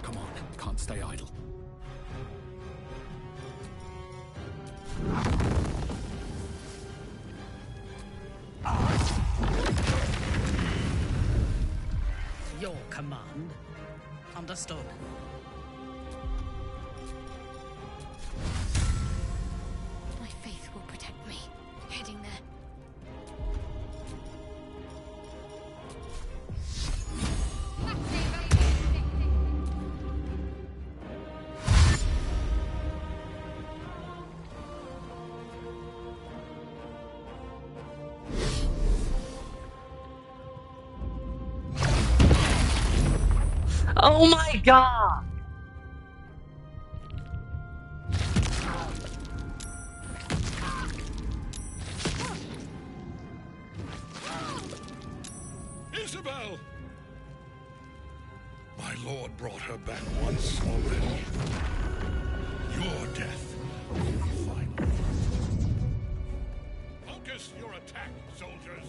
Come on, can't stay idle. Your command. Understood. My faith will protect me. Heading there. Oh my god! Isabel! My lord brought her back once already. Your death will be final. Focus your attack, soldiers!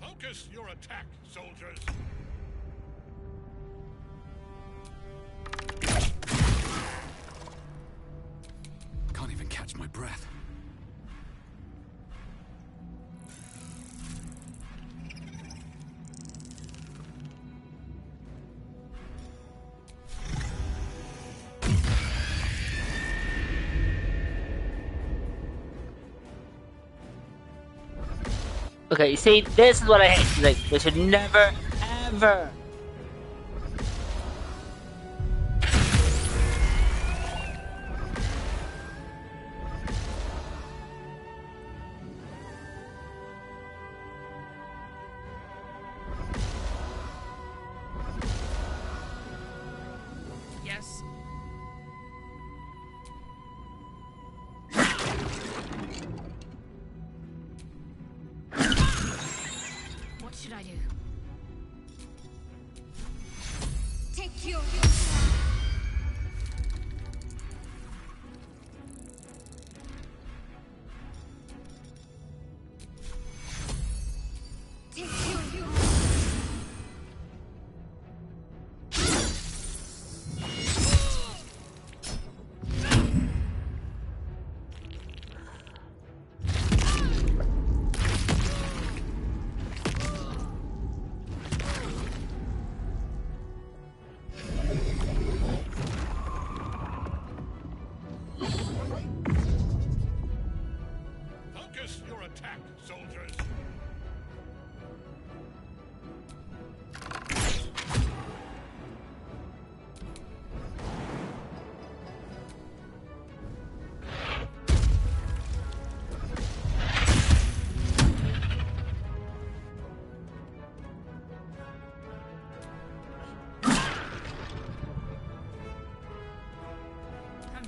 Focus your attack, soldiers! Can't even catch my breath. Okay, see, this is what I hate. Like, they should never, ever. Yes. What should I do? Take your... Take your...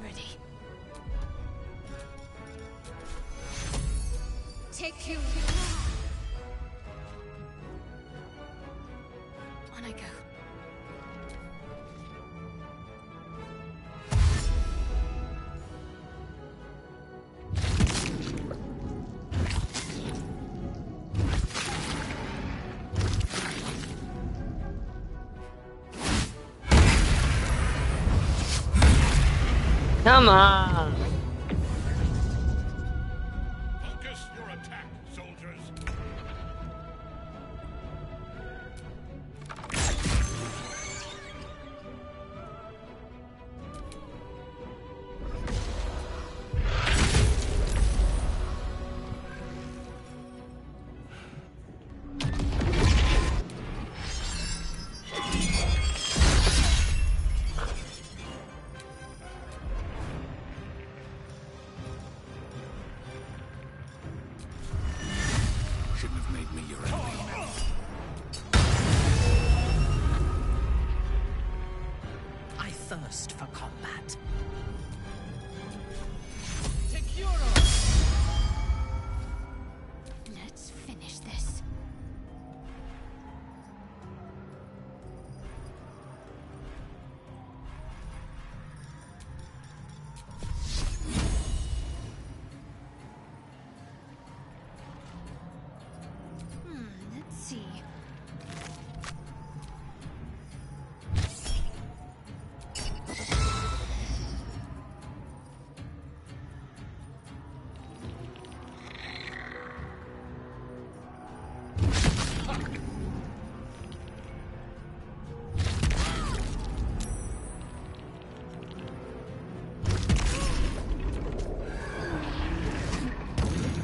ready. Take you. On I go. Come on! Focus your attack, soldiers! Shouldn't have made me your enemy. I thirst for combat. Let's finish this. Let's see.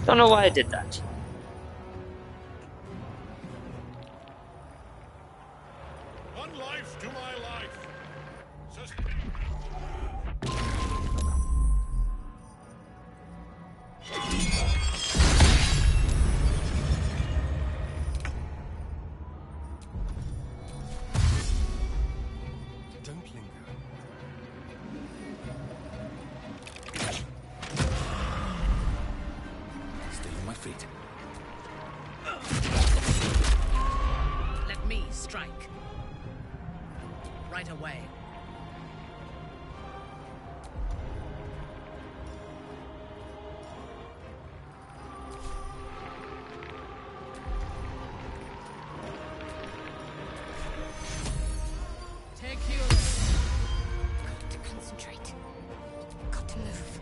Don't know why I did that. One life to my life. Don't linger. Still on my feet. Let me strike. Right away. Take you. Got to concentrate. Got to move.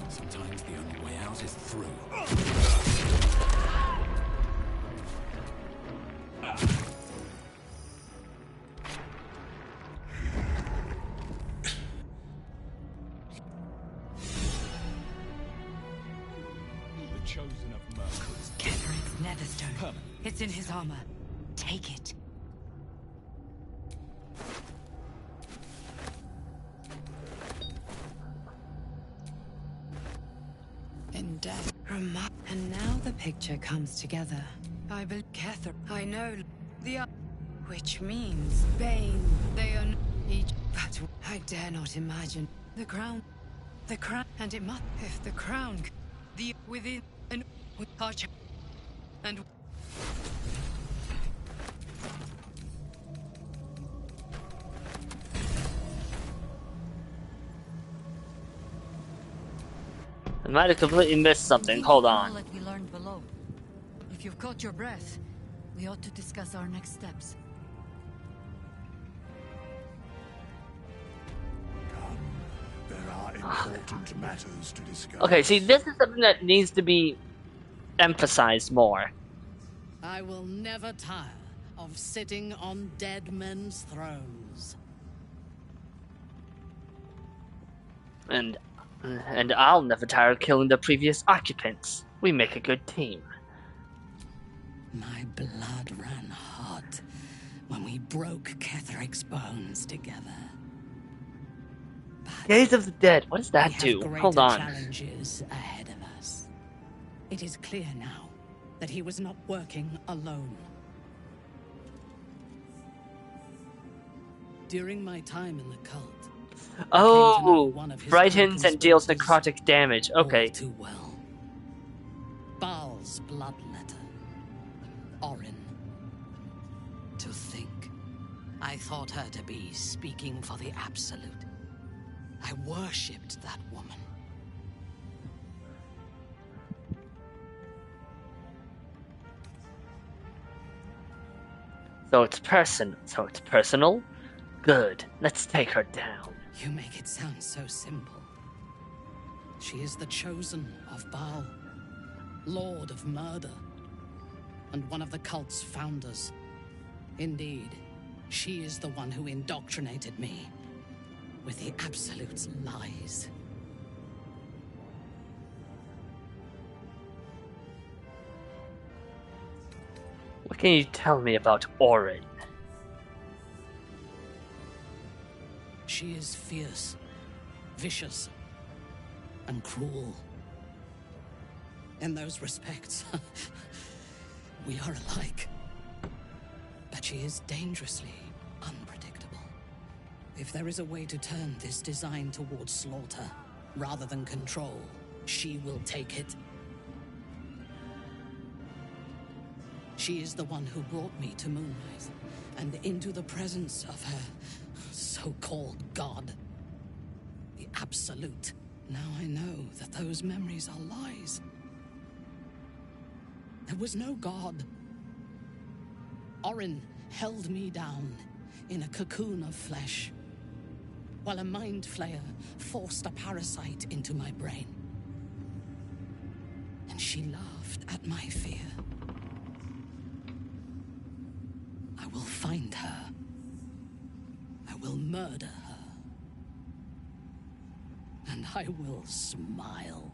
Sometimes the only way out is through. The chosen of Merkel's Ketheric's netherstone. It's in his armor. Take it. In death. And now the picture comes together. I believe Kether. I know the which means Bane. They are each. But I dare not imagine the crown. The crown, and it must. If the crown, the within and arch, and. I might have completely missed something. Hold on. That we learned below. If you've caught your breath, we ought to discuss our next steps. important matters to discuss. Okay, see, this is something that needs to be emphasized more. I will never tire of sitting on dead men's thrones. And I'll never tire of killing the previous occupants. We make a good team. My blood ran hot when we broke Ketheric's bones together. Gaze of the Dead, what does that do? Hold on. Challenges ahead of us. It is clear now that he was not working alone. During my time in the cult, oh, frightens and deals necrotic damage. Okay. Too well. Baal's bloodletter. Orin. To think, I thought her to be speaking for the Absolute. I worshipped that woman. So it's personal? Good. Let's take her down. You make it sound so simple. She is the chosen of Baal, Lord of Murder, and one of the cult's founders. Indeed, she is the one who indoctrinated me with the Absolute's lies. What can you tell me about Orin? She is fierce, vicious, and cruel. In those respects, we are alike. But she is dangerously unpredictable. If there is a way to turn this design towards slaughter, rather than control, she will take it. She is the one who brought me to Moonrise, and into the presence of her so-called god. The Absolute. Now I know that those memories are lies. There was no god. Orin held me down in a cocoon of flesh, while a mind flayer forced a parasite into my brain. And she laughed at my fear. I will find her. I will murder her. And I will smile.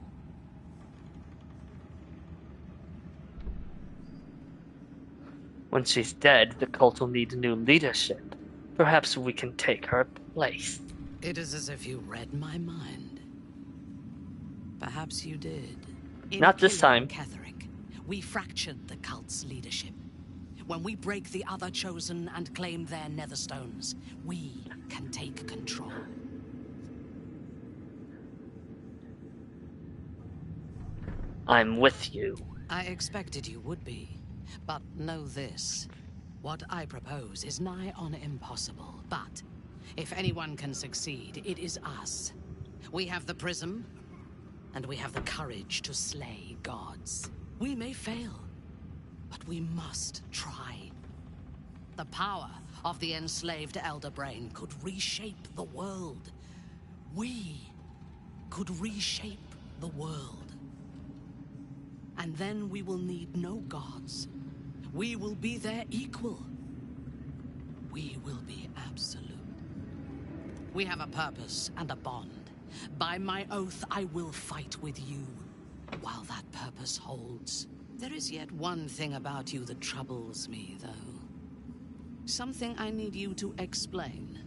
When she's dead, the cult will need new leadership. Perhaps we can take her place. It is as if you read my mind. Perhaps you did. Not this time. Ketheric, we fractured the cult's leadership. When we break the other chosen and claim their netherstones, we can take control. I'm with you. I expected you would be. But know this. What I propose is nigh on impossible. But if anyone can succeed, it is us. We have the prism, and we have the courage to slay gods. We may fail, but we must try. The power of the enslaved Elder Brain could reshape the world. We could reshape the world. And then we will need no gods. We will be their equal. We will be absolute. We have a purpose and a bond. By my oath, I will fight with you while that purpose holds. There is yet one thing about you that troubles me, though. Something I need you to explain.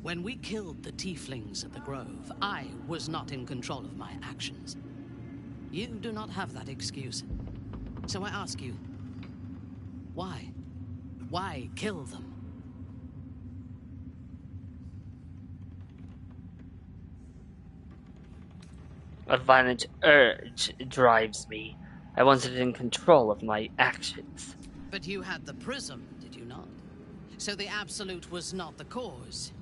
When we killed the tieflings at the Grove, I was not in control of my actions. You do not have that excuse. So I ask you, why? Why kill them? A violent urge drives me. I wanted in control of my actions. But you had the prism, did you not? So the Absolute was not the cause.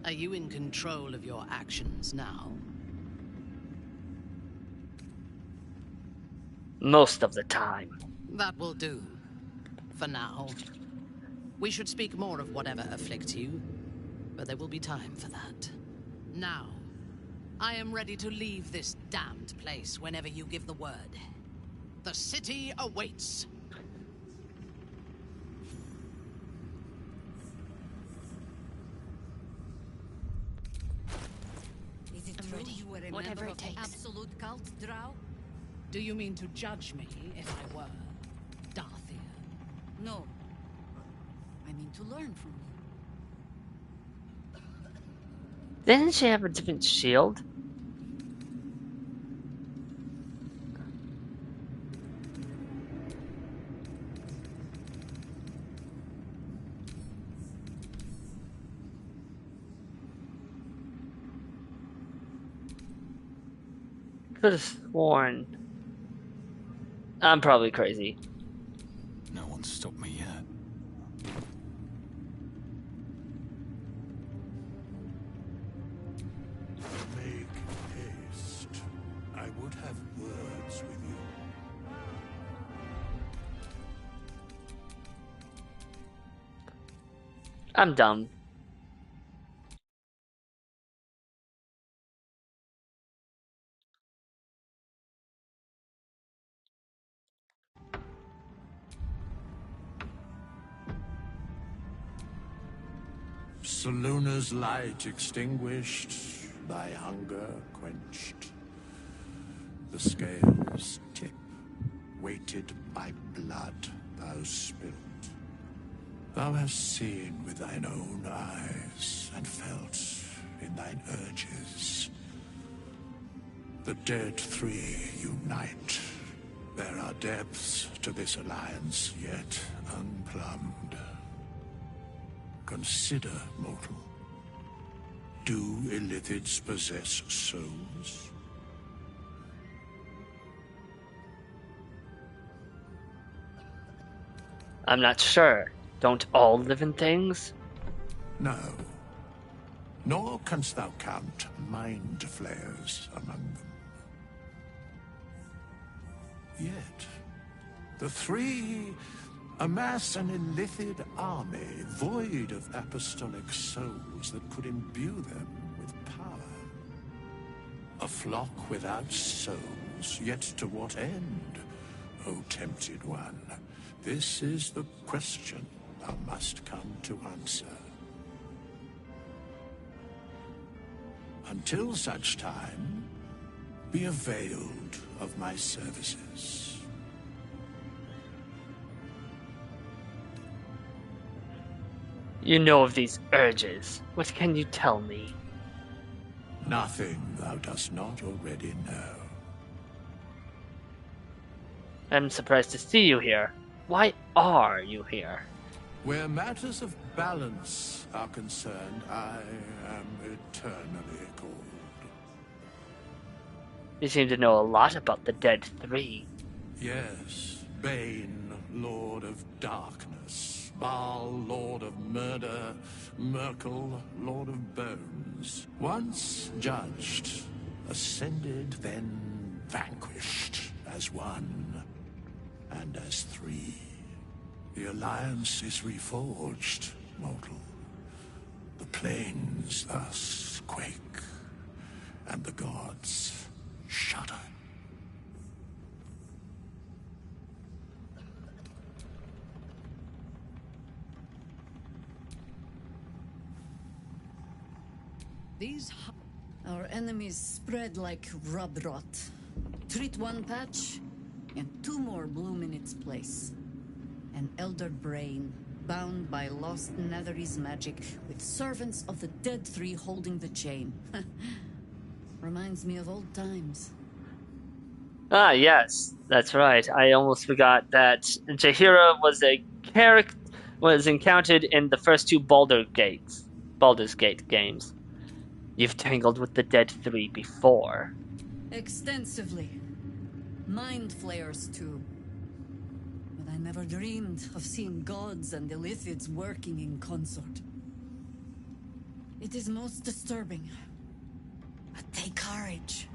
Are you in control of your actions now? Most of the time. That will do. For now. We should speak more of whatever afflicts you, but there will be time for that. Now, I am ready to leave this damned place whenever you give the word. The city awaits. Is it I'm true ready. you were a Whatever member it of the takes. absolute cult, Drow? Do you mean to judge me if I were Darthir? No. I mean to learn from you. Didn't she have a different shield? Could have sworn. I'm probably crazy. No one's stopped me yet. Make haste. I would have words with you. I'm dumb. Salona's light extinguished, thy hunger quenched. The scales tip, weighted by blood thou spilt. Thou hast seen with thine own eyes, and felt in thine urges. The dead three unite. There are depths to this alliance yet unplumbed. Consider, mortal. Do Illithids possess souls? I'm not sure. Don't all living things? No. Nor canst thou count mind flayers among them. Yet, the three amass an Illithid army void of apostolic souls that could imbue them with power. A flock without souls, yet to what end, O tempted one? This is the question thou must come to answer. Until such time, be availed of my services. You know of these urges. What can you tell me? Nothing thou dost not already know. I'm surprised to see you here. Why are you here? Where matters of balance are concerned, I am eternally cold. You seem to know a lot about the Dead Three. Yes, Bane, Lord of Darkness, Baal, Lord of Murder, Merkel, Lord of Bones. Once judged, ascended, then vanquished as one, and as three. The alliance is reforged, mortal. The plains thus quake, and the gods shudder. Our enemies spread like rub rot. Treat one patch, and two more bloom in its place. An elder brain, bound by lost Netherese magic, with servants of the Dead Three holding the chain. Reminds me of old times. Ah, yes, that's right. I almost forgot that Jaheira was encountered in the first two Baldur's Gate games. You've tangled with the Dead Three before. Extensively. Mind flayers, too. But I never dreamed of seeing gods and Illithids working in consort. It is most disturbing. But take courage.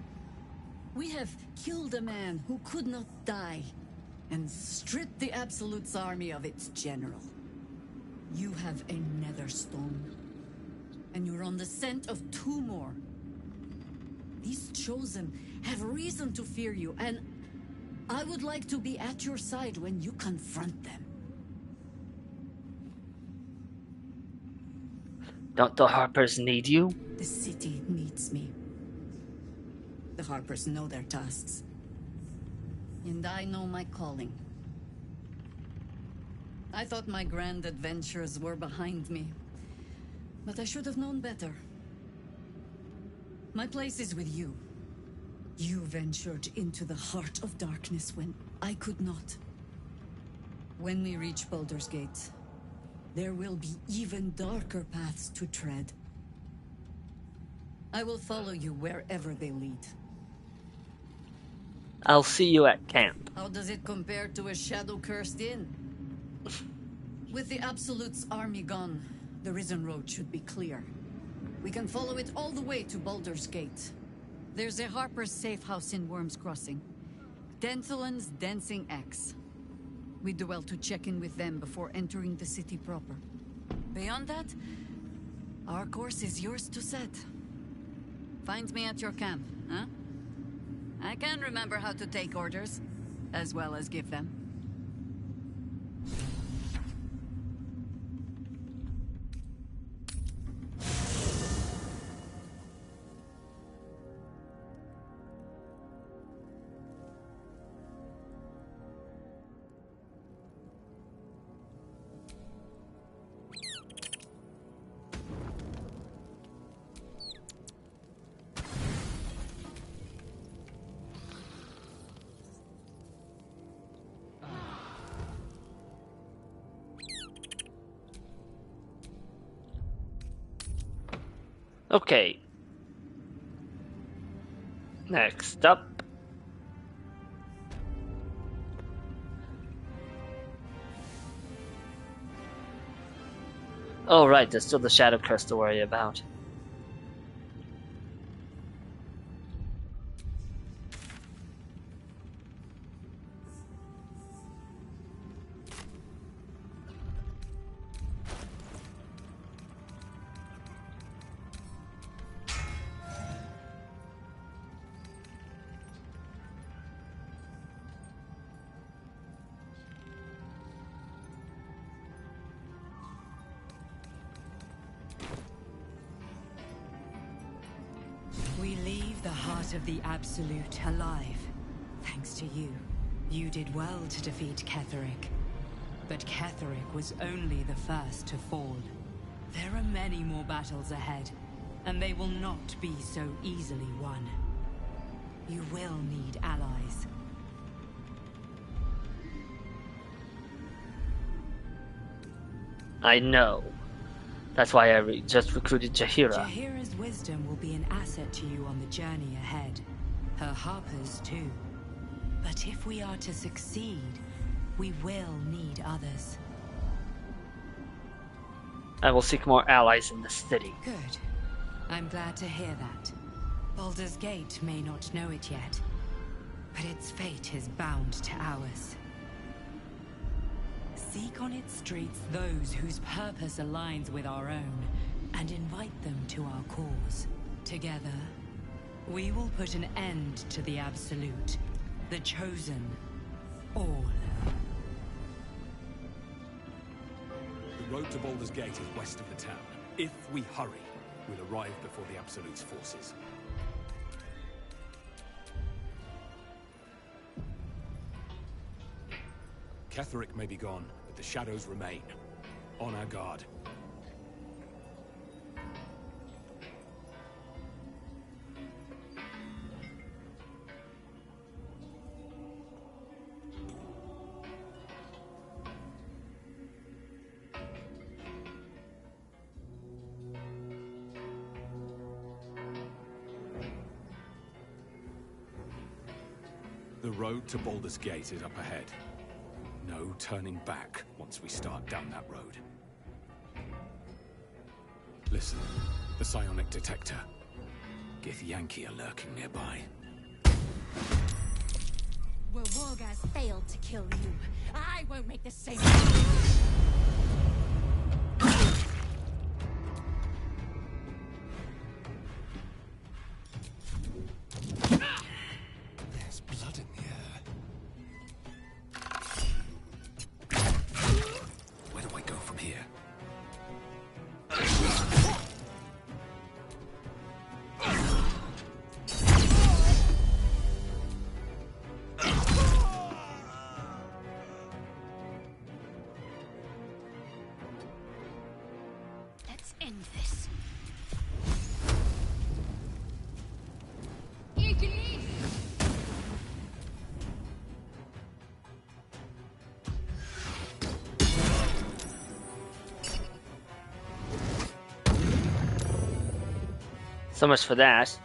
We have killed a man who could not die, and stripped the Absolute's army of its general. You have a nether stone, and you're on the scent of two more. These Chosen have reason to fear you, and I would like to be at your side when you confront them. Don't the Harpers need you? The city needs me. The Harpers know their tasks. And I know my calling. I thought my grand adventures were behind me. But I should have known better. My place is with you. You ventured into the heart of darkness when I could not. When we reach Baldur's Gate, there will be even darker paths to tread. I will follow you wherever they lead. I'll see you at camp. How does it compare to a shadow-cursed inn? With the Absolute's army gone, the Risen Road should be clear. We can follow it all the way to Baldur's Gate. There's a Harper's safe house in Worm's Crossing. Denthalen's Dancing Axe. We do well to check in with them before entering the city proper. Beyond that, our course is yours to set. Find me at your camp, huh? I can remember how to take orders, as well as give them. Okay. Next up. Oh right, there's still the Shadow Curse to worry about. We leave the heart of the Absolute alive. Thanks to you. You did well to defeat Ketheric. But Ketheric was only the first to fall. There are many more battles ahead, and they will not be so easily won. You will need allies. I know. That's why I just recruited Jaheira. Jaheira's wisdom will be an asset to you on the journey ahead. Her Harpers too. But if we are to succeed, we will need others. I will seek more allies in the city. Good. I'm glad to hear that. Baldur's Gate may not know it yet, but its fate is bound to ours. Seek on its streets those whose purpose aligns with our own, and invite them to our cause. Together, we will put an end to the Absolute, the Chosen, all. The road to Baldur's Gate is west of the town. If we hurry, we'll arrive before the Absolute's forces. Ketheric may be gone, but the shadows remain. On our guard. The road to Baldur's Gate is up ahead. No turning back once we start down that road. Listen, the psionic detector. Githyanki are lurking nearby. Where Wargaz failed to kill you, I won't make the same. So much for that.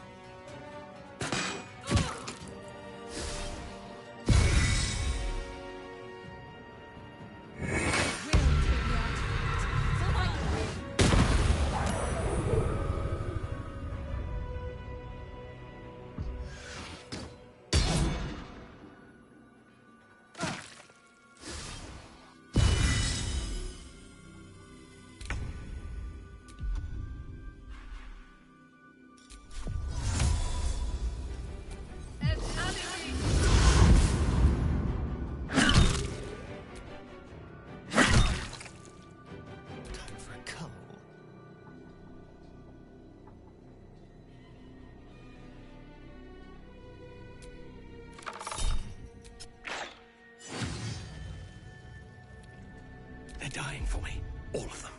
They're dying for me. All of them.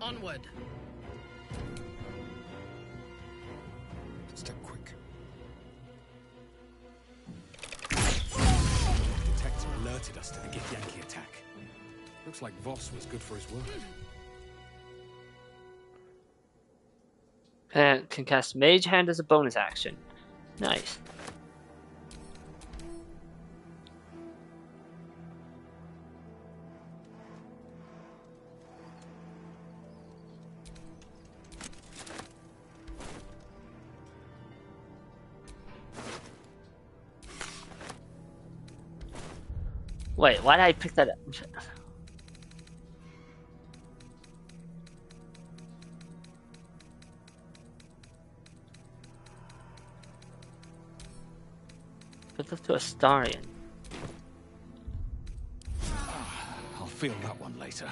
Onward. Step quick. The detector alerted us to the Githyanki attack. Looks like Voss was good for his word. Can cast Mage Hand as a bonus action. Nice. Wait, why did I pick that up? Put this to Astarion. I'll feel that one later.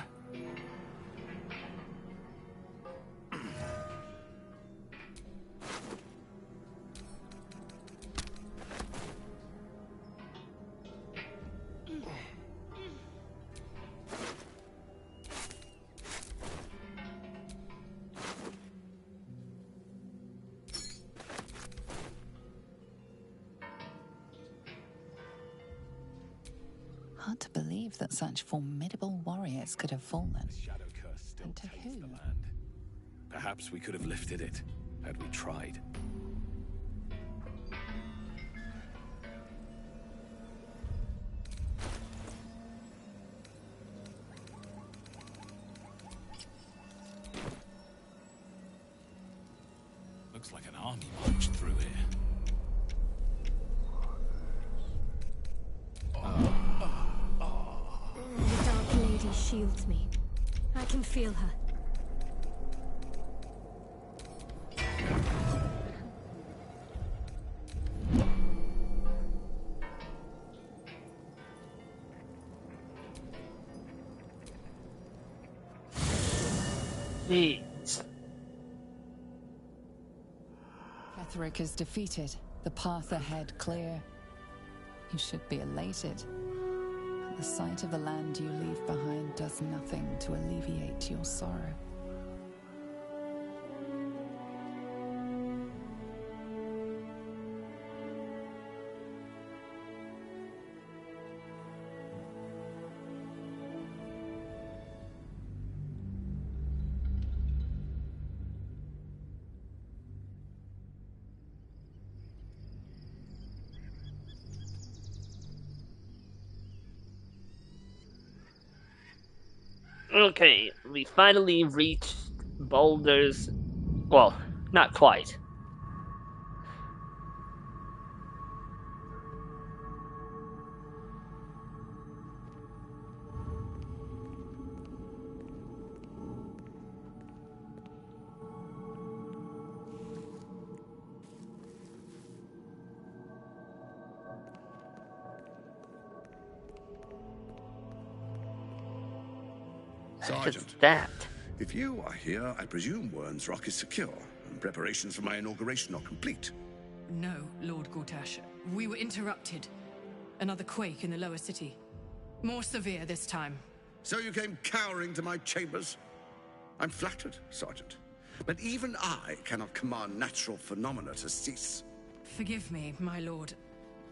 Hard to believe that such formidable warriors could have fallen. Shadow curse still And to taints whom? the land. Perhaps we could have lifted it, had we tried. Looks like an army marched through here. The Dark Lady shields me. I can feel her. Please. Ketheric is defeated, the path ahead clear. You should be elated. But the sight of the land you leave behind does nothing to alleviate your sorrow. Okay, we finally reached Baldur's. Well, not quite. Sergeant, that? If you are here, I presume Wern's Rock is secure, and preparations for my inauguration are complete. No, Lord Gortash. We were interrupted. Another quake in the lower city. More severe this time. So you came cowering to my chambers? I'm flattered, Sergeant. But even I cannot command natural phenomena to cease. Forgive me, my lord,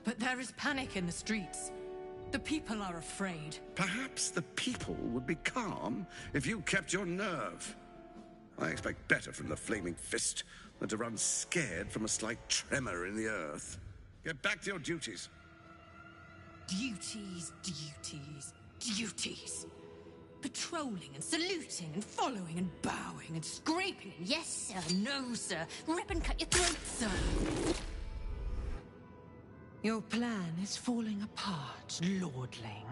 but there is panic in the streets. The people are afraid. Perhaps the people would be calm if you kept your nerve. I expect better from the Flaming Fist than to run scared from a slight tremor in the earth. Get back to your duties. Duties, duties, duties. Patrolling and saluting and following and bowing and scraping. Yes, sir. No, sir. Rip and cut your throat, sir. Your plan is falling apart, lordling.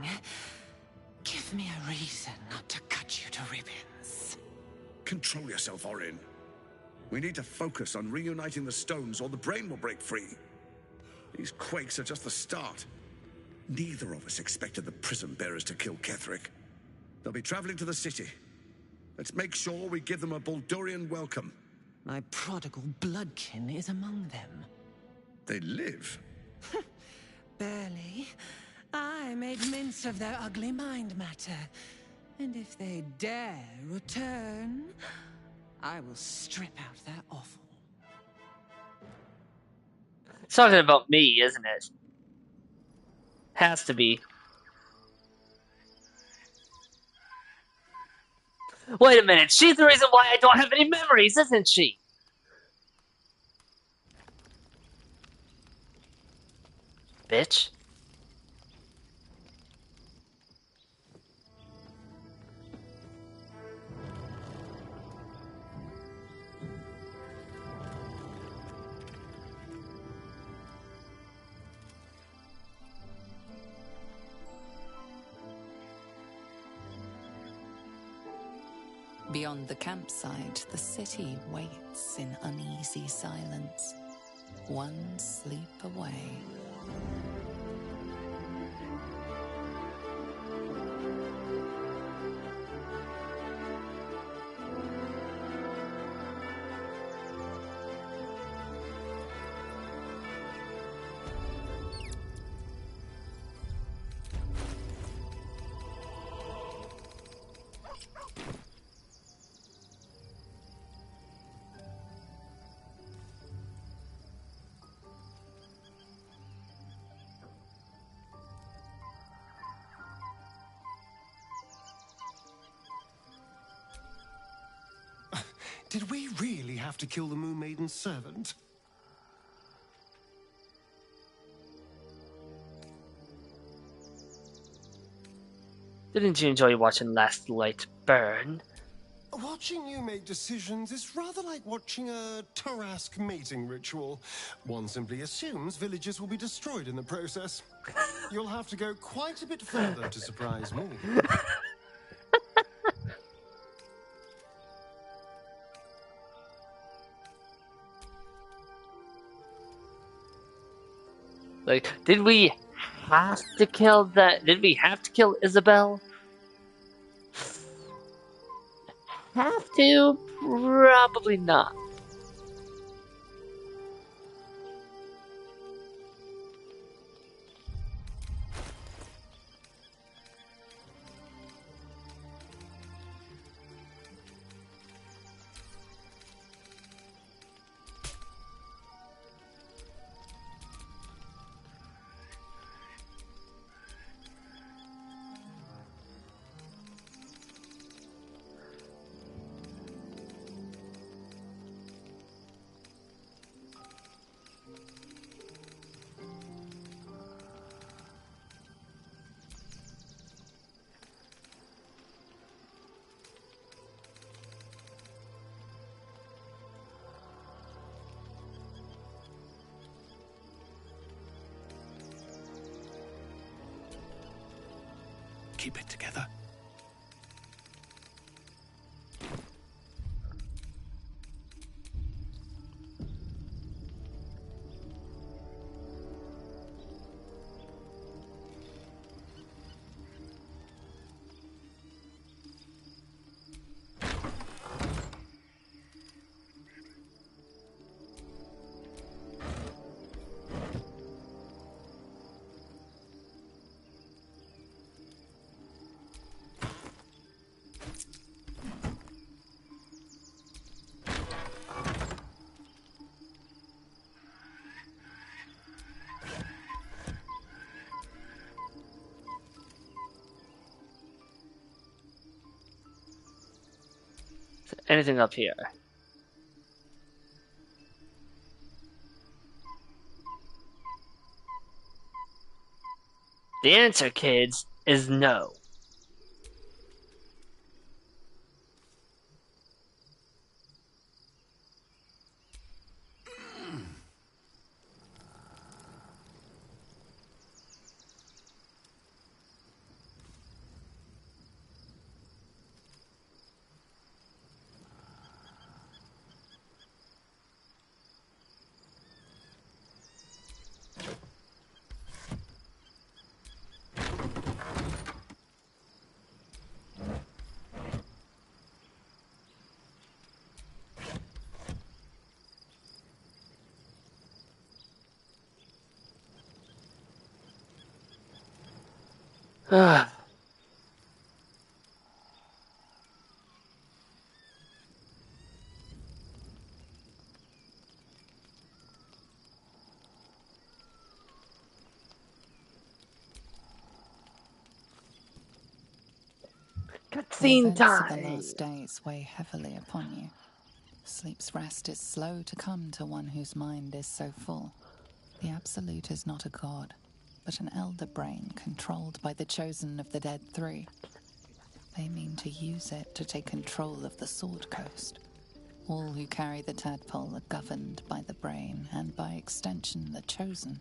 Give me a reason not to cut you to ribbons. Control yourself, Orin. We need to focus on reuniting the stones or the brain will break free. These quakes are just the start. Neither of us expected the prison bearers to kill Ketheric. They'll be traveling to the city. Let's make sure we give them a Baldurian welcome. My prodigal bloodkin is among them. They live. Barely. I made mince of their ugly mind matter. And if they dare return, I will strip out their offal. It's talking about me, isn't it? Has to be. Wait a minute, she's the reason why I don't have any memories, isn't she? Bitch. Beyond the campsite, the city waits in uneasy silence, one sleep away. Did we really have to kill the Moon Maiden's servant? Didn't you enjoy watching Last Light burn? Watching you make decisions is rather like watching a Tarask mating ritual. One simply assumes villages will be destroyed in the process. You'll have to go quite a bit further to surprise me. Like, did we have to kill that? Did we have to kill Isabel? Have to? Probably not. keep it together. Anything up here? The answer, kids, is no. The Cutscene events of the time. last days weigh heavily upon you. Sleep's rest is slow to come to one whose mind is so full. The Absolute is not a god, but an elder brain controlled by the chosen of the Dead Three. They mean to use it to take control of the Sword Coast. All who carry the tadpole are governed by the brain, and by extension the chosen.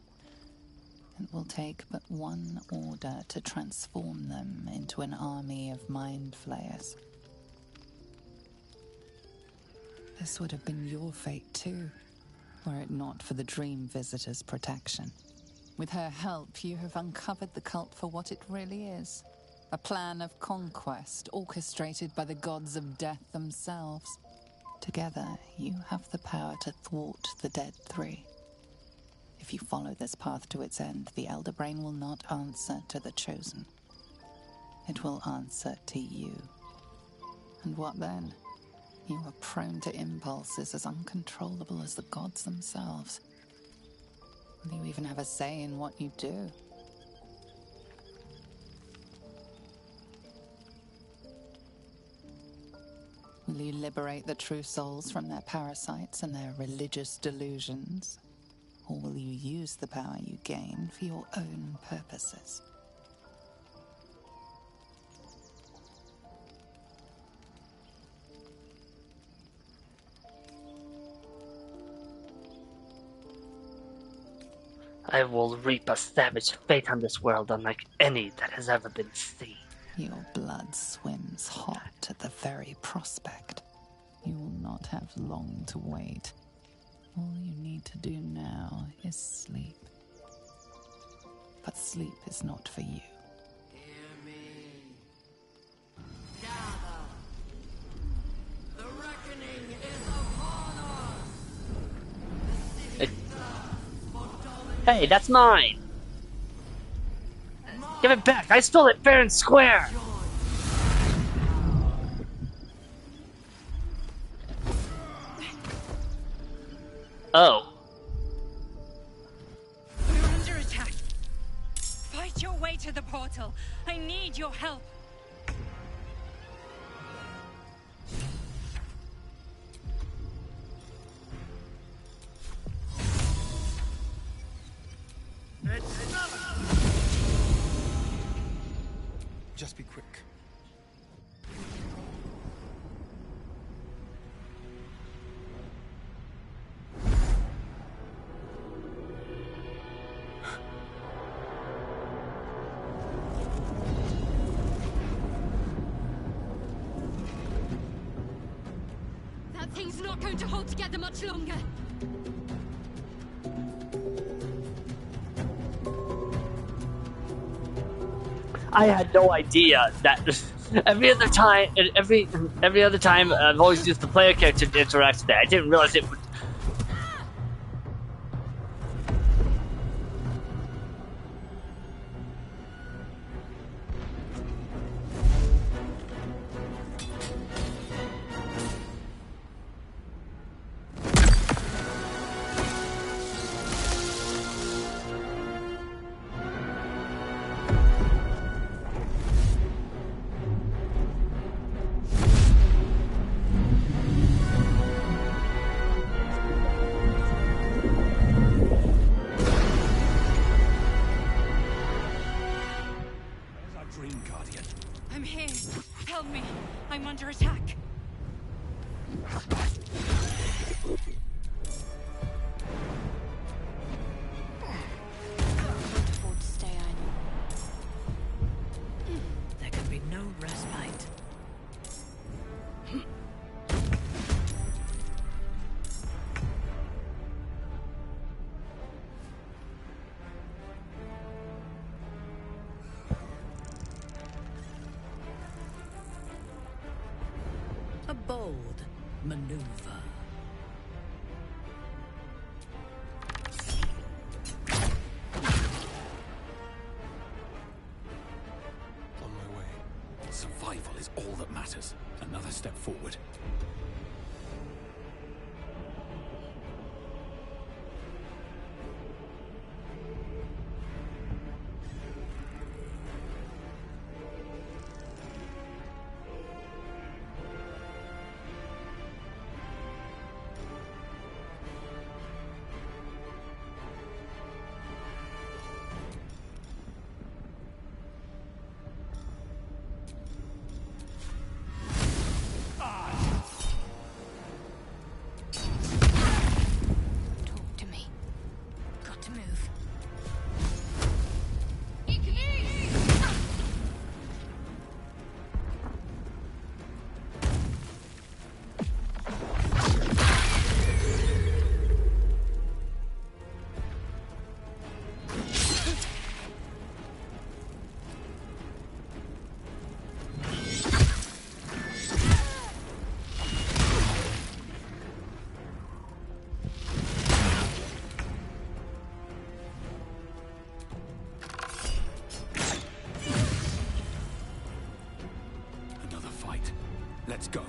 It will take but one order to transform them into an army of mind flayers. This would have been your fate too, were it not for the Dream Visitor's protection. With her help, you have uncovered the cult for what it really is. A plan of conquest orchestrated by the gods of death themselves. Together, you have the power to thwart the Dead Three. If you follow this path to its end, the Elder Brain will not answer to the Chosen. It will answer to you. And what then? You are prone to impulses as uncontrollable as the gods themselves. Will you even have a say in what you do? Will you liberate the true souls from their parasites and their religious delusions? Or will you use the power you gain for your own purposes? I will reap a savage fate on this world unlike any that has ever been seen. Your blood swims hot at the very prospect. You will not have long to wait. All you need to do now is sleep. But sleep is not for you. Hear me. Gather. The reckoning is upon us. Hey, that's mine! Give it back! I stole it fair and square! Oh. We're under attack. Fight your way to the portal. I need your help. Just be quick. not going to hold together much longer. I had no idea that every other time I've always used the player character to interact with it. I didn't realize it would. I'm here. Help me. I'm under attack. There can be no respite. A bold maneuver. On my way. Survival is all that matters. Another step forward. Talk to me. Got to move. Another fight. Let's go.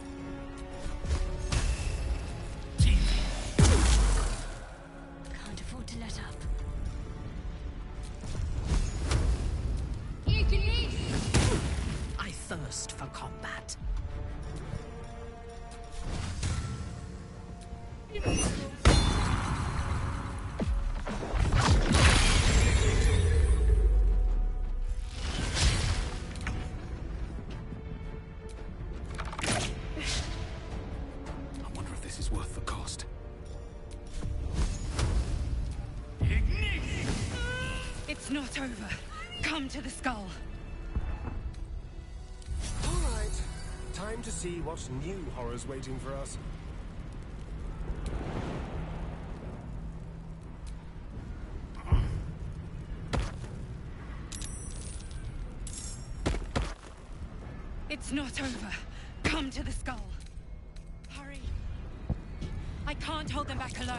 Can't afford to let up. I thirst for combat. I wonder if this is worth the cost. It's not over. Come to the skull. All right. Time to see what new horror's waiting for us. It's not over. Come to the skull. Hurry. I can't hold them back alone.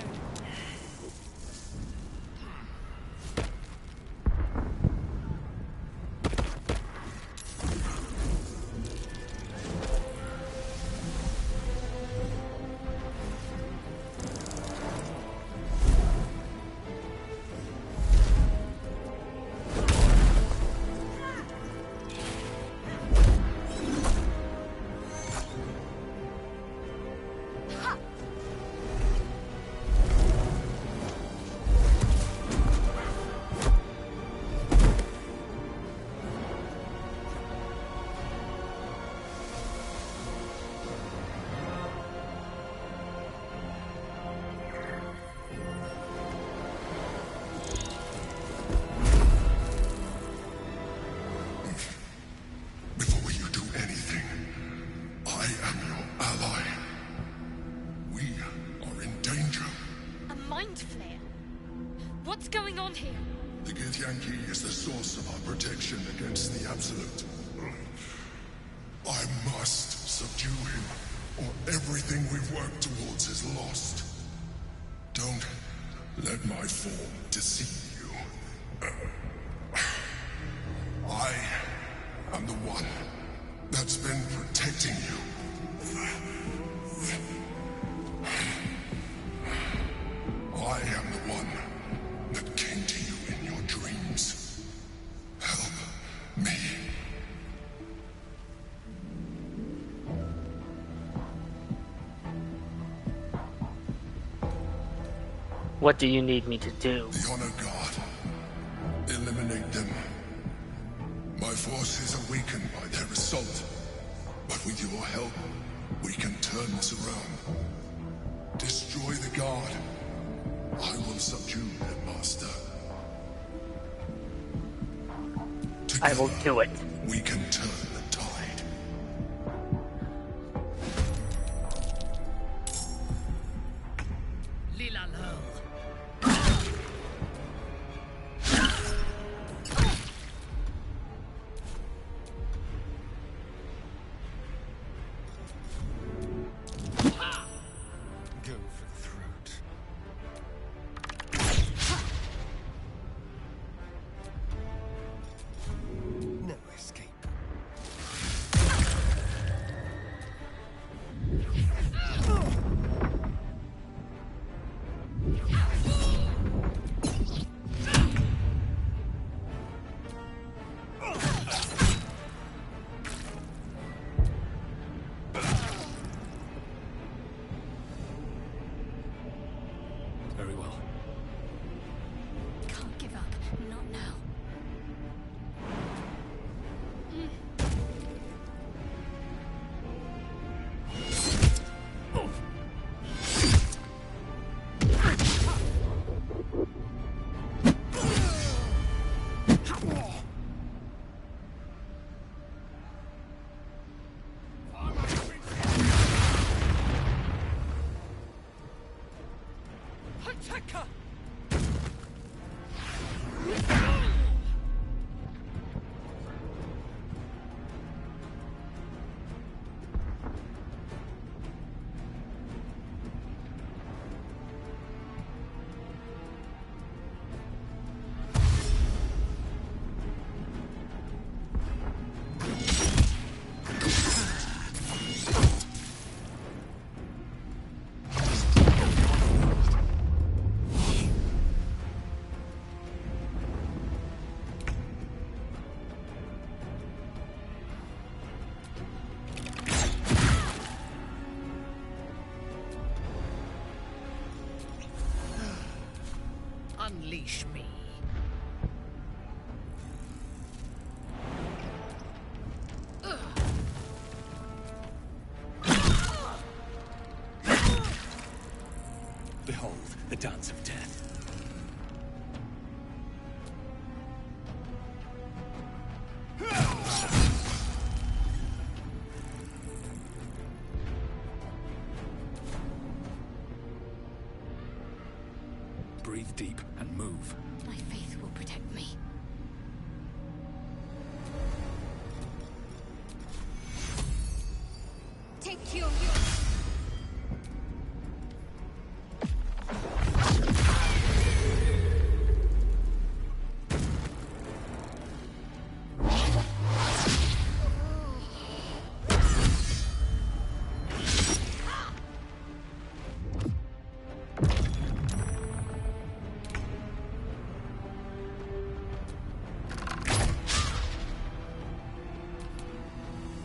Mind Flayer? What's going on here? The Githyanki is the source of our protection against the Absolute. I must subdue him, or everything we've worked towards is lost. Don't let my form deceive you. I am the one that's been protecting you. I am the one that came to you in your dreams. Help me. What do you need me to do? The Honor God. Eliminate them. My forces are weakened by their assault. But with your help, we can turn this around. Destroy the Guard. I will subdue their master. Together, I will do it. We can turn the tide. Lila Lo. Go for the throat. No escape. Very well. Can't give up. Not now. Attacker! Unleash me. Behold, the dance of death. Breathe deep and move. My faith will protect me. Take your...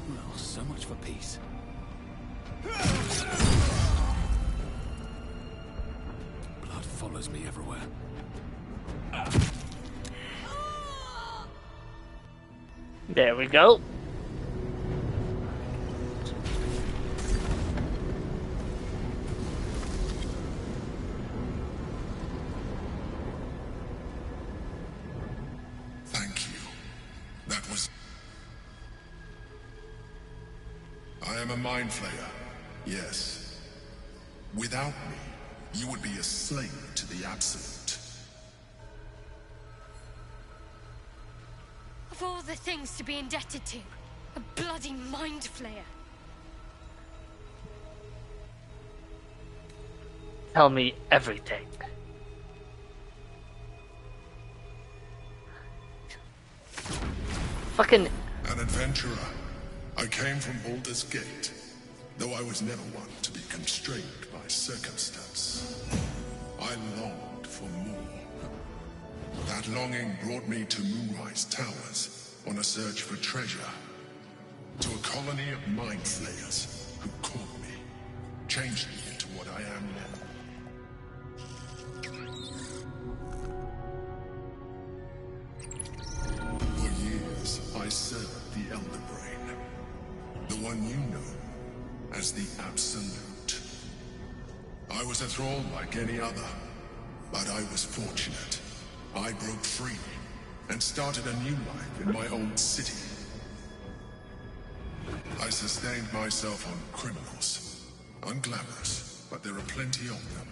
Well, so much for peace. Blood follows me everywhere. There we go. Thank you. That was... I am a Mind Flayer. Yes. Without me, you would be a slave to the Absolute. Of all the things to be indebted to, a bloody mind flayer. Tell me everything. Fucking... An adventurer. I came from Baldur's Gate, though I was never one to be constrained by circumstance. I longed for more. That longing brought me to Moonrise Towers on a search for treasure. To a colony of mind flayers who caught me, changed me into what I am now. For years, I served the Elder Brain, the one you know as the Absolute. I was a thrall like any other, but I was fortunate. I broke free and started a new life in my old city. I sustained myself on criminals. Unglamorous, but there are plenty of them.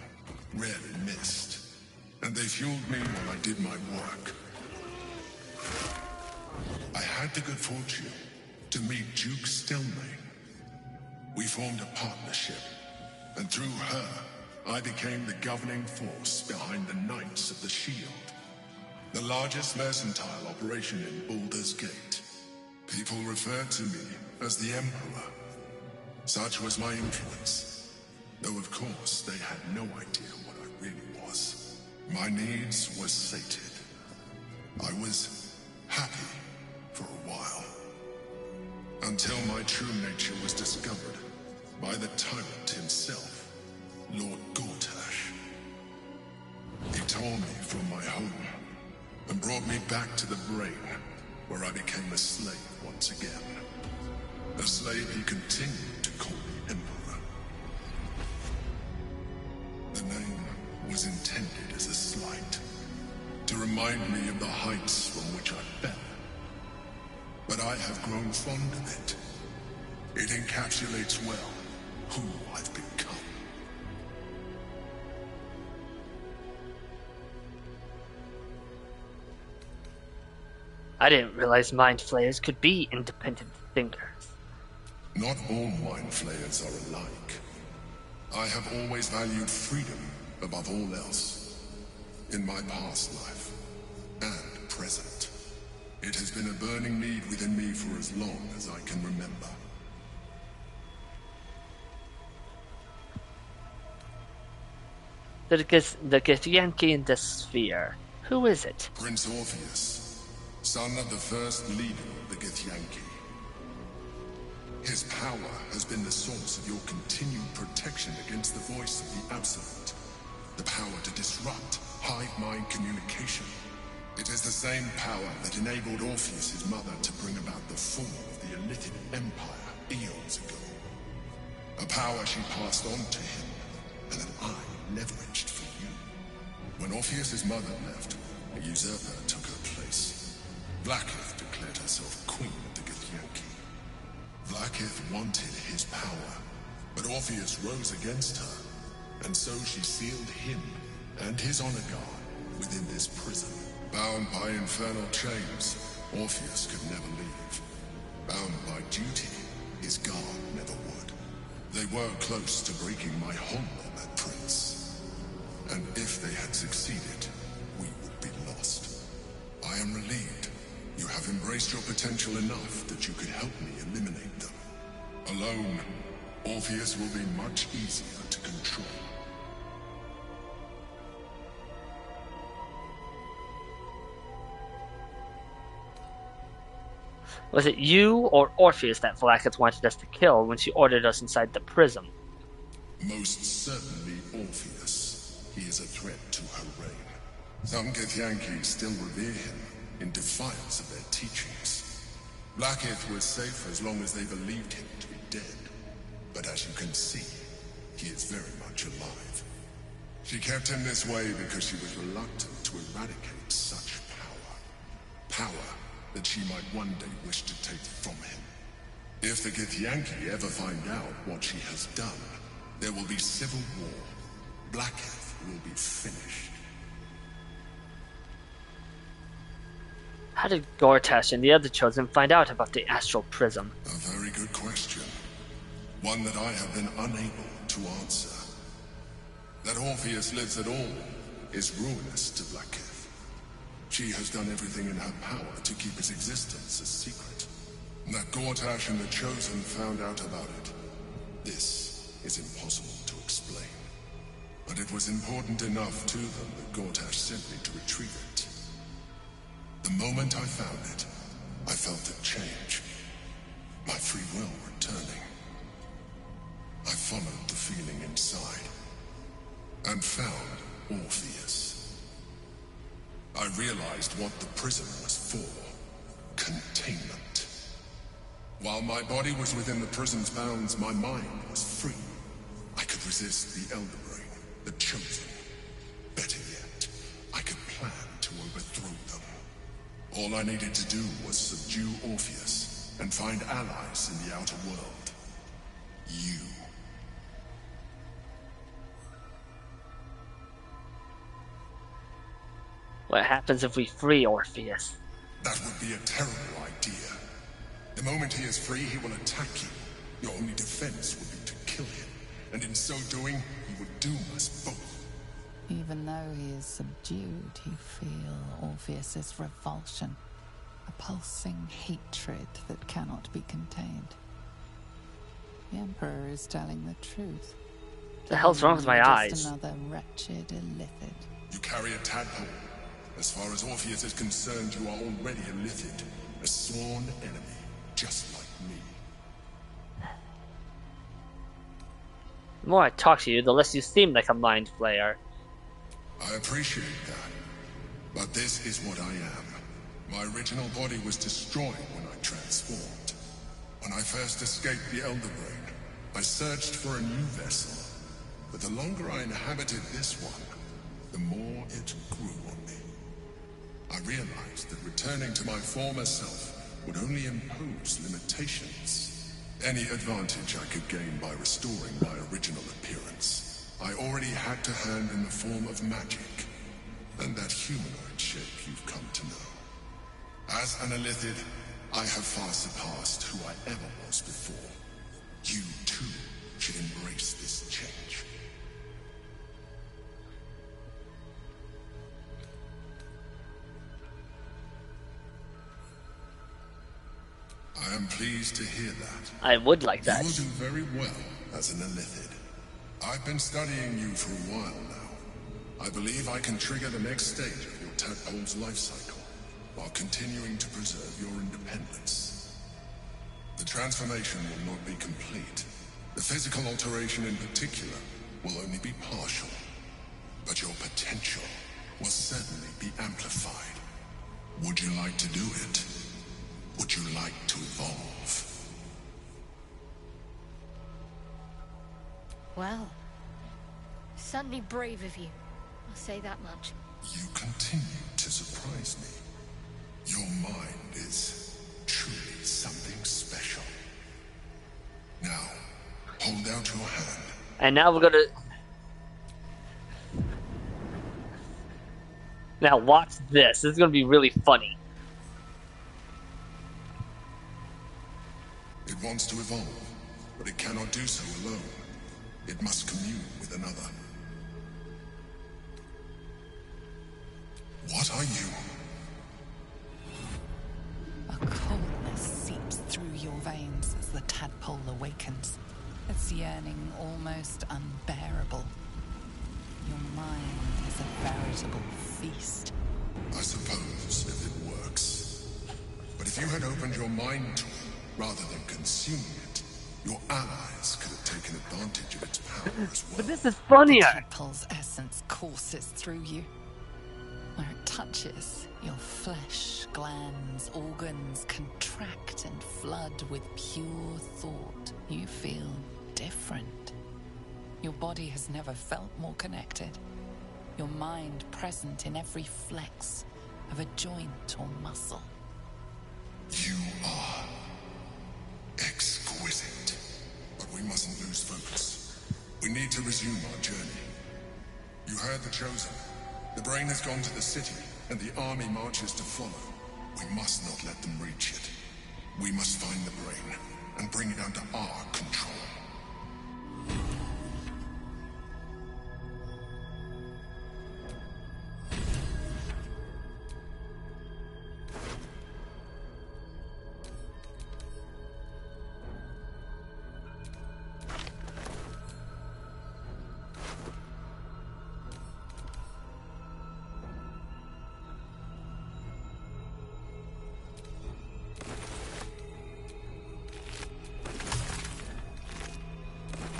Rarely missed. And they fueled me while I did my work. I had the good fortune to meet Duke Stelmane. We formed a partnership, and through her, I became the governing force behind the Knights of the Shield, the largest mercantile operation in Baldur's Gate. People referred to me as the Emperor. Such was my influence, though of course they had no idea what I really was. My needs were sated. I was happy for a while, until my true nature was discovered by the tyrant himself, Lord Gortash. He tore me from my home and brought me back to the Brain, where I became a slave once again. A slave he continued to call me Emperor. The name was intended as a slight, to remind me of the heights from which I fell. But I have grown fond of it. It encapsulates well who I've become. I didn't realize mind flayers could be independent thinkers. Not all mind flayers are alike. I have always valued freedom above all else. In my past life and present, it has been a burning need within me for as long as I can remember. The Githyanki in the sphere. Who is it? Prince Orpheus, son of the first leader of the Githyanki. His power has been the source of your continued protection against the voice of the Absolute. The power to disrupt hive mind communication. It is the same power that enabled Orpheus's mother to bring about the fall of the Elitid Empire eons ago. A power she passed on to him, and that I leveraged for you. When Orpheus's mother left, a usurper took her place. Blackith declared herself queen of the Githyanki. Blackith wanted his power, but Orpheus rose against her, and so she sealed him and his honor guard within this prison. Bound by infernal chains, Orpheus could never leave. Bound by duty, his guard never would. They were close to breaking my hold on that prince. And if they had succeeded, we would be lost. I am relieved. You have embraced your potential enough that you could help me eliminate them. Alone, Orpheus will be much easier to control. Was it you or Orpheus that Vlaakith wanted us to kill when she ordered us inside the prism? Most certainly Orpheus. He is a threat to her reign. Some Githyanki still revere him in defiance of their teachings. Blackith was safe as long as they believed him to be dead. But as you can see, he is very much alive. She kept him this way because she was reluctant to eradicate such power. Power that she might one day wish to take from him. If the Githyanki ever find out what she has done, there will be civil war. Blackheath will be finished. How did Gortash and the other Chosen find out about the Astral Prism? A very good question. One that I have been unable to answer. That Orpheus lives at all is ruinous to Blackheath. She has done everything in her power to keep its existence a secret. That Gortash and the Chosen found out about it. This is impossible to explain. But it was important enough to them that Gortash sent me to retrieve it. The moment I found it, I felt a change. My free will returning. I followed the feeling inside, and found Orpheus. I realized what the prism was for. Containment. While my body was within the prison's bounds, my mind was free. I could resist the Elder Brain, the Chosen. Better yet, I could plan to overthrow them. All I needed to do was subdue Orpheus and find allies in the outer world. You. What happens if we free Orpheus? That would be a terrible idea. The moment he is free, he will attack you. Your only defense would be to kill him. And in so doing, he would doom us both. Even though he is subdued, you feel Orpheus's revulsion. A pulsing hatred that cannot be contained. The Emperor is telling the truth. What the hell's wrong with my eyes? Just another wretched illithid. You carry a tadpole. As far as Orpheus is concerned, you are already a Lithid, a sworn enemy, just like me. The more I talk to you, the less you seem like a mind flayer. I appreciate that. But this is what I am. My original body was destroyed when I transformed. When I first escaped the Elder Brain, I searched for a new vessel. But the longer I inhabited this one, the more it grew on me. I realized that returning to my former self would only impose limitations. Any advantage I could gain by restoring my original appearance, I already had to hand in the form of magic, and that humanoid shape you've come to know. As an Illithid, I have far surpassed who I ever was before. You, too, should embrace this change. I am pleased to hear that. I would like that. You will do very well as an Illithid. I've been studying you for a while now. I believe I can trigger the next stage of your tadpole's life cycle, while continuing to preserve your independence. The transformation will not be complete. The physical alteration in particular will only be partial. But your potential will certainly be amplified. Would you like to do it? Would you like to evolve? Well, certainly brave of you. I'll say that much. You continue to surprise me. Your mind is truly something special. Now, hold out your hand. And now we're gonna... Now watch this. This is gonna be really funny. It wants to evolve, but it cannot do so alone. It must commune with another. What are you? A coldness seeps through your veins as the tadpole awakens, its yearning almost unbearable. Your mind is a veritable feast. I suppose, if it works. But if you had opened your mind to it, rather than consuming it, your allies could have taken advantage of its power as well. But this is funnier! The tadpole's essence courses through you. Where it touches, your flesh, glands, organs contract and flood with pure thought. You feel different. Your body has never felt more connected. Your mind present in every flex of a joint or muscle. You are exquisite. But we mustn't lose focus. We need to resume our journey. You heard the Chosen. The brain has gone to the city, and the army marches to follow. We must not let them reach it. We must find the brain, and bring it under our control.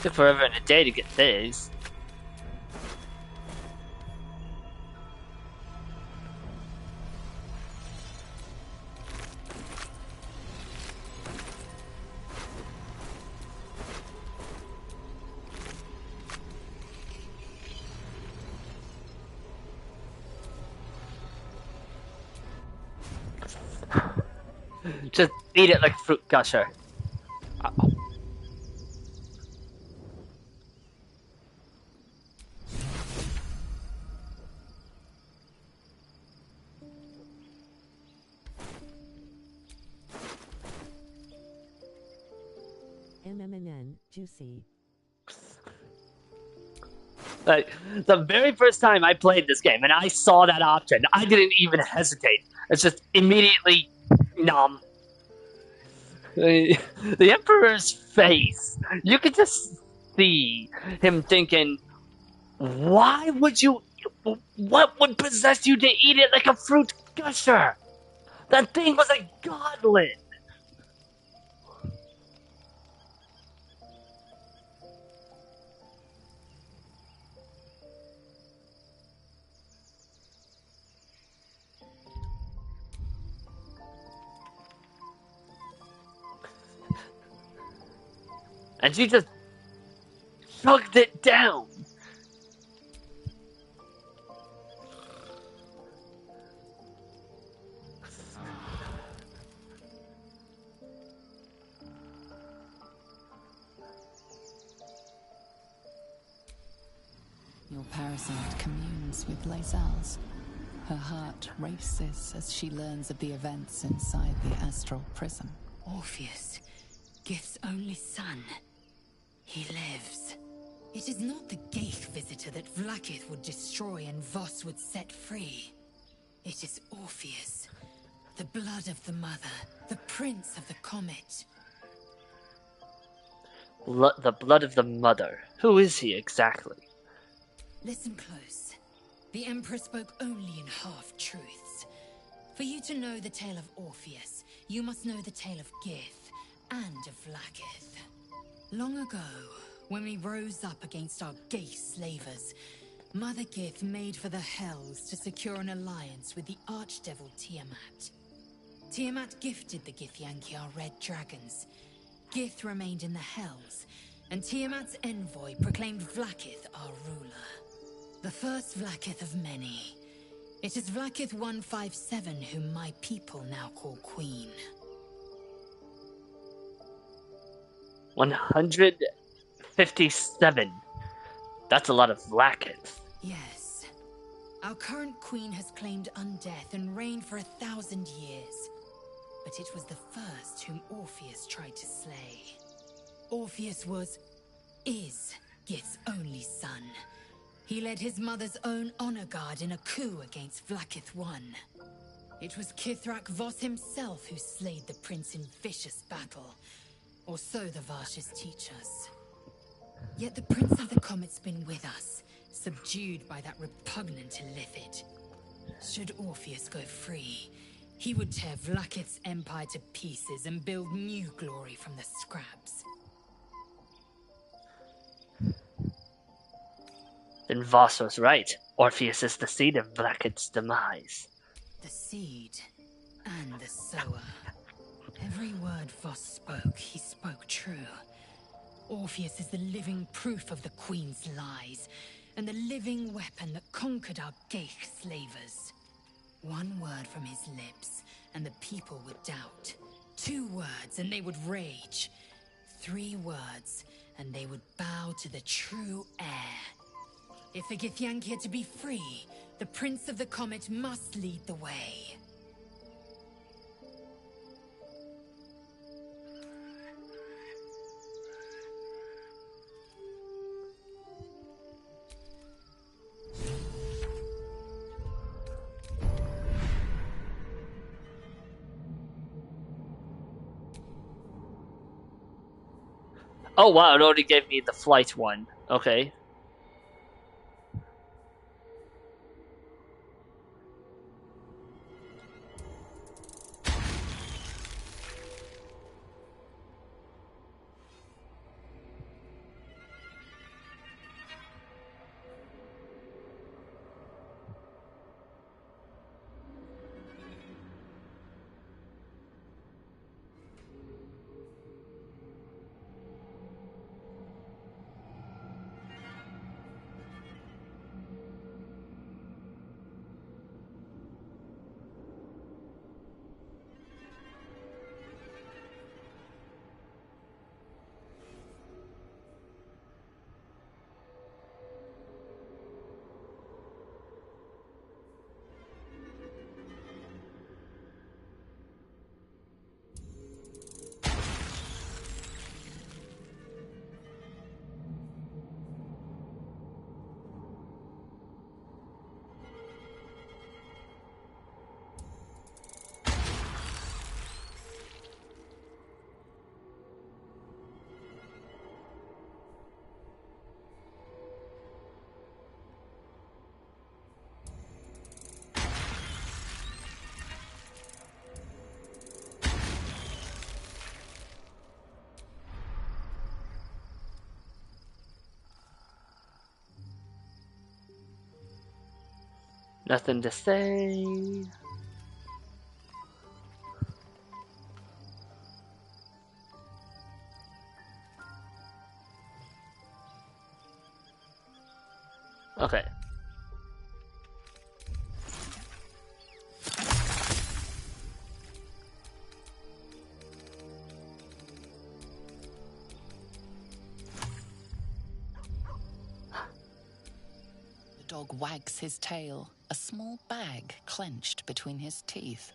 Took forever and a day to get this. Just eat it like a fruit gusher. MMNN, juicy. Like, the very first time I played this game and I saw that option, I didn't even hesitate. It's just immediately numb. The Emperor's face, you could just see him thinking, why would you, what would possess you to eat it like a fruit gusher? That thing was a godlet. And she just chugged it down. Your parasite communes with Lae'zel's. Her heart races as she learns of the events inside the astral prism. Orpheus, Gith's only son. He lives. It is not the Ghaik visitor that Vlaakith would destroy and Voss would set free. It is Orpheus, the blood of the mother, the prince of the comet. The blood of the mother. Who is he exactly? Listen close. The Emperor spoke only in half-truths. For you to know the tale of Orpheus, you must know the tale of Gith and of Vlaakith. Long ago, when we rose up against our Ghaik slavers, Mother Gith made for the Hells to secure an alliance with the archdevil Tiamat. Tiamat gifted the Githyanki our red dragons. Gith remained in the Hells, and Tiamat's envoy proclaimed Vlaakith our ruler. The first Vlaakith of many. It is Vlaakith 157 whom my people now call Queen. 157. That's a lot of Vlaakiths. Yes. Our current queen has claimed undeath and reigned for 1,000 years. But it was the first whom Orpheus tried to slay. Orpheus is Gith's only son. He led his mother's own honor guard in a coup against Vlaakith I. It was Kithrak Voss himself who slayed the prince in vicious battle. Or so the Varshas teach us. Yet the Prince of the Comet's been with us, subdued by that repugnant Illithid. Should Orpheus go free, he would tear Vlaakith's empire to pieces and build new glory from the scraps. Then Voss was right. Orpheus is the seed of Vlaakith's demise. The seed and the sower. Every word Voss spoke, he spoke true. Orpheus is the living proof of the Queen's lies, and the living weapon that conquered our Ghaik slavers. One word from his lips, and the people would doubt. 2 words, and they would rage. 3 words, and they would bow to the true heir. If a Githyanki are to be free, the Prince of the Comet must lead the way. Oh wow, it already gave me the flight one. Okay. Nothing to say. Okay. The dog wags his tail, a small bag clenched between his teeth.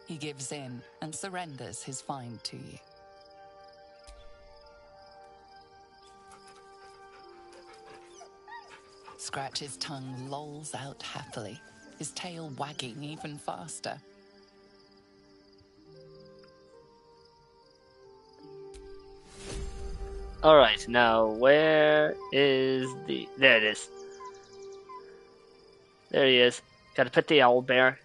He gives in and surrenders his find to you. Scratch's tongue lolls out happily, his tail wagging even faster. Alright, now where is the... There it is. There he is. Gotta pet the owl bear.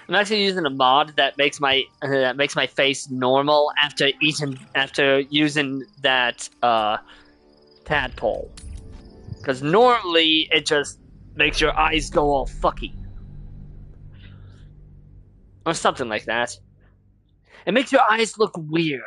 I'm actually using a mod that makes my face normal after using that tadpole. Because normally it just makes your eyes go all fucky. Or something like that. It makes your eyes look weird.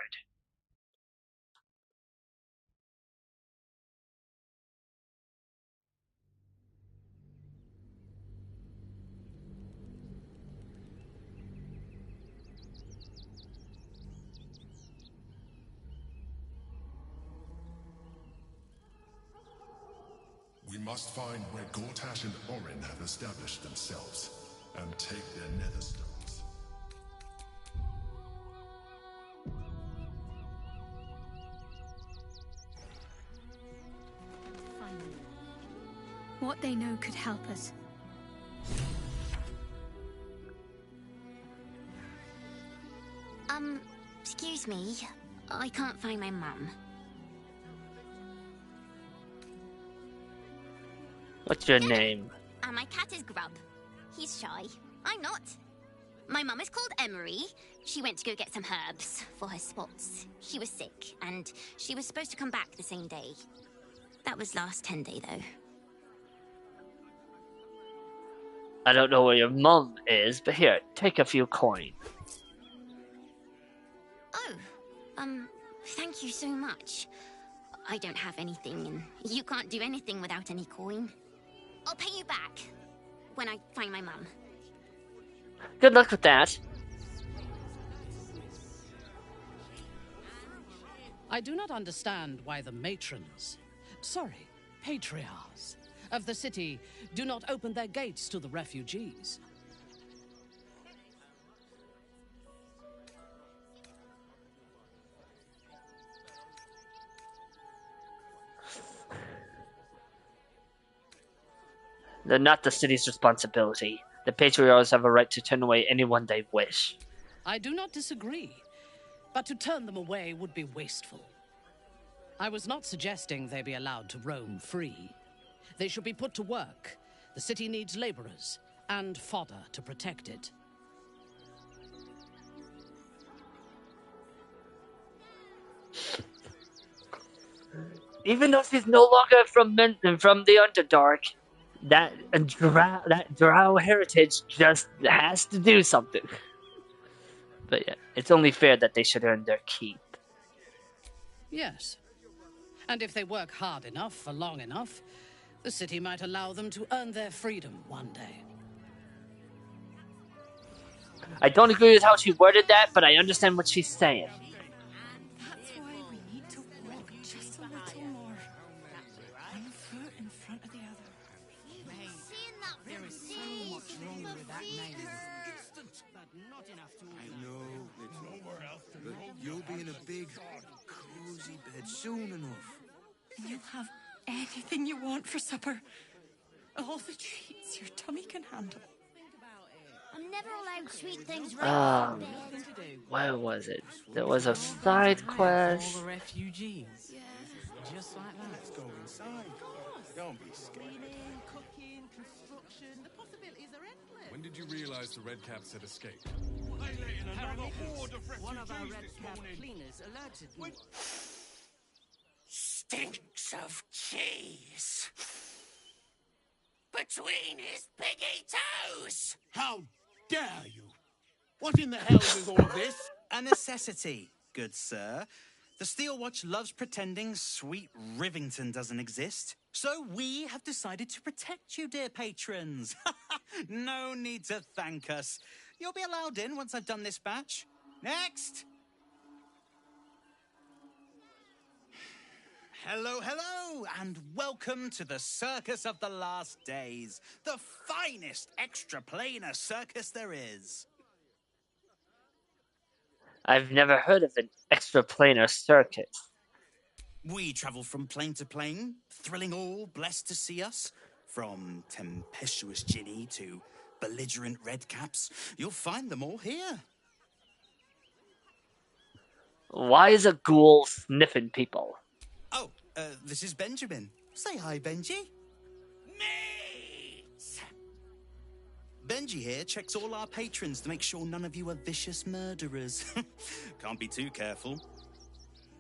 We must find where Gortash and Orin have established themselves, and take their nether stones. Finally. What they know could help us. Excuse me. I can't find my mum. What's your name? And my cat is Grub. He's shy. I'm not. My mum is called Emery. She went to go get some herbs for her spots. She was sick, and she was supposed to come back the same day. That was last 10 day, though. I don't know where your mum is, but here, take a few coins. Oh, thank you so much. I don't have anything, and you can't do anything without any coin. I'll pay you back when I find my mum. Good luck with that. I do not understand why the matrons, sorry, patriarchs of the city do not open their gates to the refugees. They're not the city's responsibility. The patriarchs have a right to turn away anyone they wish. I do not disagree, but to turn them away would be wasteful. I was not suggesting they be allowed to roam free. They should be put to work. The city needs laborers and fodder to protect it. Even though she's no longer from the Underdark, that drow heritage just has to do something. But yeah, it's only fair that they should earn their keep. Yes. And if they work hard enough for long enough, the city might allow them to earn their freedom one day. I don't agree with how she worded that, but I understand what she's saying. That's why we need to walk just a little more. One foot in front of the other. There is so much wrong with that name. But not enough to... I know, but you'll be in a big, cozy bed soon enough. And you'll have anything you want for supper. All the treats your tummy can handle. I'm never allowed sweet things right bed. Where was it? There was a side quest. All the refugees. Just like that. Let's go inside. Don't be scared. Cooking, construction, the possibilities are endless. When did you realize the Redcaps had escaped? One of our Red Cap cleaners alerted me. Stinks of cheese between his piggy toes. How dare you? What in the hell is all of this? A necessity, good sir. The Steel Watch loves pretending sweet Rivington doesn't exist. So we have decided to protect you, dear patrons. No need to thank us. You'll be allowed in once I've done this batch. Next! Hello, hello, and welcome to the Circus of the Last Days, the finest extra-planar circus there is. I've never heard of an extra-planar circus. We travel from plane to plane, thrilling all blessed to see us. From tempestuous Ginny to belligerent Redcaps, you'll find them all here. Why is a ghoul sniffing people? Oh, this is Benjamin. Say hi, Benji. Benji here checks all our patrons to make sure none of you are vicious murderers. Can't be too careful.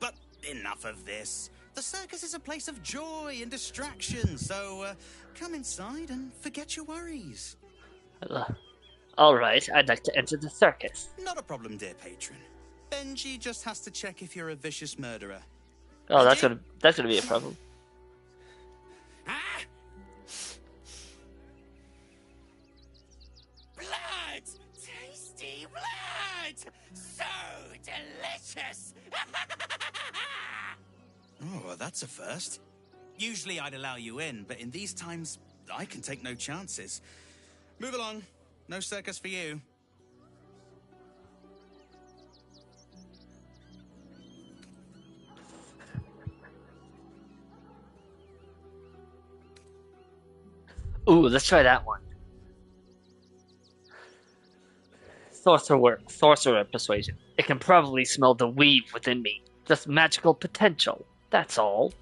But enough of this. The circus is a place of joy and distraction, so come inside and forget your worries. Alright, I'd like to enter the circus. Not a problem, dear patron. Benji just has to check if you're a vicious murderer. Oh, that's gonna be a problem. Blood! Tasty blood! So delicious! Oh, that's a first. Usually I'd allow you in, but in these times, I can take no chances. Move along. No circus for you. Ooh, let's try that one. Sorcerer persuasion. It can probably smell the weave within me. Just magical potential. That's all.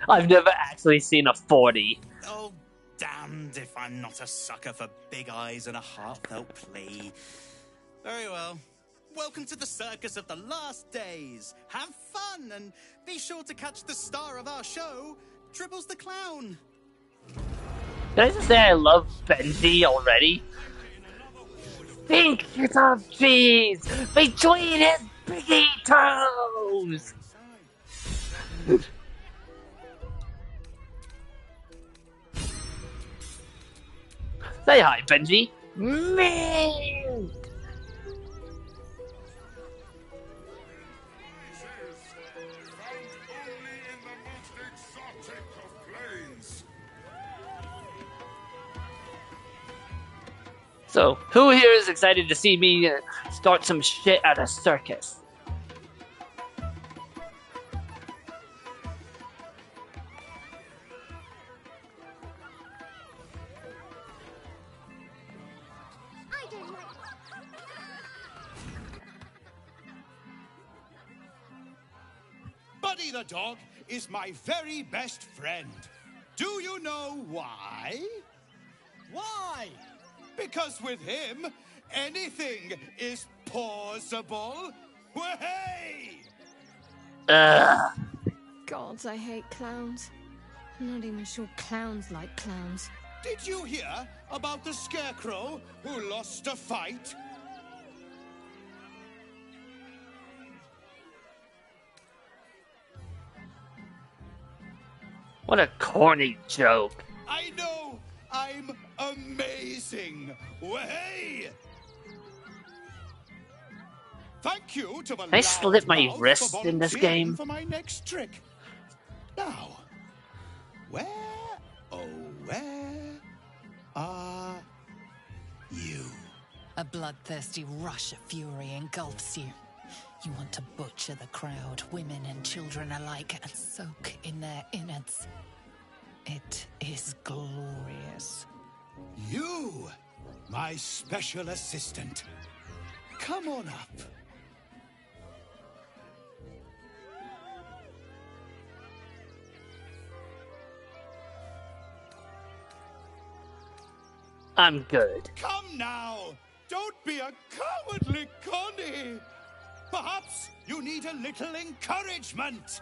I've never actually seen a 40. Oh, damned if I'm not a sucker for big eyes and a heartfelt plea. Very well. welcome to the circus of the last days. Have fun and be sure to catch the star of our show, Dribbles the Clown. Can I just say I love Benji already? Think of cheese between his piggy toes! Say hi, Benji. Me! So, who here is excited to see me start some shit at a circus? Buddy the dog is my very best friend. Do you know why? Why? Because with him, anything is possible. Way! God, I hate clowns. I'm not even sure clowns like clowns. Did you hear about the scarecrow who lost a fight? What a corny joke. I know! I'm amazing! Way! Thank you to the Can I slip my loudmouth wrist for in this volunteering game? for my next trick. Now, where, oh where are you? A bloodthirsty rush of fury engulfs you. You want to butcher the crowd, women and children alike, and soak in their innards. It is glorious. You, my special assistant. Come on up. I'm good. Come now! Don't be a cowardly Connie! Perhaps you need a little encouragement.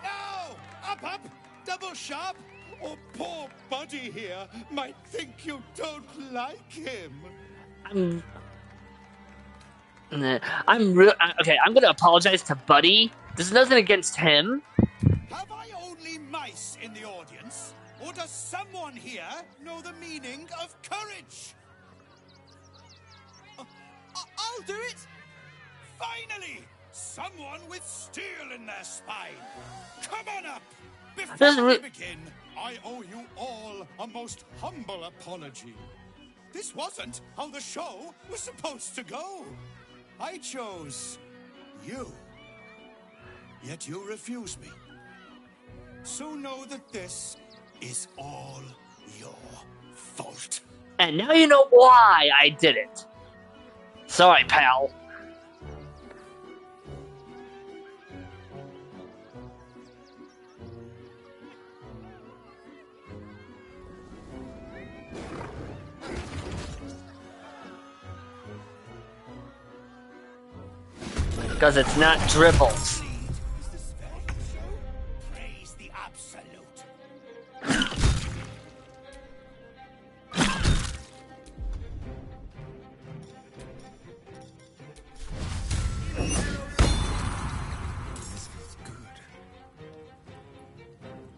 Now! Up! Double sharp! Or poor Buddy here might think you don't like him. Okay, I'm gonna apologize to Buddy. There's nothing against him. Have I only mice in the audience? Or does someone here know the meaning of courage? I'll do it! Finally! Someone with steel in their spine! Come on up! Before we begin, I owe you all a most humble apology. This wasn't how the show was supposed to go. I chose you. Yet you refuse me. So know that this is all your fault. And now you know why I did it. Sorry, pal. Because it's not dribbles. Praise the absolute.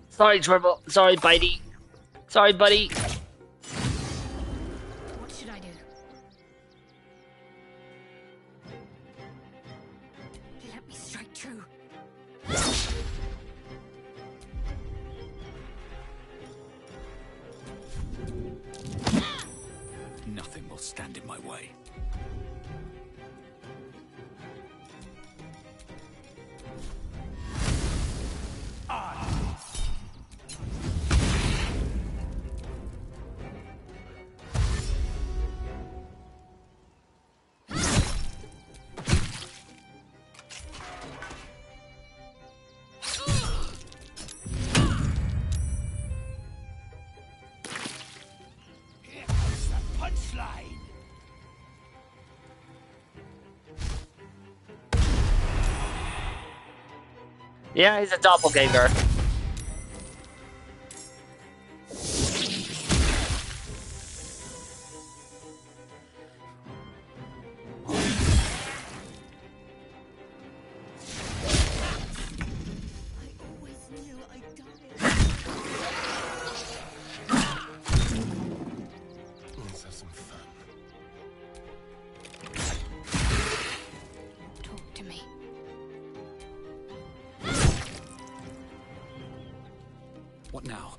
Sorry, dribble. Sorry, Bitey. Sorry, buddy. What should I do? Let me strike true. Nothing will stand in my way. Yeah, he's a doppelganger. Let's have some fun. Talk to me. What now?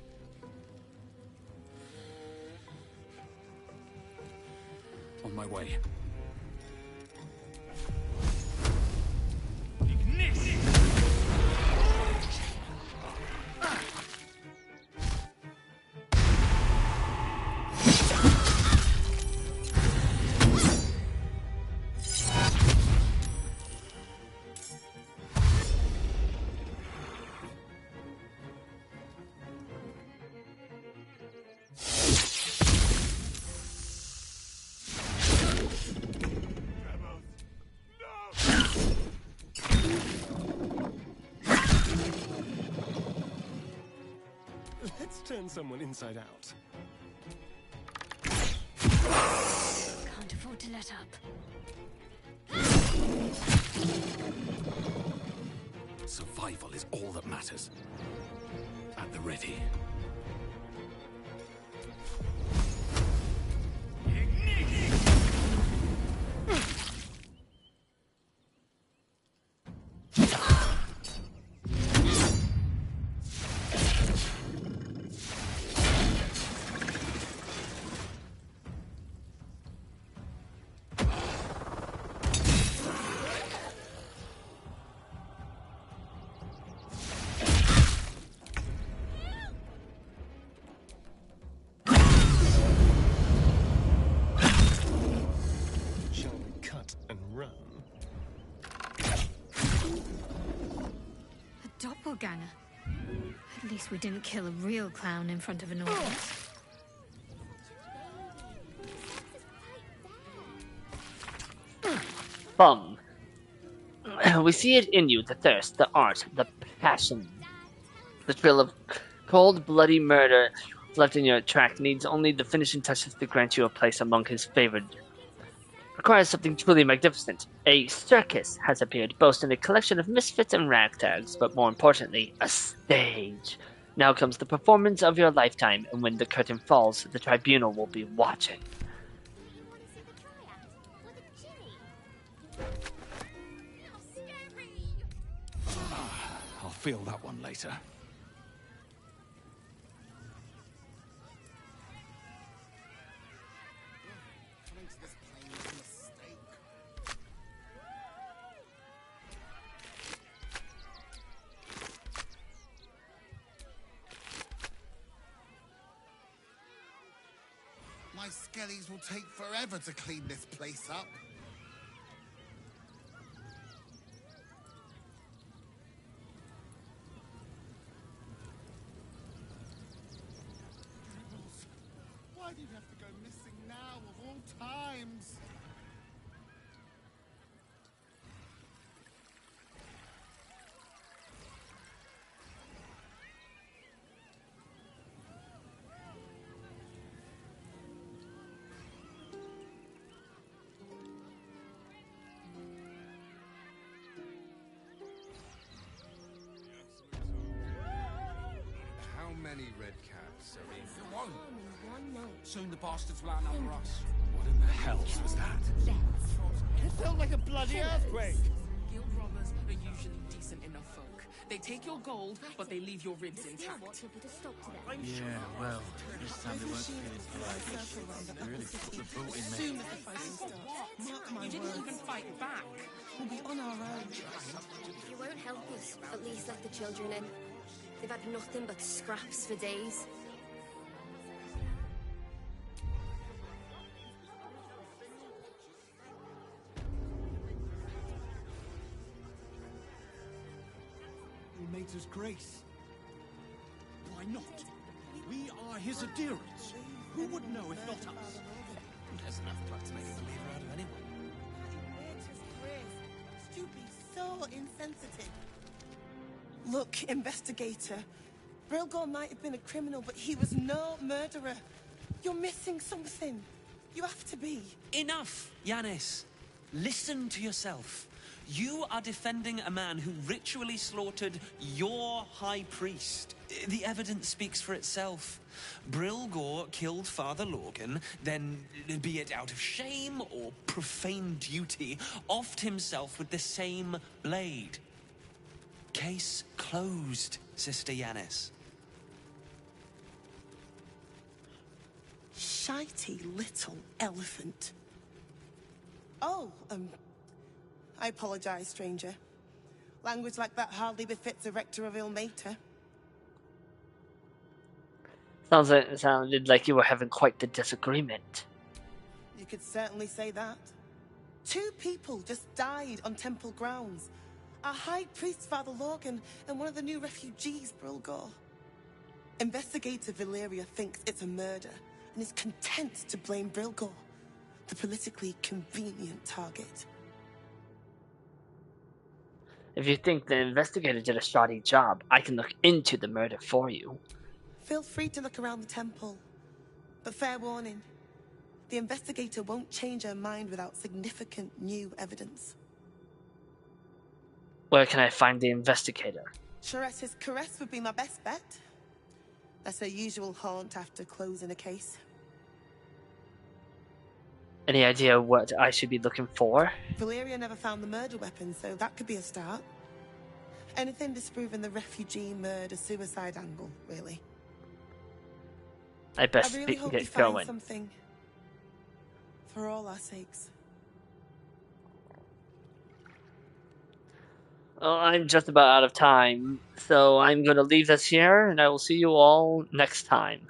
On my way. Let's turn someone inside out. Can't afford to let up. Survival is all that matters. At the ready. Shall we cut and run? A doppelganger. At least we didn't kill a real clown in front of an audience. Bum. We see it in you, the thirst, the art, the passion. The thrill of cold, bloody murder left in your track needs only the finishing touches to grant you a place among his favored. Requires something truly magnificent. A circus has appeared, boasting a collection of misfits and ragtags, but more importantly, a stage. Now comes the performance of your lifetime, and when the curtain falls, the tribunal will be watching. I'll feel that one later. My skellies will take forever to clean this place up. Why do you have to go missing now of all times? How many red caps are in? One in one night. Soon the bastards will outnumber us. What in the hell was that? It felt like a bloody earthquake. Guild robbers are usually decent enough folk. They take your gold, but they leave your ribs intact. Yeah, well, this time they weren't feeling polite. They really put the boot in As me. soon as the fighting starts, mark my didn't even fight back. We'll be on our own. If you won't help us, at least let the children in. They've had nothing but scraps for days. He made us grace. Why not? We are his adherents. Who would know if not us? There's enough blood to make a believer out of anyone. Stupid, so insensitive. Look, investigator. Brilgor might have been a criminal, but he was no murderer. You're missing something. You have to be. Enough, Yanis. Listen to yourself. You are defending a man who ritually slaughtered your high priest. The evidence speaks for itself. Brilgor killed Father Lorgan, then, be it out of shame or profane duty, offed himself with the same blade. Case closed, Sister Yanis. Shitey little elephant. Oh, I apologize, stranger. Language like that hardly befits a rector of Ilmater. Sounded like you were having quite the disagreement. You could certainly say that. 2 people just died on temple grounds. Our high priest, Father Lorgan, and one of the new refugees, Brilgor. Investigator Valeria thinks it's a murder and is content to blame Brilgor, the politically convenient target. If you think the investigator did a shoddy job, I can look into the murder for you. Feel free to look around the temple. But fair warning, the investigator won't change her mind without significant new evidence. Where can I find the investigator? Chares's caress would be my best bet. That's her usual haunt after closing a case. Any idea what I should be looking for? Valeria never found the murder weapon, so that could be a start. Anything disproving the refugee murder-suicide angle, really. I best I really hope you get find going. something. For all our sakes. Well, I'm just about out of time, so I'm going to leave this here, and I will see you all next time.